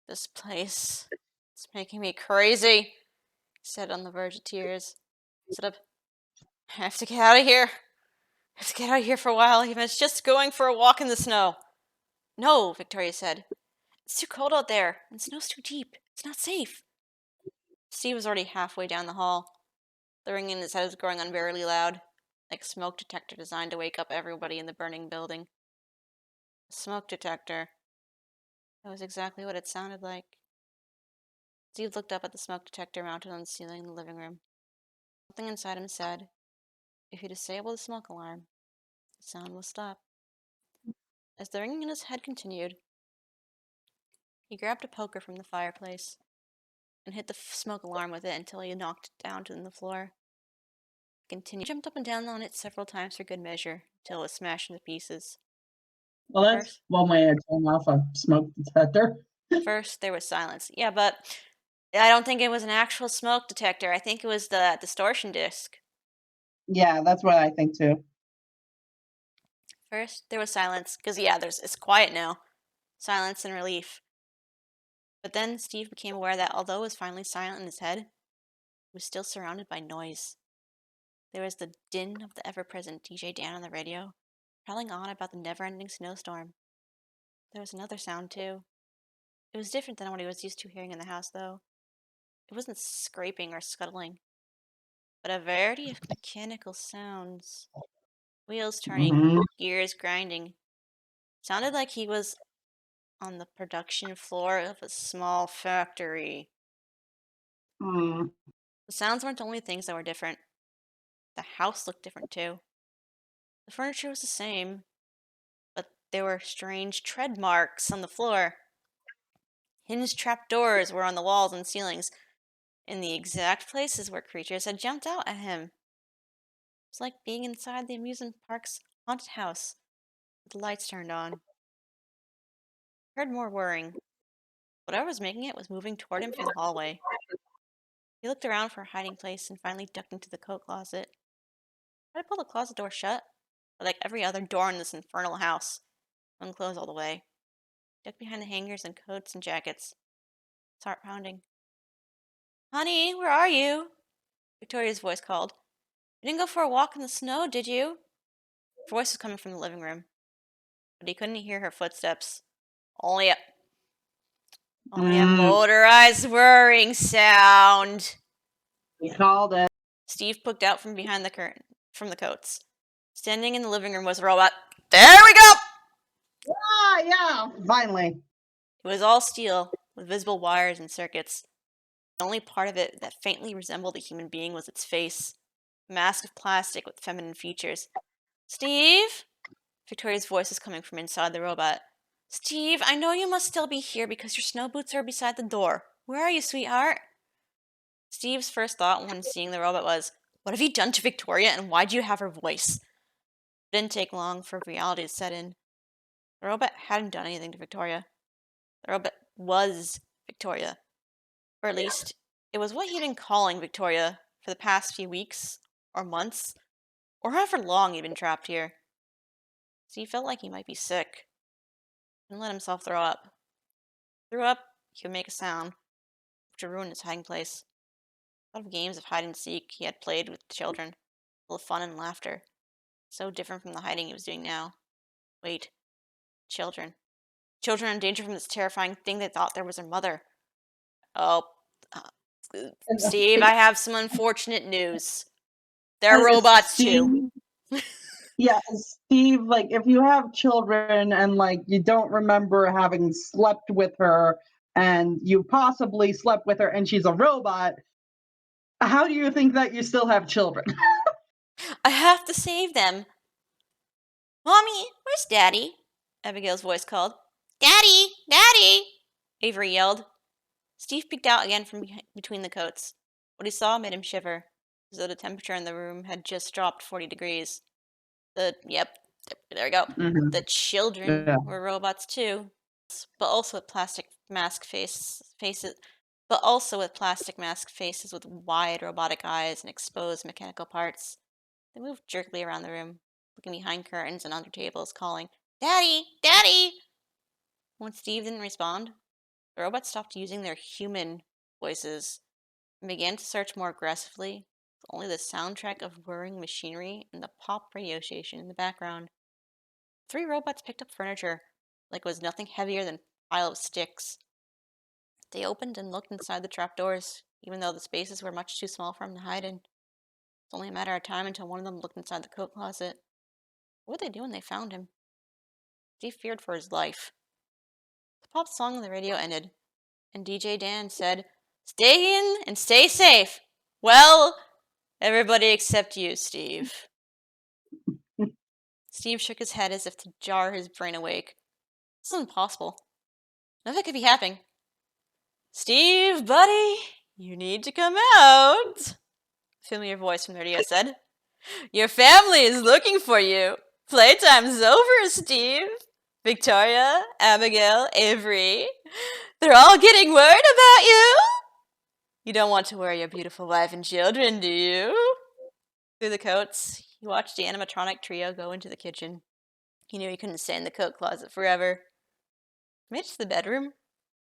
"This place, it's making me crazy," he said on the verge of tears. Stood up. "I have to get out of here. I have to get out of here for a while, even if it's just going for a walk in the snow." "No," Victoria said. "It's too cold out there, and the snow's too deep. It's not safe." Steve was already halfway down the hall. The ringing in his head was growing unbearably loud, like a smoke detector designed to wake up everybody in the burning building. A smoke detector. That was exactly what it sounded like. Steve looked up at the smoke detector mounted on the ceiling in the living room. Something inside him said, if you disable the smoke alarm, the sound will stop. As the ringing in his head continued, he grabbed a poker from the fireplace and hit the smoke alarm with it until he knocked it down to the floor. He continued, jumped up and down on it several times for good measure until it was smashed into pieces. Well, that's First, one way to turn off a smoke detector. first there was silence. Yeah, but I don't think it was an actual smoke detector. I think it was the distortion disc. Yeah, that's what I think too. First, there was silence, because yeah, it's quiet now. Silence and relief. But then Steve became aware that although it was finally silent in his head, he was still surrounded by noise. There was the din of the ever-present DJ Dan on the radio, prattling on about the never-ending snowstorm. There was another sound, too. It was different than what he was used to hearing in the house, though. It wasn't scraping or scuttling, but a variety of mechanical sounds. Wheels turning, Mhm. gears grinding. Sounded like he was on the production floor of a small factory. Mm. The sounds weren't the only things that were different. The house looked different too. The furniture was the same, but there were strange tread marks on the floor. Hinged trapdoors were on the walls and ceilings, in the exact places where creatures had jumped out at him. It was like being inside the amusement park's haunted house, with the lights turned on. He heard more whirring. Whatever was making it was moving toward him from the hallway. He looked around for a hiding place and finally ducked into the coat closet. Tried to pull the closet door shut, but like every other door in this infernal house, wouldn't close all the way. Ducked behind the hangers and coats and jackets. His heart pounding. "Honey, where are you?" Victoria's voice called. "You didn't go for a walk in the snow, did you?" Her voice was coming from the living room, but he couldn't hear her footsteps. Only a only a Mm. motorized whirring sound. We called it. Steve poked out from behind the curtain, from the coats. Standing in the living room was a robot. There we go! Ah, yeah, finally. It was all steel, with visible wires and circuits. The only part of it that faintly resembled a human being was its face, a mask of plastic with feminine features. "Steve?" Victoria's voice was coming from inside the robot. "Steve, I know you must still be here because your snow boots are beside the door. Where are you, sweetheart?" Steve's first thought when seeing the robot was, what have you done to Victoria and why do you have her voice? It didn't take long for reality to set in. The robot hadn't done anything to Victoria. The robot was Victoria. Or at least, it was what he'd been calling Victoria for the past few weeks, or months, or however long he'd been trapped here. So he felt like he might be sick, and let himself throw up. Threw up, he would make a sound, which would ruin his hiding place. A lot of games of hide and seek he had played with children, full of fun and laughter. So different from the hiding he was doing now. Wait. Children. Children in danger from this terrifying thing they thought there was their mother. Oh, uh, Steve, I have some unfortunate news. There are robots too. Steve, yeah, Steve, like if you have children and like you don't remember having slept with her and you possibly slept with her and she's a robot, how do you think that you still have children? I have to save them. Mommy, where's Daddy? Abigail's voice called. Daddy! Daddy! Avery yelled. Steve peeked out again from between the coats. What he saw made him shiver, as though the temperature in the room had just dropped 40 degrees. Yep, there we go. Mhm. The children Yeah. were robots too, but also with plastic mask faces. But also with plastic mask faces with wide robotic eyes and exposed mechanical parts. They moved jerkily around the room, looking behind curtains and under tables, calling, Daddy! Daddy! When Steve didn't respond, the robots stopped using their human voices and began to search more aggressively, with only the soundtrack of whirring machinery and the pop radio station in the background. 3 robots picked up furniture, like it was nothing heavier than a pile of sticks. They opened and looked inside the trapdoors, even though the spaces were much too small for him to hide in. It's only a matter of time until one of them looked inside the coat closet. What would they do when they found him? Steve feared for his life. The pop song on the radio ended, and DJ Dan said, Stay in and stay safe. Well, everybody except you, Steve. Steve shook his head as if to jar his brain awake. This is impossible. Nothing could be happening. Steve, buddy, you need to come out, a familiar voice from the radio said. Your family is looking for you. Playtime's over, Steve. Victoria, Abigail, Avery. They're all getting worried about you. You don't want to worry your beautiful wife and children, do you? Through the coats, he watched the animatronic trio go into the kitchen. He knew he couldn't stay in the coat closet forever. He made it to the bedroom,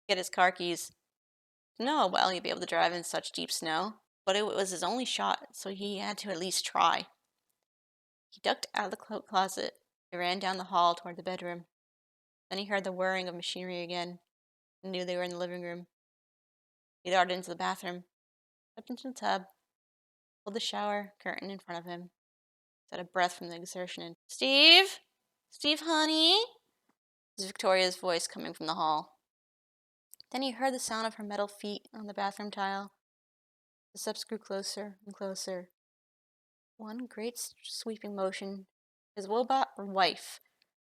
get his car keys. Didn't know how well he'd be able to drive in such deep snow, but it was his only shot, so he had to at least try. He ducked out of the coat closet and ran down the hall toward the bedroom. Then he heard the whirring of machinery again and knew they were in the living room. He darted into the bathroom, stepped into the tub, pulled the shower curtain in front of him, out of breath from the exertion, and Steve? Steve, honey? Was Victoria's voice coming from the hall. Then he heard the sound of her metal feet on the bathroom tile. The steps grew closer and closer. One great sweeping motion, his robot wife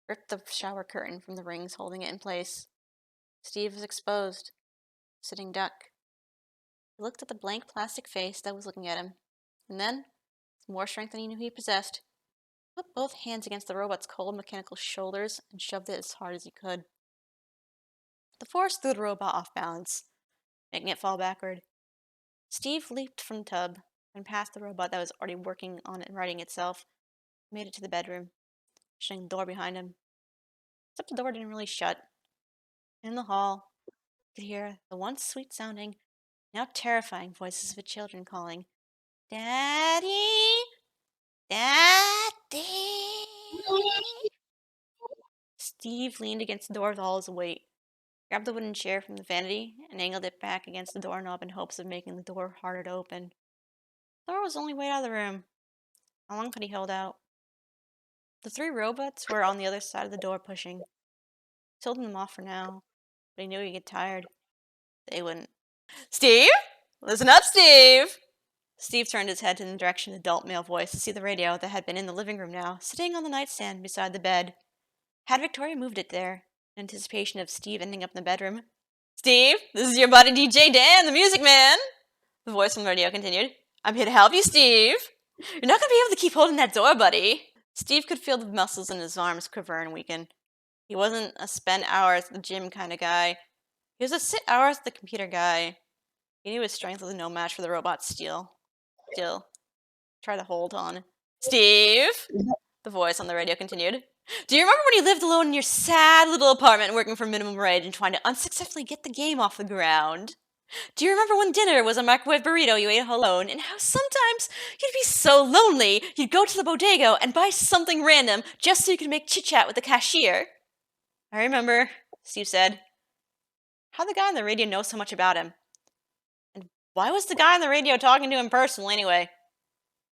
ripped the shower curtain from the rings holding it in place. Steve was exposed, sitting duck. He looked at the blank plastic face that was looking at him, and then, with more strength than he knew he possessed, he put both hands against the robot's cold mechanical shoulders and shoved it as hard as he could. The force threw the robot off balance, making it fall backward. Steve leaped from the tub and past the robot that was already working on it and righting itself, made it to the bedroom, shutting the door behind him. Except the door didn't really shut. In the hall, he could hear the once sweet-sounding, now terrifying voices of the children calling, Daddy! Daddy! Steve leaned against the door with all his weight, grabbed the wooden chair from the vanity, and angled it back against the doorknob in hopes of making the door harder to open. The door was the only way out of the room. How long could he hold out? The 3 robots were on the other side of the door pushing. He told them off for now, but he knew he'd get tired. They wouldn't. Steve? Listen up, Steve! Steve turned his head in the direction of the adult male voice to see the radio that had been in the living room now, sitting on the nightstand beside the bed. Had Victoria moved it there, in anticipation of Steve ending up in the bedroom? Steve, this is your buddy DJ Dan, the music man! The voice from the radio continued. I'm here to help you, Steve. You're not going to be able to keep holding that door, buddy. Steve could feel the muscles in his arms quiver and weaken. He wasn't a spend hours at the gym kind of guy. He was a sit hours at the computer guy. He knew his strength was no match for the robot's steel. Still, try to hold on. Steve, the voice on the radio continued. Do you remember when you lived alone in your sad little apartment working for minimum wage and trying to unsuccessfully get the game off the ground? Do you remember when dinner was a microwave burrito you ate alone, and how sometimes you'd be so lonely you'd go to the bodega and buy something random just so you could make chit-chat with the cashier? I remember, Steve said. How'd the guy on the radio know so much about him? And why was the guy on the radio talking to him personally anyway?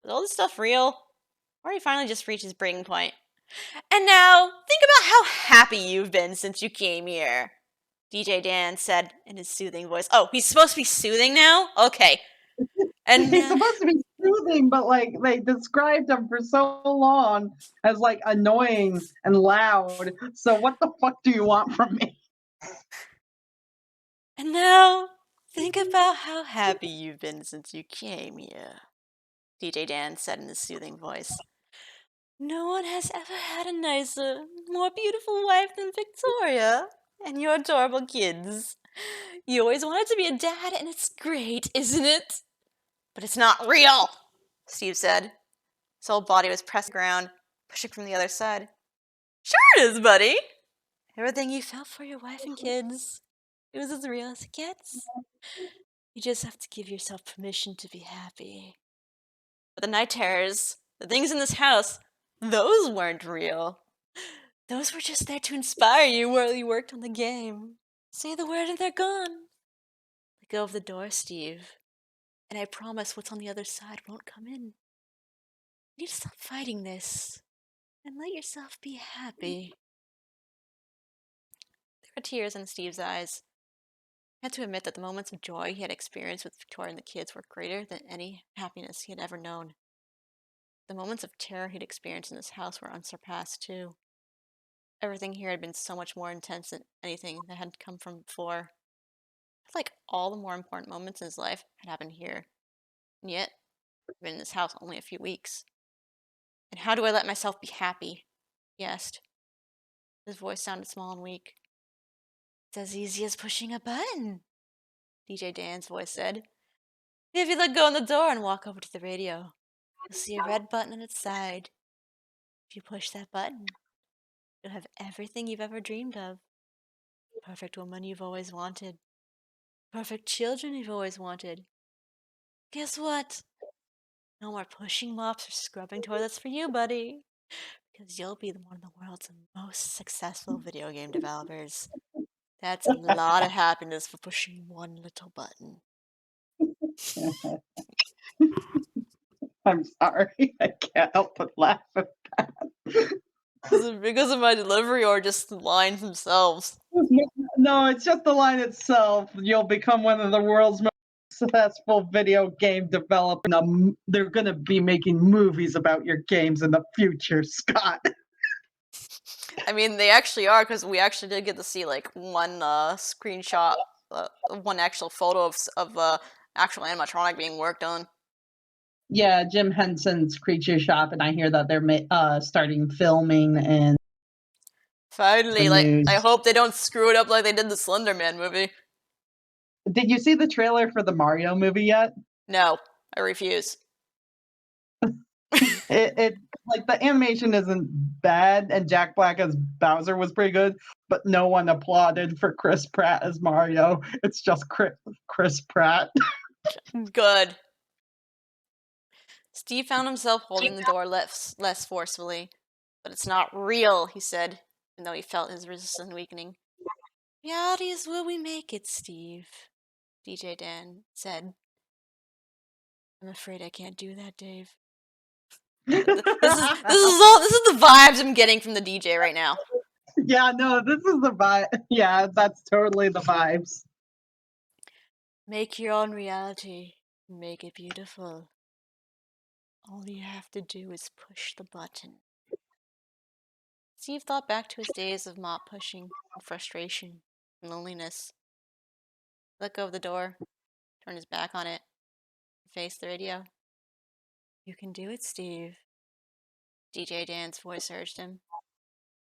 Was all this stuff real? Or he finally just reached his breaking point? And now, think about how happy you've been since you came here, DJ Dan said in his soothing voice. Oh, he's supposed to be soothing now? Okay. And He's supposed to be soothing, but like they described him for so long as like annoying and loud. So what the fuck do you want from me? And now, think about how happy you've been since you came here, DJ Dan said in his soothing voice. No one has ever had a nicer, more beautiful wife than Victoria and your adorable kids. You always wanted to be a dad, and it's great, isn't it? But it's not real, Steve said. His whole body was pressed to the ground, pushing from the other side. Sure it is, buddy. Everything you felt for your wife and kids, it was as real as it gets. You just have to give yourself permission to be happy. But the night terrors, the things in this house, those weren't real. Those were just there to inspire you while you worked on the game. Say the word and they're gone. Let go of the door, Steve. And I promise what's on the other side won't come in. You need to stop fighting this and let yourself be happy. There were tears in Steve's eyes. He had to admit that the moments of joy he had experienced with Victoria and the kids were greater than any happiness he had ever known. The moments of terror he'd experienced in this house were unsurpassed, too. Everything here had been so much more intense than anything that had come from before. I felt like all the more important moments in his life had happened here. And yet, I've been in this house only a few weeks. And how do I let myself be happy? He asked. His voice sounded small and weak. It's as easy as pushing a button, DJ Dan's voice said. If you let go on the door and walk over to the radio, you'll see a red button on its side. If you push that button, you'll have everything you've ever dreamed of. Perfect woman you've always wanted. Perfect children you've always wanted. Guess what? No more pushing mops or scrubbing toilets for you, buddy. Because you'll be one of the world's most successful video game developers. That's a lot of happiness for pushing one little button. I'm sorry, I can't help but laugh at that. Is it because of my delivery or just the lines themselves? No, it's just the line itself. You'll become one of the world's most successful video game developers. They're going to be making movies about your games in the future, Scott. I mean, they actually are, because we actually did get to see like one screenshot, one actual photo of actual animatronic being worked on. Yeah, Jim Henson's Creature Shop, and I hear that they're starting filming and Finally, the like, news. I hope they don't screw it up like they did the Slender Man movie. Did you see the trailer for the Mario movie yet? No, I refuse. It like the animation isn't bad, and Jack Black as Bowser was pretty good, but no one applauded for Chris Pratt as Mario. It's just Chris Pratt. Good. Steve found himself holding the door less forcefully. But it's not real, he said, even though he felt his resistance weakening. Reality is where we make it, Steve, DJ Dan said. I'm afraid I can't do that, Dave. This is the vibes I'm getting from the DJ right now. Yeah, no, this is the vibe. Yeah, that's totally the vibes. Make your own reality. Make it beautiful. All you have to do is push the button. Steve thought back to his days of mop pushing and frustration and loneliness. He let go of the door, turned his back on it, and faced the radio. You can do it, Steve. DJ Dan's voice urged him.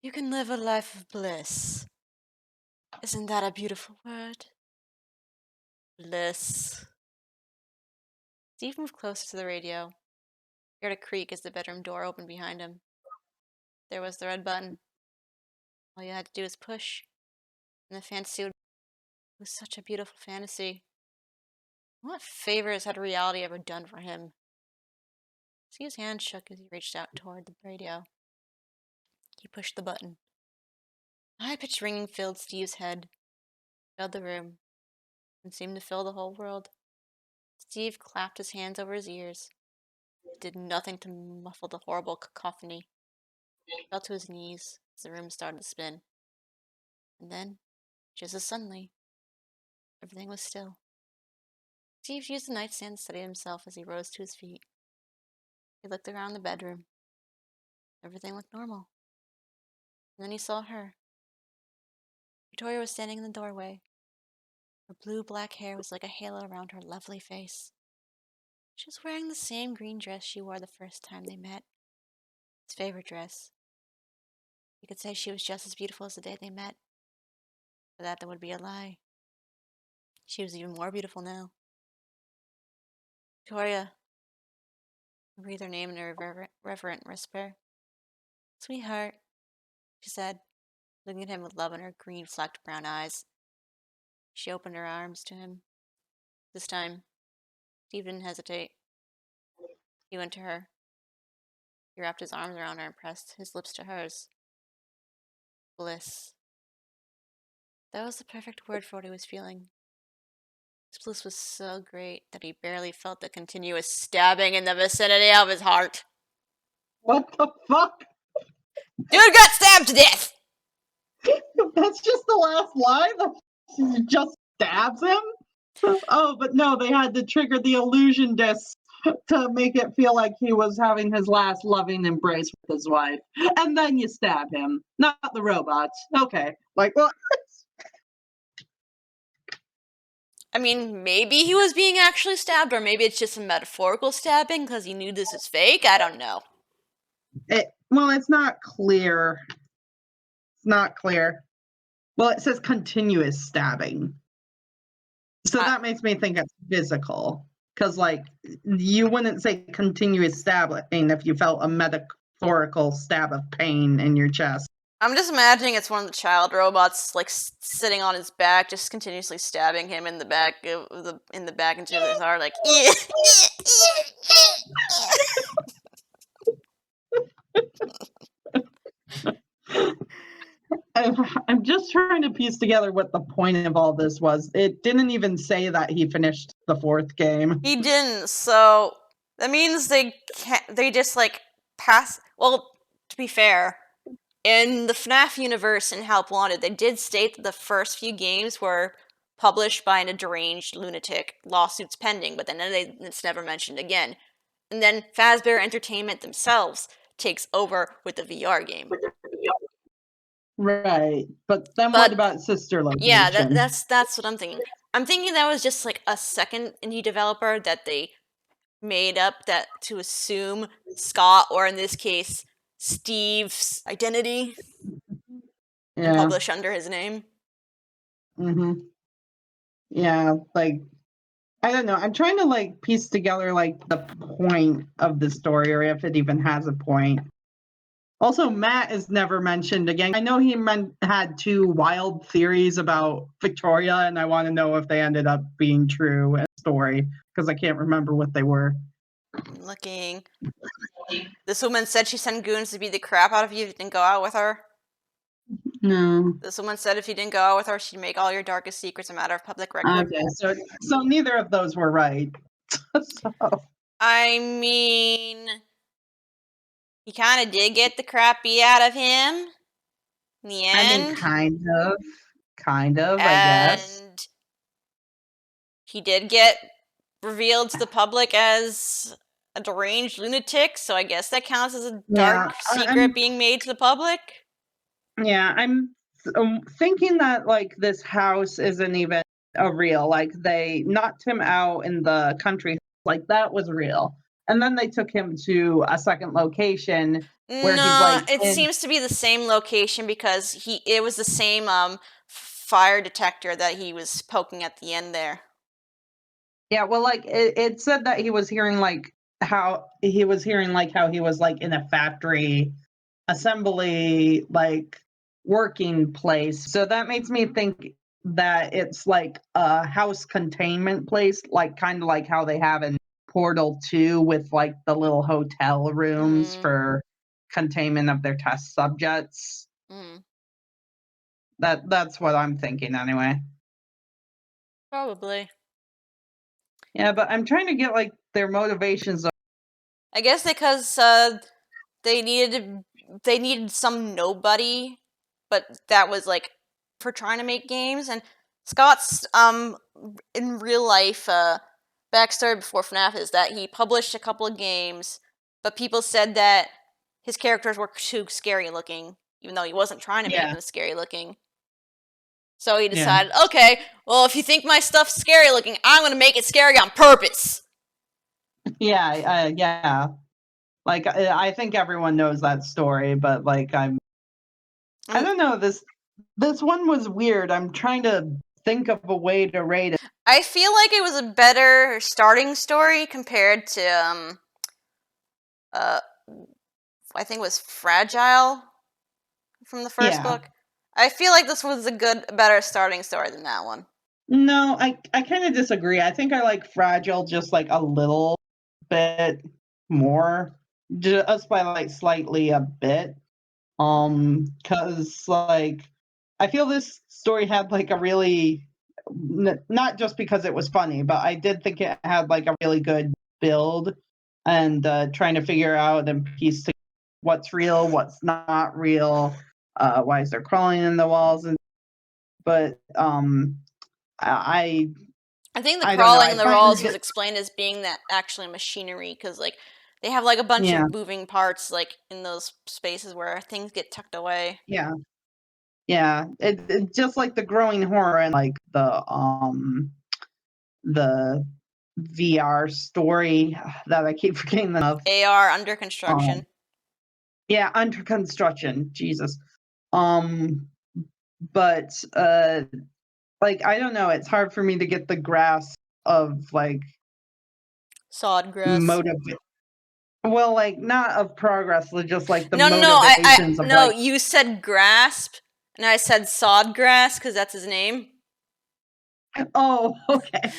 You can live a life of bliss. Isn't that a beautiful word? Bliss. Steve moved closer to the radio. He heard a creak as the bedroom door opened behind him. There was the red button. All you had to do was push, and the fantasy would... It was such a beautiful fantasy. What favors had reality ever done for him? Steve's hand shook as he reached out toward the radio. He pushed the button. A high-pitched ringing filled Steve's head, filled the room, and seemed to fill the whole world. Steve clapped his hands over his ears. It did nothing to muffle the horrible cacophony. He fell to his knees as the room started to spin. And then, just as suddenly, everything was still. Steve used the nightstand to steady himself as he rose to his feet. He looked around the bedroom. Everything looked normal. And then he saw her. Victoria was standing in the doorway. Her blue-black hair was like a halo around her lovely face. She was wearing the same green dress she wore the first time they met. His favorite dress. You could say she was just as beautiful as the day they met. But that would be a lie. She was even more beautiful now. Victoria. He breathed her name in a reverent whisper. Sweetheart, she said, looking at him with love in her green-flecked brown eyes. She opened her arms to him. This time, Steve didn't hesitate. He went to her. He wrapped his arms around her and pressed his lips to hers. Bliss. That was the perfect word for what he was feeling. His bliss was so great that he barely felt the continuous stabbing in the vicinity of his heart. What the fuck? Dude got stabbed to death! That's just the last line? She just stabs him? Oh, but no, they had to trigger the illusion disc to make it feel like he was having his last loving embrace with his wife. And then you stab him, not the robots. Okay. Like, well, I mean, maybe he was being actually stabbed, or maybe it's just a metaphorical stabbing because he knew this is fake. I don't know. it's not clear. It's not clear. Well, it says continuous stabbing. So that makes me think it's physical. Because, like, you wouldn't say continuous stabbing if you felt a metaphorical stab of pain in your chest. I'm just imagining it's one of the child robots, like sitting on his back, just continuously stabbing him in the back into his heart, like. I'm just trying to piece together what the point of all this was. It didn't even say that he finished the 4th game. He didn't, so that means they just like pass. Well, to be fair, in the FNaF universe in Help Wanted, they did state that the first few games were published by a deranged lunatic, lawsuits pending, but then it's never mentioned again. And then Fazbear Entertainment themselves takes over with the VR game. Right, but then what about sister location? Yeah, that's what I'm thinking. I'm thinking that was just like a second indie developer that they made up that to assume Scott, or in this case, Steve's identity, and publish under his name. Yeah, like, I don't know. I'm trying to like piece together like the point of the story, or if it even has a point. Also, Matt is never mentioned again. I know he had 2 wild theories about Victoria, and I want to know if they ended up being true in the story, because I can't remember what they were. I'm looking. This woman said she sent goons to beat the crap out of you if you didn't go out with her. No. This woman said if you didn't go out with her, she'd make all your darkest secrets a matter of public record. Okay, so neither of those were right. I mean, he kind of did get the crap beat out of him in the end. I mean, kind of, I guess. And he did get revealed to the public as a deranged lunatic, so I guess that counts as a dark secret being made to the public. Yeah, I'm thinking that like this house isn't even a real. Like, they knocked him out in the country, like that was real, and then they took him to a second location where he's like. It seems to be the same location because it was the same fire detector that he was poking at the end there. Yeah, well, like it said that he was hearing how he was like in a factory assembly, like, working place. So that makes me think that it's like a house containment place, like kind of like how they have in Portal 2 with like the little hotel rooms for containment of their test subjects. That's what I'm thinking anyway. Probably. Yeah, but I'm trying to get like their motivations. I guess because they needed some nobody, but that was like for trying to make games. And Scott's in real life backstory before FNaF is that he published a couple of games, but people said that his characters were too scary looking, even though he wasn't trying to make them scary looking. So he decided, okay, well, if you think my stuff's scary looking, I'm gonna make it scary on purpose. Yeah. Like I think everyone knows that story, but like I don't know, this one was weird. I'm trying to think of a way to rate it. I feel like it was a better starting story compared to I think it was Fragile from the first book. I feel like this was a better starting story than that one. No, I kind of disagree. I think I like Fragile just like a little bit more, just by like slightly a bit. Because like I feel this story had like a really not just because it was funny, but I did think it had like a really good build and trying to figure out and piece together what's real, what's not real, why is there crawling in the walls, and but I think the I don't know. crawling I in the find walls was explained as being that actually machinery, because like they have like a bunch of moving parts like in those spaces where things get tucked away. Yeah. It just like the growing horror and like the VR story that I keep forgetting the name of. AR under construction. Yeah, under construction. Jesus. But like I don't know, it's hard for me to get the grasp of like Sod grass. well, like not of progress, but just like the No, motivations of no, like you said grasp, and I said sod grass because that's his name. oh, okay.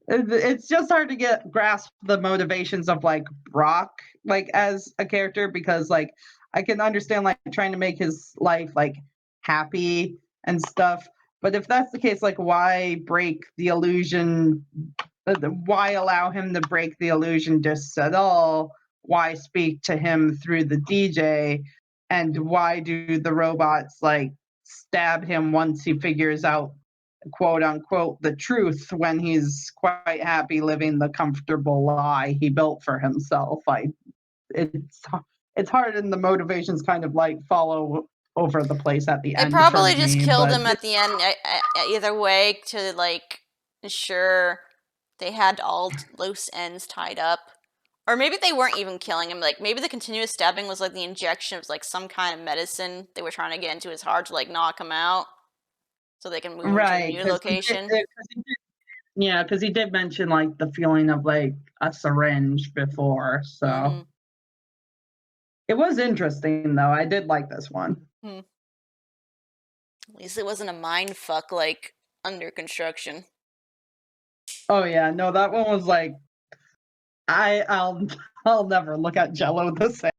It's just hard to grasp the motivations of like Brock like as a character, because like I can understand like trying to make his life like happy and stuff, but if that's the case, like why break the illusion, why allow him to break the illusion just at all, why speak to him through the DJ, and why do the robots like stab him once he figures out quote unquote the truth when he's quite happy living the comfortable lie he built for himself. It's hard, and the motivations kind of like follow over the place at the end. They probably for just me, killed but him at the end either way to like ensure they had all loose ends tied up. Or maybe they weren't even killing him. Like maybe the continuous stabbing was like the injection of like some kind of medicine they were trying to get into his heart to like knock him out, so they can move him to a new location. Because he did mention like the feeling of like a syringe before, so it was interesting though. I did like this one. At least it wasn't a mind fuck like under construction. Oh yeah, no, that one was like I'll never look at Jello the same.